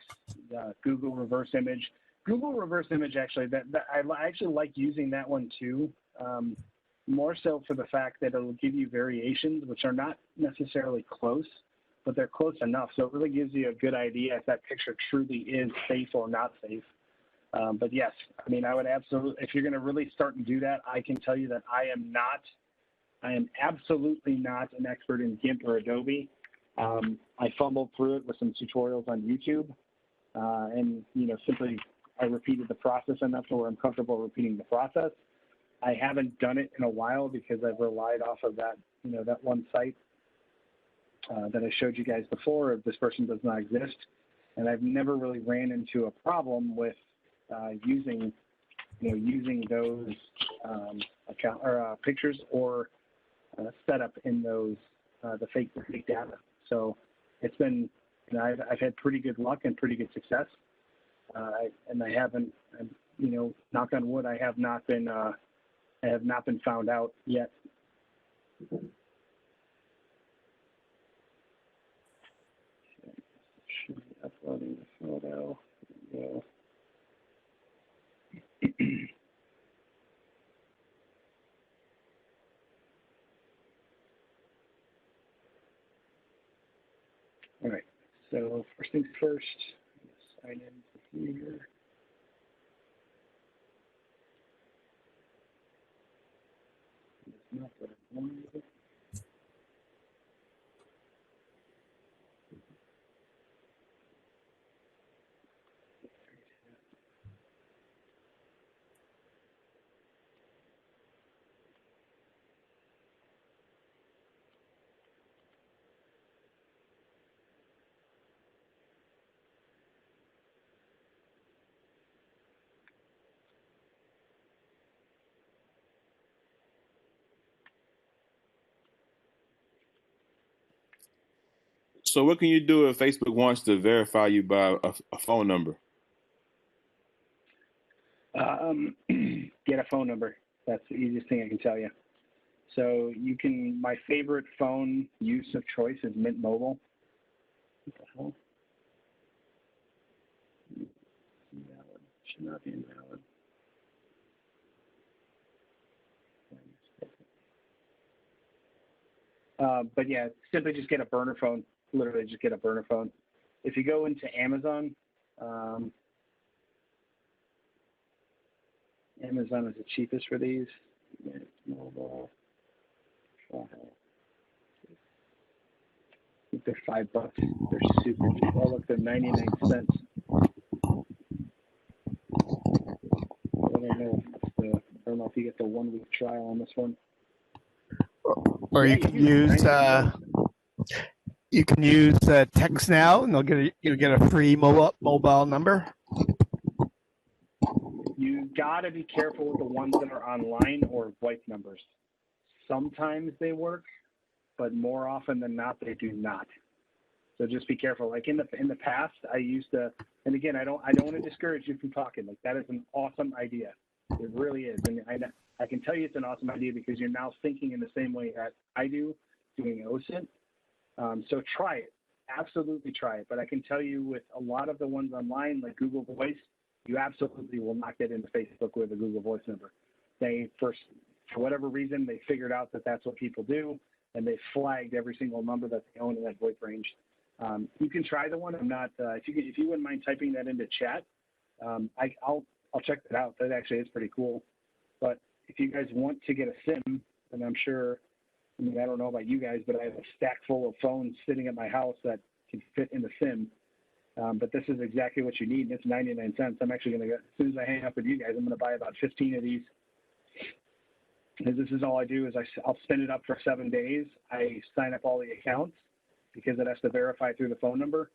Google Reverse Image. Google Reverse Image, actually, I actually like using that one too. More so for the fact that it'll give you variations, which are not necessarily close, but they're close enough. So it really gives you a good idea if that picture truly is safe or not safe. But yes, I mean, I would absolutely, if you're going to really start and do that, I can tell you that I am absolutely not an expert in GIMP or Adobe. I fumbled through it with some tutorials on YouTube, and simply I repeated the process enough to where I'm comfortable repeating the process. I haven't done it in a while because I've relied off of that, that one site that I showed you guys before of this person does not exist. And I've never really ran into a problem with using those account or pictures or setup in those the fake data. So it's been, I've had pretty good luck and pretty good success. And I haven't, knock on wood, I have not been found out yet. Should be uploading the photo. Yeah. All right. So first things first, sign in here. It's not what I wanted. So what can you do if Facebook wants to verify you by a phone number? Get a phone number. That's the easiest thing I can tell you. So you can, my favorite phone use of choice is Mint Mobile. What the hell? Invalid. Should not be invalid. But yeah, simply just get a burner phone. Literally just get a burner phone. If you go into Amazon, Amazon is the cheapest for these. Mint Mobile. I think they're $5. They're super cheap. Oh, look, they're 99 cents. I don't know if you get the 1 week trial on this one. Or Yeah, you can use Text Now, and you'll get a free mobile number. You gotta be careful with the ones that are online or VoIP numbers. Sometimes they work, but more often than not, they do not. So just be careful. Like in the past, I used to, and again, I don't want to discourage you from talking. Like that is an awesome idea. It really is, and I can tell you it's an awesome idea because you're now thinking in the same way that I do, doing OSINT. So try it. Absolutely try it. But I can tell you with a lot of the ones online, like Google Voice, you absolutely will not get into Facebook with a Google Voice number. For whatever reason, they figured out that that's what people do, and they flagged every single number that they own in that VoIP range. You can try the one. I'm not. If you wouldn't mind typing that into chat, I'll check that out. That actually is pretty cool. But if you guys want to get a SIM, then I'm sure. I mean, I don't know about you guys, but I have a stack full of phones sitting at my house that can fit in the SIM. But this is exactly what you need, and it's 99 cents. I'm actually going to, as soon as I hang up with you guys, I'm going to buy about 15 of these. Because this is all I do is I'll spin it up for 7 days. I sign up all the accounts because it has to verify through the phone number.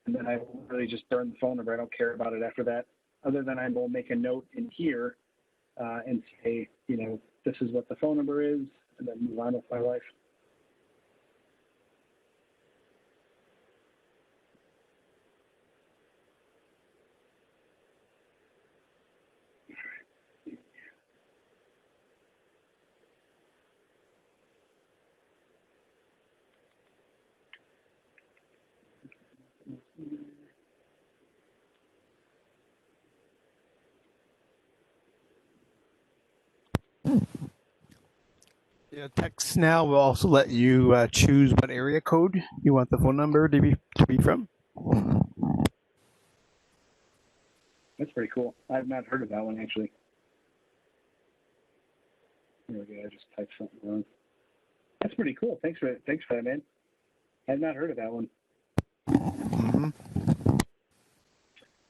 And then I will really just burn the phone number. I don't care about it after that. Other than I will make a note in here and say, this is what the phone number is, and then move on with my life. Yeah, Text Now will also let you choose what area code you want the phone number to be from. That's pretty cool. I've not heard of that one, actually. There we go. I just typed something wrong. That's pretty cool. Thanks for that, man. I've not heard of that one. Mm-hmm.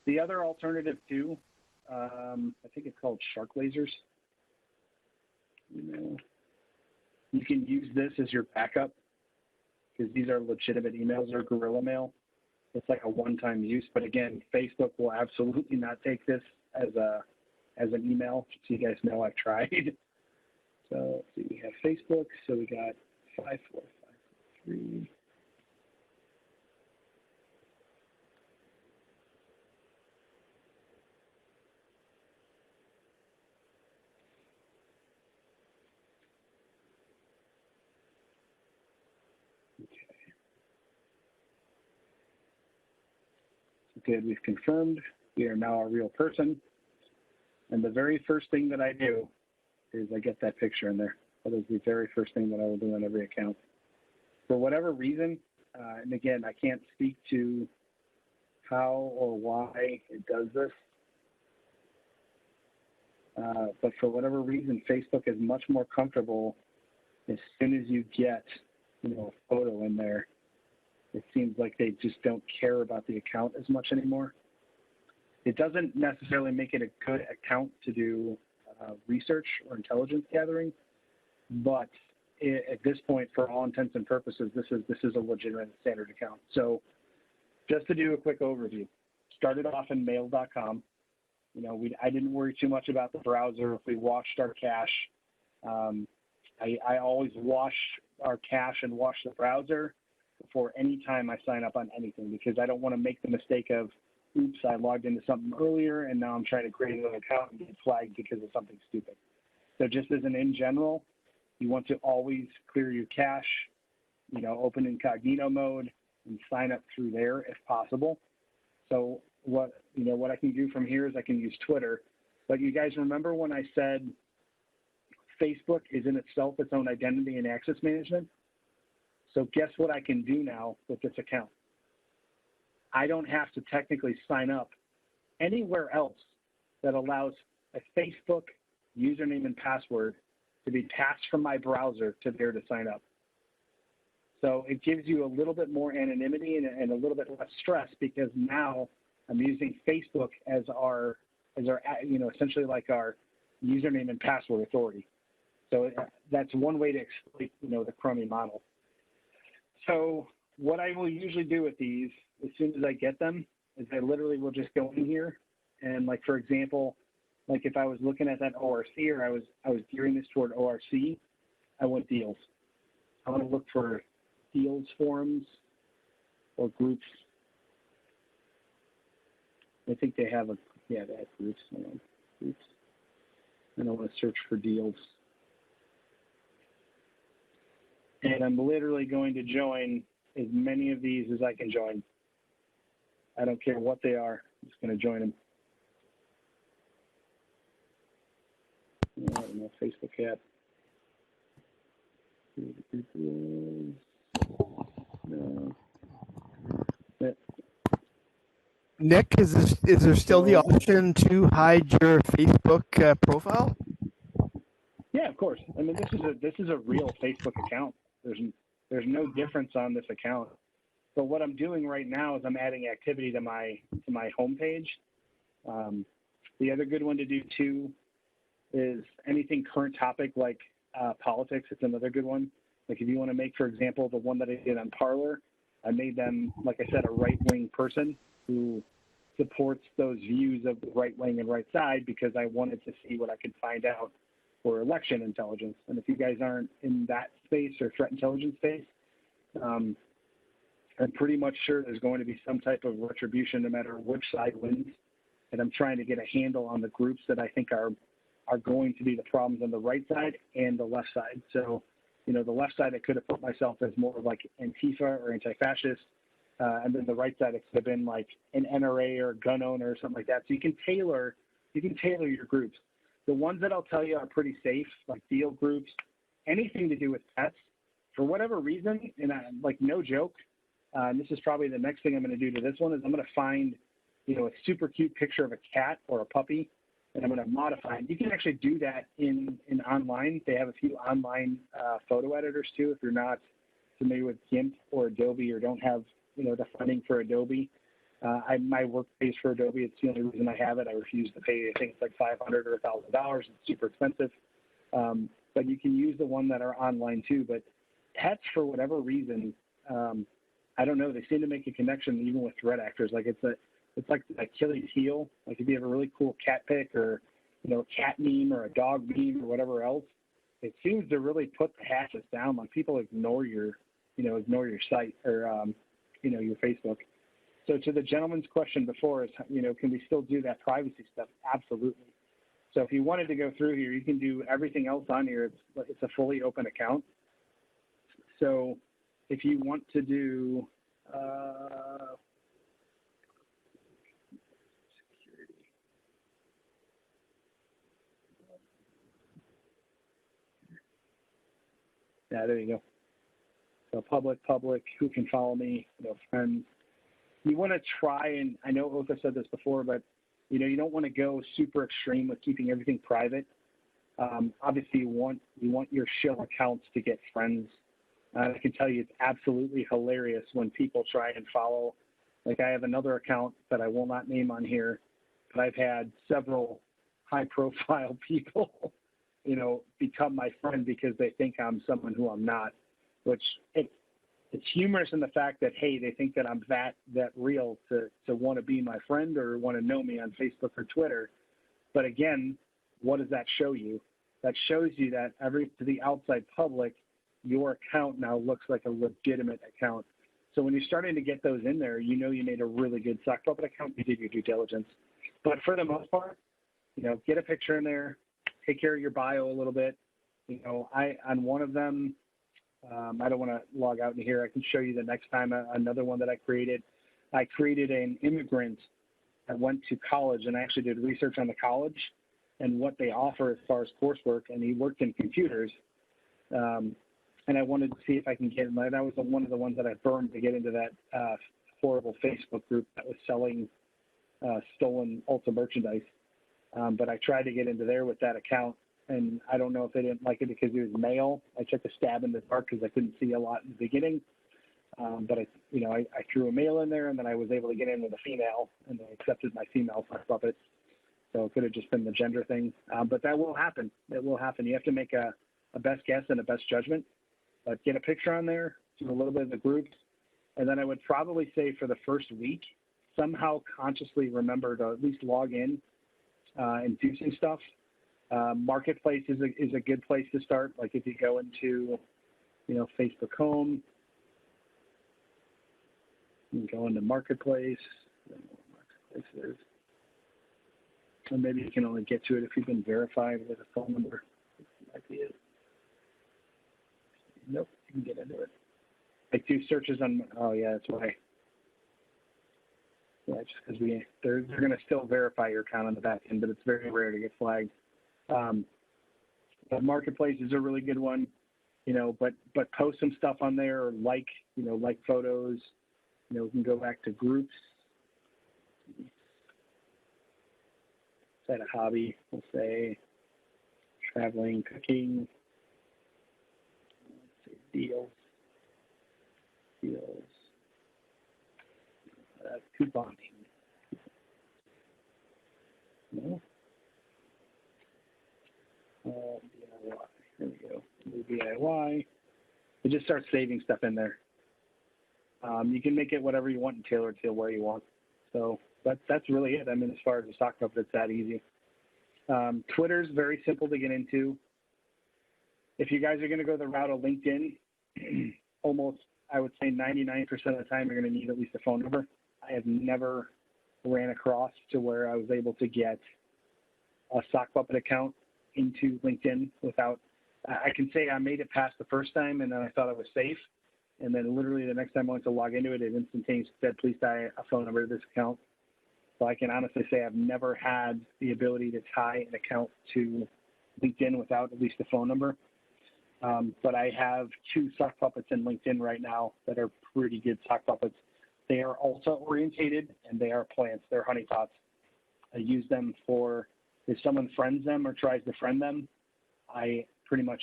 The other alternative, too, I think it's called Shark Lasers. You can use this as your backup because these are legitimate emails or Gorilla Mail. It's like a one-time use, but again, Facebook will absolutely not take this as an email. So you guys know I've tried. So let's see, we have Facebook. So we got 54543. Good, we've confirmed we are now a real person. And the very first thing that I do is I get that picture in there. That is the very first thing that I will do on every account. For whatever reason, And again, I can't speak to how or why it does this. But for whatever reason, Facebook is much more comfortable as soon as you get, a photo in there. It seems like they just don't care about the account as much anymore. It doesn't necessarily make it a good account to do research or intelligence gathering, but at this point, for all intents and purposes, this is a legitimate standard account. So just to do a quick overview, started off in mail.com. I didn't worry too much about the browser. If we washed our cache, I always wash our cache and wash the browser before any time I sign up on anything, because I don't want to make the mistake of, oops, I logged into something earlier and now I'm trying to create another account and get flagged because of something stupid. So just as an in general, you want to always clear your cache, open incognito mode and sign up through there if possible. So what I can do from here is I can use Twitter. But you guys remember when I said Facebook is in itself its own identity and access management? So guess what I can do now with this account? I don't have to technically sign up anywhere else that allows a Facebook username and password to be passed from my browser to there to sign up. So it gives you a little bit more anonymity and a little bit less stress, because now I'm using Facebook as our essentially like our username and password authority. So that's one way to exploit, the Chromium model. So what I will usually do with these, as soon as I get them, is I literally will just go in here and, like, for example, like if I was looking at that ORC or I was gearing this toward ORC, I want deals. I want to look for deals forums or groups. I think they have they have groups. Groups. And I want to search for deals. And I'm literally going to join as many of these as I can join. I don't care what they are. I'm just going to join them. I don't know, Facebook app. No. Nick, is there still the option to hide your Facebook profile? Yeah, of course. I mean, this is a real Facebook account. There's no difference on this account. But what I'm doing right now is I'm adding activity to my homepage. The other good one to do too is anything current topic like politics. It's another good one. Like if you want to make, for example, the one that I did on Parler, I made them, like I said, a right-wing person who supports those views of the right wing and right side, because I wanted to see what I could find out for election intelligence. And if you guys aren't in that space or threat intelligence space, I'm pretty much sure there's going to be some type of retribution no matter which side wins. And I'm trying to get a handle on the groups that I think are going to be the problems on the right side and the left side. So, the left side, I could have put myself as more of like Antifa or anti-fascist. And then the right side, it could have been like an NRA or a gun owner or something like that. So you can tailor your groups. The ones that I'll tell you are pretty safe, like deal groups, anything to do with pets, for whatever reason, and no joke, and this is probably the next thing I'm going to do to this one, is I'm going to find, a super cute picture of a cat or a puppy, and I'm going to modify it. You can actually do that in online. They have a few online photo editors too, if you're not familiar with GIMP or Adobe or don't have, the funding for Adobe. My work pays for Adobe. It's the only reason I have it. I refuse to pay, I think it's like $500 or $1,000. It's super expensive. But you can use the one that are online too. But pets, for whatever reason, I don't know, they seem to make a connection even with threat actors. Like it's like Achilles heel. Like if you have a really cool cat pic or, a cat meme or a dog meme or whatever else, it seems to really put the hatches down. Like people ignore your site or, your Facebook. So to the gentleman's question before is, can we still do that privacy stuff? Absolutely. So if you wanted to go through here, you can do everything else on here. It's a fully open account. So if you want to do security. Yeah, there you go. So public, who can follow me, friends. You want to try, and I know Otha said this before, but you don't want to go super extreme with keeping everything private. Obviously, you want your shill accounts to get friends. I can tell you it's absolutely hilarious when people try and follow. Like I have another account that I will not name on here, but I've had several high-profile people, become my friend because they think I'm someone who I'm not, which it's humorous in the fact that, hey, they think that I'm that real to want to be my friend or want to know me on Facebook or Twitter. But again, what does that show you? That shows you that to the outside public, your account now looks like a legitimate account. So when you're starting to get those in there, you made a really good sock puppet account. You did your due diligence. But for the most part, get a picture in there, take care of your bio a little bit. On one of them, I don't want to log out in here. I can show you the next time another one that I created. I created an immigrant that went to college, and I actually did research on the college and what they offer as far as coursework, and he worked in computers. And I wanted to see if I can get him. That was one of the ones that I burned to get into that horrible Facebook group that was selling stolen Ulta merchandise. But I tried to get into there with that account, and I don't know if they didn't like it because it was male. I took a stab in the dark because I couldn't see a lot in the beginning. But I threw a male in there, and then I was able to get in with a female, and they accepted my female sock puppet. So it could have just been the gender thing. But that will happen. It will happen. You have to make a best guess and a best judgment. But get a picture on there, do a little bit of the groups, and then I would probably say for the first week, somehow consciously remember to at least log in and do some stuff. Marketplace is a good place to start. Like if you go into, Facebook Home, you can go into Marketplace. Marketplace is. And maybe you can only get to it if you've been verified with a phone number. Might be it. Nope, you can get into it. I do searches on. Oh yeah, that's why. Yeah, just because they're going to still verify your account on the back end, but it's very rare to get flagged. But Marketplace is a really good one, But post some stuff on there, or like photos. We can go back to groups. Set a hobby. We'll say traveling, cooking. Deals, couponing. No. DIY. There we go. DIY. You just start saving stuff in there. You can make it whatever you want and tailor it to where you want. So that's really it. I mean, as far as the sock puppet, it's that easy. Twitter's very simple to get into. If you guys are going to go the route of LinkedIn, almost, I would say 99% of the time, you're going to need at least a phone number. I have never ran across to where I was able to get a sock puppet account into LinkedIn without, I can say I made it past the first time and then I thought I was safe. And then literally the next time I went to log into it, it instantaneously said, please tie a phone number to this account. So I can honestly say I've never had the ability to tie an account to LinkedIn without at least a phone number. But I have 2 sock puppets in LinkedIn right now that are pretty good sock puppets. They are Ulta orientated and they are plants. They're honeypots. I use them for if someone friends them or tries to friend them, I pretty much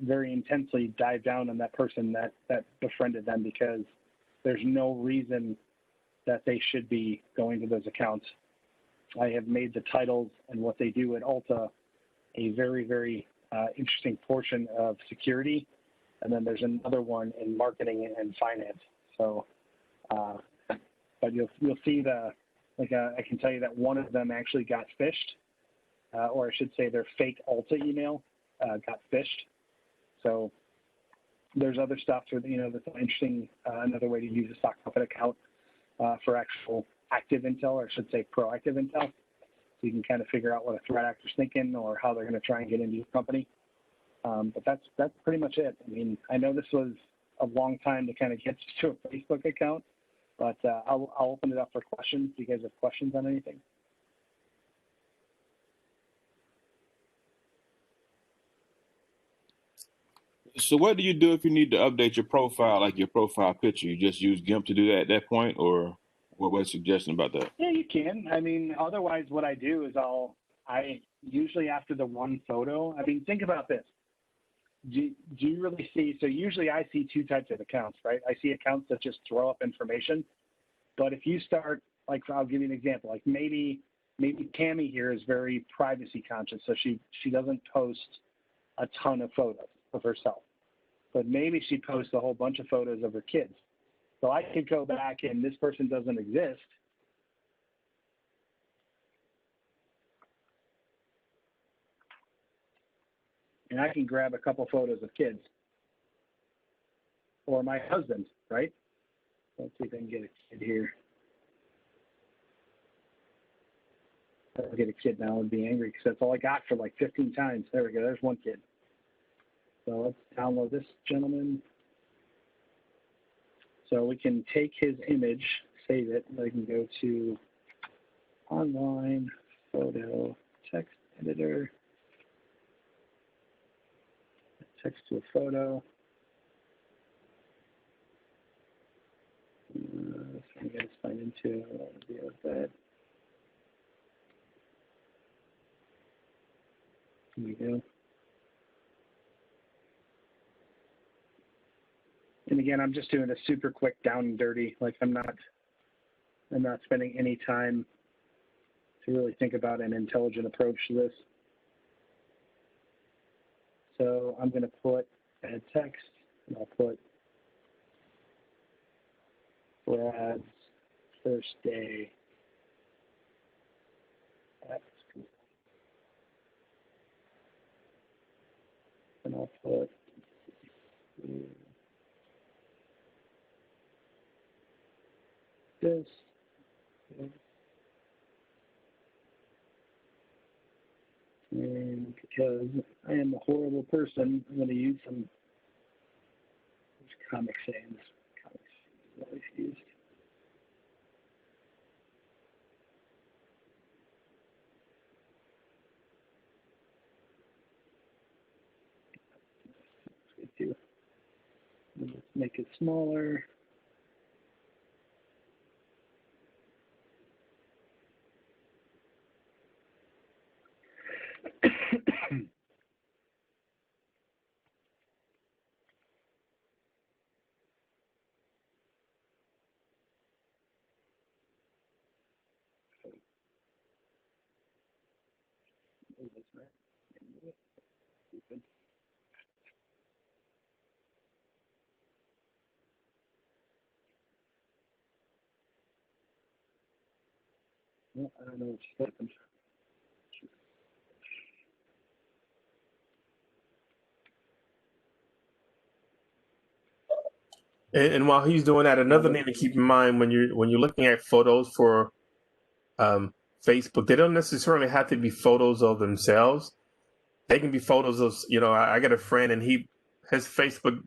very intensely dive down on that person that befriended them because there's no reason that they should be going to those accounts. I have made the titles and what they do at Ulta a very, very interesting portion of security, and then there's another one in marketing and finance. So, but you'll see I can tell you that one of them actually got phished, or I should say their fake Ulta email got phished. So there's other stuff that's interesting. Another way to use a sock puppet account for actual active intel, or I should say proactive intel. So you can kind of figure out what a threat actor's thinking or how they're going to try and get into your company. But that's pretty much it. I mean, I know this was a long time to kind of get to a Facebook account, but I'll open it up for questions. Do you guys have questions on anything? So what do you do if you need to update your profile, like your profile picture? You just use GIMP to do that at that point, or what was suggestion about that? Yeah, you can. I mean, otherwise, what I do is I usually after the one photo. I mean, think about this. Do you really see? So usually I see two types of accounts, right? I see accounts that just throw up information. But if you start, like, I'll give you an example. Like maybe Tammy here is very privacy conscious, so she doesn't post a ton of photos of herself. But maybe she posts a whole bunch of photos of her kids. So I could go back and this person doesn't exist. And I can grab a couple photos of kids. Or my husband, right? Let's see if I can get a kid here. If I get a kid now, I'd be angry because that's all I got for like 15 times. There we go. There's one kid. So let's download this gentleman. So we can take his image, save it. I can go to online photo text editor, text to a photo. So I'm going to sign into deal with that. Here we go. And again, I'm just doing a super quick down and dirty. Like I'm not spending any time to really think about an intelligent approach to this. So I'm going to put add text, and I'll put Brad's first day at school. And I'll put this. And because I am a horrible person, I'm going to use some Comic Sans. Comic Sans is always used. Let's make it smaller. Well, I don't know what just happened. And while he's doing that, another thing to keep in mind when you're looking at photos for Facebook, they don't necessarily have to be photos of themselves. They can be photos of, I got a friend and his Facebook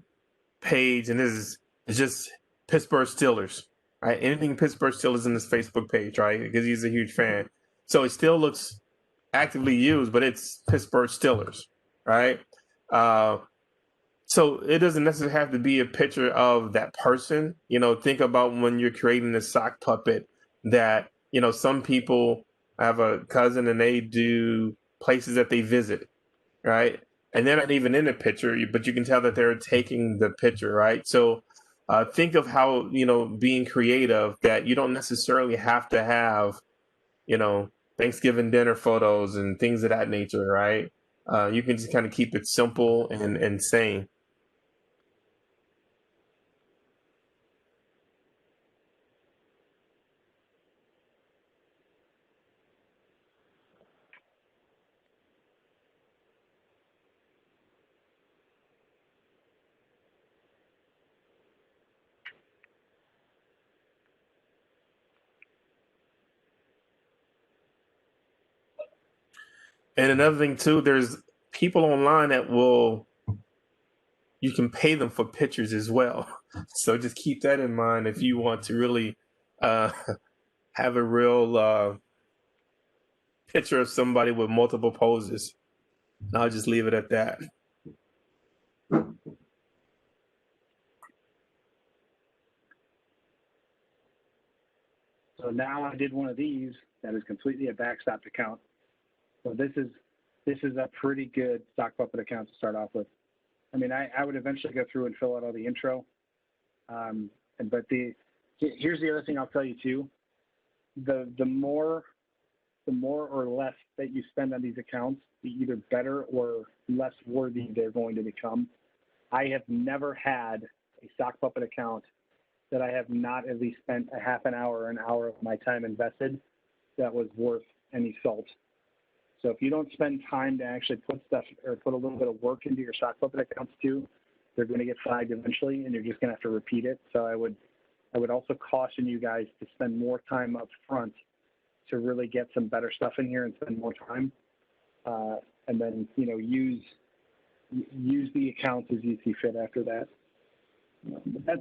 page and is just Pittsburgh Steelers, right? Anything Pittsburgh Steelers in his Facebook page, right? Because he's a huge fan. So it still looks actively used, but it's Pittsburgh Steelers, right? So it doesn't necessarily have to be a picture of that person. Think about when you're creating a sock puppet that, some people have a cousin and they do places that they visit, right? And they're not even in the picture, but you can tell that they're taking the picture, right? So think of how, being creative, that you don't necessarily have to have, Thanksgiving dinner photos and things of that nature, right? You can just kind of keep it simple and sane. And another thing too, there's people online that you can pay them for pictures as well. So just keep that in mind if you want to really have a real picture of somebody with multiple poses. And I'll just leave it at that. So now I did one of these that is completely a backstopped account. So this is a pretty good sock puppet account to start off with. I mean, I would eventually go through and fill out all the intro. But here's the other thing I'll tell you too. The more or less that you spend on these accounts, the either better or less worthy they're going to become. I have never had a sock puppet account that I have not at least spent a half an hour or an hour of my time invested that was worth any salt. So if you don't spend time to actually put stuff or put a little bit of work into your sock puppet accounts too, they're going to get flagged eventually, and you're just going to have to repeat it. So I would also caution you guys to spend more time up front to really get some better stuff in here and spend more time, and then use the accounts as you see fit after that.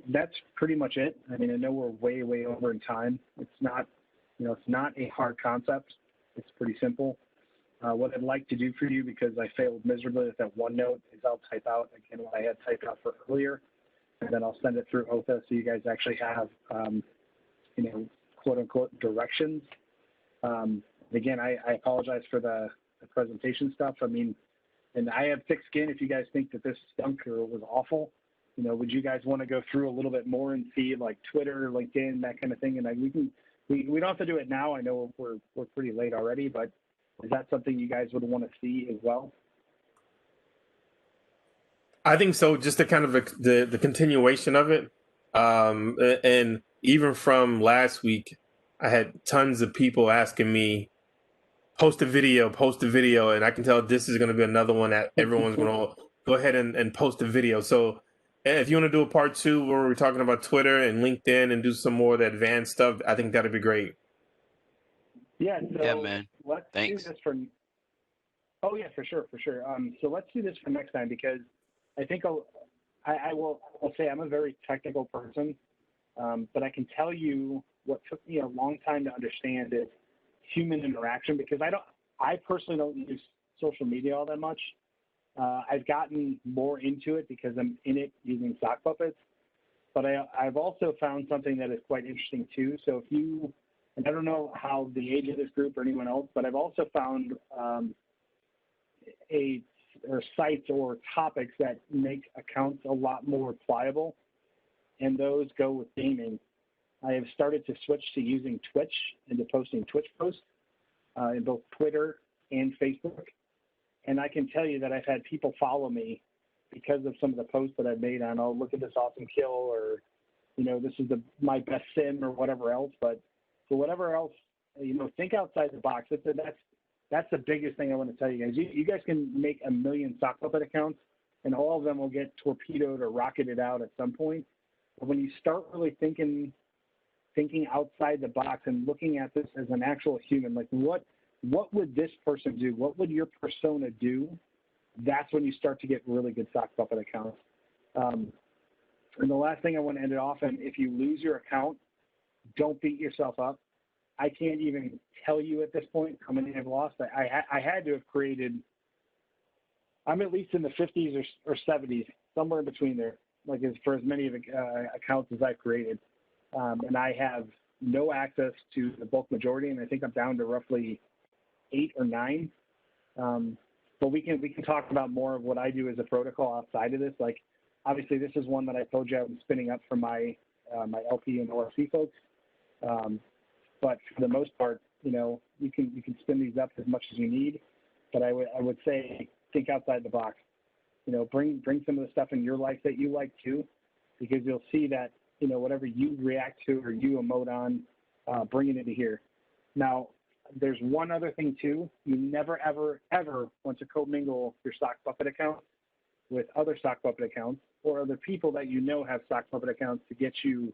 That's pretty much it. I mean, I know we're way over in time. It's not a hard concept. It's pretty simple. What I'd like to do for you, because I failed miserably with that OneNote, is I'll type out again what I had typed out for earlier, and then I'll send it through OTHA so you guys actually have quote unquote directions. Again, I apologize for the presentation stuff. I mean, and I have thick skin. If you guys think that this stunk or was awful, would you guys want to go through a little bit more and see like Twitter, LinkedIn, that kind of thing? And we don't have to do it now. I know we're pretty late already, but is that something you guys would want to see as well? I think so. Just the kind of the continuation of it, and even from last week, I had tons of people asking me, post a video, and I can tell this is going to be another one that everyone's going to go ahead and post a video. So if you want to do a part 2 where we're talking about Twitter and LinkedIn and do some more of the advanced stuff, I think that'd be great. Yeah. So Yeah, man. Let's Thanks. do this for. Oh yeah, for sure. So let's do this for next time, because I think I'll say I'm a very technical person, but I can tell you what took me a long time to understand is human interaction, because I personally don't use social media all that much. I've gotten more into it because I'm in it using sock puppets, but I've also found something that is quite interesting too. So if you, and I don't know how the age of this group or anyone else, but I've also found sites or topics that make accounts a lot more pliable, and those go with gaming. I have started to switch to using Twitch and to posting Twitch posts in both Twitter and Facebook. And I can tell you that I've had people follow me because of some of the posts that I've made on, oh, look at this awesome kill, or, this is my best sim, or whatever else. But for whatever else, think outside the box. That's the biggest thing I want to tell you guys. You guys can make 1 million sock puppet accounts, and all of them will get torpedoed or rocketed out at some point. But when you start really thinking outside the box and looking at this as an actual human, like what would this person do? What would your persona do? That's when you start to get really good sock puppet accounts. And the last thing I want to end it off, and if you lose your account, don't beat yourself up. I can't even tell you at this point how many I've lost. I had to have created, I'm at least in the 50s or 70s, somewhere in between there, like for as many of the accounts as I've created. And I have no access to the bulk majority, and I think I'm down to roughly 8 or 9. But we can talk about more of what I do as a protocol outside of this. Like, obviously, this is one that I told you I was spinning up for my LP and OSC folks. But for the most part, you can spin these up as much as you need. But I would say think outside the box. Bring some of the stuff in your life that you like too, because you'll see that whatever you react to or you emote on, bring it into here. Now, there's one other thing too. You never, ever, ever want to commingle your sock puppet account with other sock puppet accounts or other people that have sock puppet accounts to get you,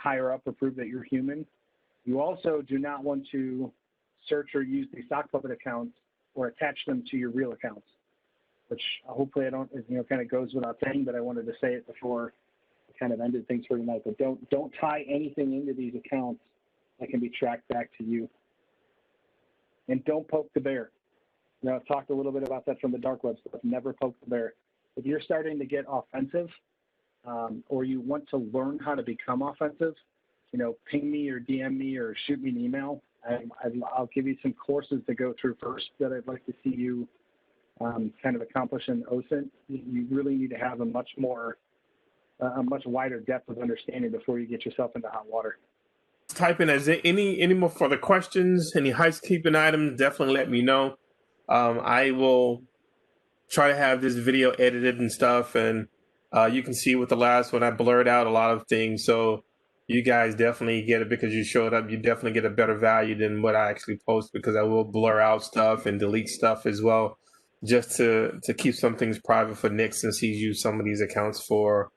higher up or prove that you're human. You also do not want to search or use the sock puppet accounts or attach them to your real accounts, which hopefully I don't, kind of goes without saying, but I wanted to say it before I kind of ended things for tonight. But don't tie anything into these accounts that can be tracked back to you. And don't poke the bear. I've talked a little bit about that from the dark web stuff. Never poke the bear. If you're starting to get offensive, or you want to learn how to become offensive, ping me or DM me or shoot me an email. I'll give you some courses to go through first that I'd like to see you kind of accomplish in OSINT. You really need to have a much wider depth of understanding before you get yourself into hot water. Type in, is there any more further questions, any housekeeping items, definitely let me know. I will try to have this video edited and stuff, and you can see with the last one I blurred out a lot of things, so you guys definitely get it because you showed up. You definitely get a better value than what I actually post, because I will blur out stuff and delete stuff as well, just to keep some things private for Nick, since he's used some of these accounts for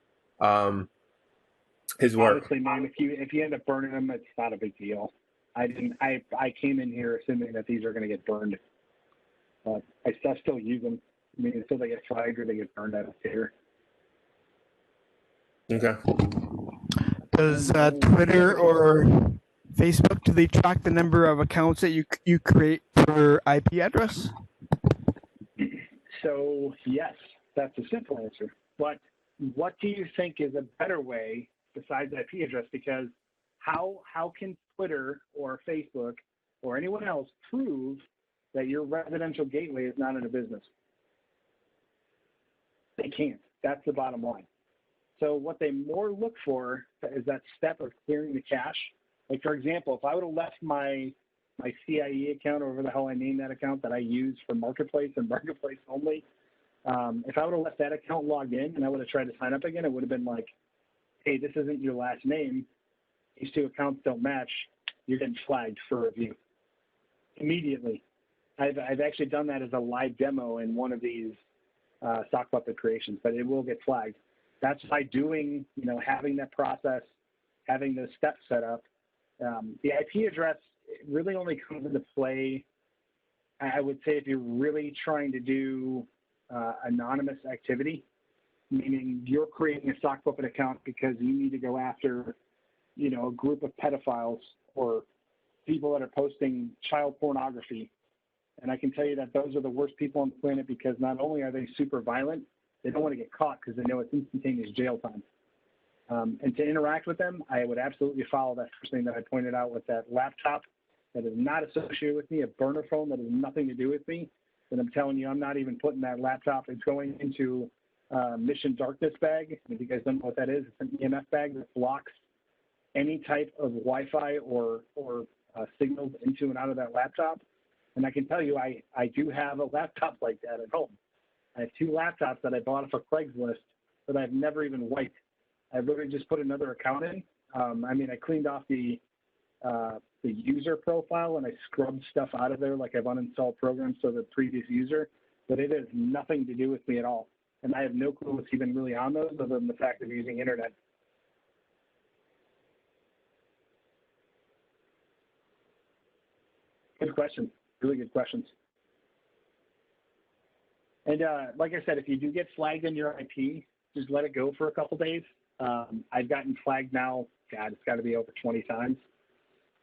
his work. Honestly, man, if you end up burning them, it's not a big deal. I came in here assuming that these are going to get burned, but I still use them. I mean, until they get flagged or they get burned, I don't care. Okay. Does Twitter or Facebook, do they track the number of accounts that you create per IP address? So yes, that's a simple answer. But what do you think is a better way besides IP address? Because how can Twitter or Facebook or anyone else prove that your residential gateway is not in a business? They can't. That's the bottom line. So what they more look for is that step of clearing the cache. Like, for example, if I would have left my CIE account, or whatever the hell I named that account that I use for Marketplace and Marketplace only, if I would have left that account logged in and I would have tried to sign up again, it would have been like, hey, this isn't your last name. These two accounts don't match. You're getting flagged for review immediately. I've actually done that as a live demo in one of these sock puppet creations, but it will get flagged. That's by doing, having that process, having those steps set up. The IP address really only comes into play, I would say, if you're really trying to do anonymous activity, meaning you're creating a sock puppet account because you need to go after, a group of pedophiles or people that are posting child pornography. And I can tell you that those are the worst people on the planet, because not only are they super violent, they don't want to get caught because they know it's instantaneous jail time. And to interact with them, I would absolutely follow that first thing that I pointed out with that laptop that is not associated with me, a burner phone that has nothing to do with me. And I'm telling you, I'm not even putting that laptop. It's going into Mission Darkness bag. If you guys don't know what that is, it's an EMF bag that blocks any type of Wi-Fi or signals into and out of that laptop. And I can tell you, I do have a laptop like that at home. I have two laptops that I bought off of Craigslist that I've never even wiped. I literally just put another account in. I cleaned off the user profile and I scrubbed stuff out of there, like I've uninstalled programs for the previous user, but it has nothing to do with me at all. And I have no clue what's even really on those other than the fact of using internet. Good question. Really good questions. And like I said, if you do get flagged in your IP, just let it go for a couple days. I've gotten flagged now, God, it's got to be over 20 times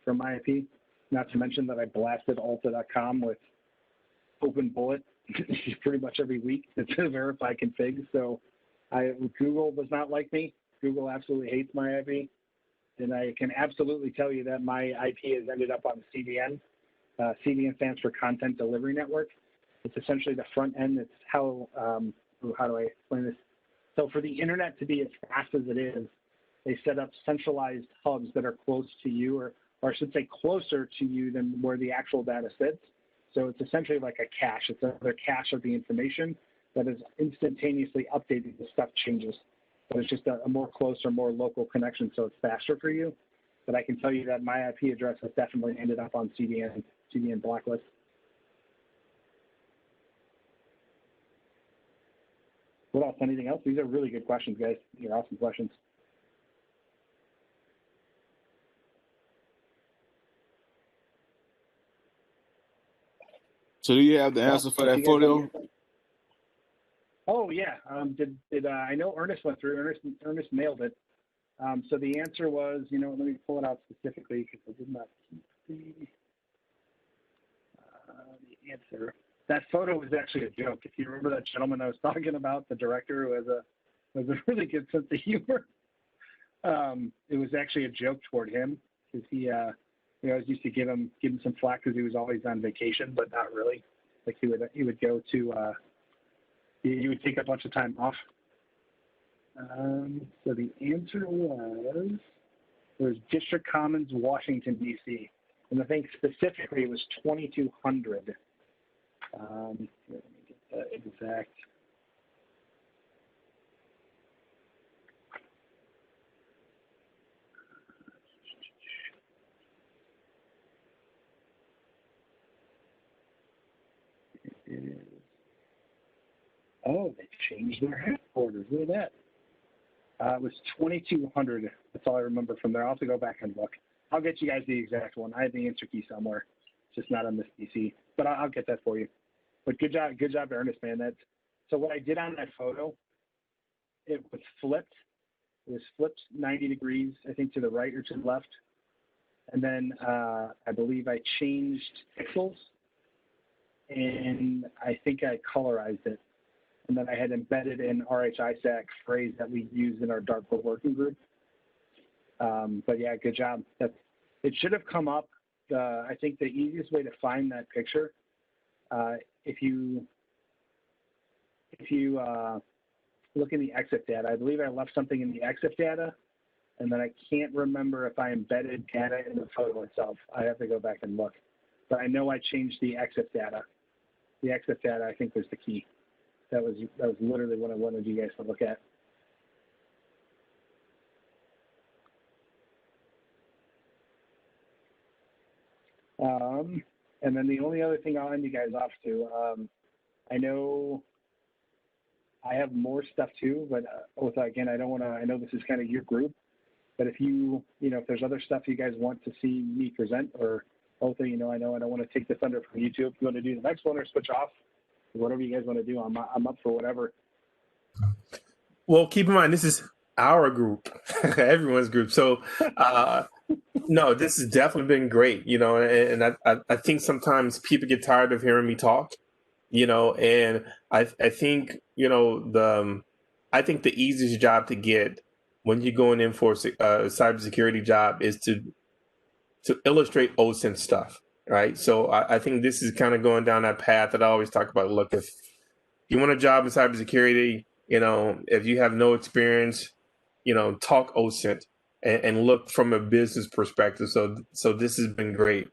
from my IP. Not to mention that I blasted Alta.com with open bullet pretty much every week to verify configs. So Google does not like me. Google absolutely hates my IP. And I can absolutely tell you that my IP has ended up on CDN. CDN stands for Content Delivery Network. It's essentially the front end. It's how do I explain this? So for the internet to be as fast as it is, they set up centralized hubs that are close to you, or I should say closer to you than where the actual data sits. So it's essentially like a cache. It's another cache of the information that is instantaneously updated as stuff changes. But it's just a more closer, more local connection, so it's faster for you. But I can tell you that my IP address has definitely ended up on CDN blacklist. What else? Anything else? These are really good questions, guys. These are awesome questions. So do you have the answer for that photo? Oh yeah. I know Ernest went through. Ernest nailed it. So the answer was, let me pull it out specifically because I did not keep the answer. That photo was actually a joke. If you remember that gentleman I was talking about, the director who has a really good sense of humor. it was actually a joke toward him because he, I used to give him some flack because he was always on vacation, but not really. Like he would go to, he would take a bunch of time off. So the answer was District Commons, Washington, D.C. And I think specifically it was 2200. Let me get the exact. Oh, they changed their headquarters. Look at that. It was 2200. That's all I remember from there. I'll have to go back and look. I'll get you guys the exact one. I have the answer key somewhere. It's just not on this PC, but I'll get that for you. But good job, Ernest, man. So what I did on that photo, it was flipped. It was flipped 90 degrees, I think, to the right or to the left. And then I believe I changed pixels, and I think I colorized it. And then I had embedded in RHISAC phrase that we use in our Dartboard working group. But yeah, good job. It should have come up. I think the easiest way to find that picture, if you look in the EXIF data, I believe I left something in the EXIF data, and then I can't remember if I embedded data in the photo itself. I have to go back and look. But I know I changed the EXIF data. The EXIF data, I think, was the key. That was literally what I wanted you guys to look at. And then the only other thing I'll end you guys off to, I know I have more stuff too, but again, I don't want to, I know this is kind of your group, but if if there's other stuff you guys want to see me present, or I know I don't want to take the thunder from YouTube. If you want to do the next one or switch off, whatever you guys want to do, I'm up for whatever. Well, keep in mind, this is our group, everyone's group. So, no, this has definitely been great, and I think sometimes people get tired of hearing me talk, and I think, I think the easiest job to get when you're going in for a cybersecurity job is to illustrate OSINT stuff. Right. So I think this is kind of going down that path that I always talk about. Look, if you want a job in cybersecurity, if you have no experience, talk OSINT and look from a business perspective. So this has been great.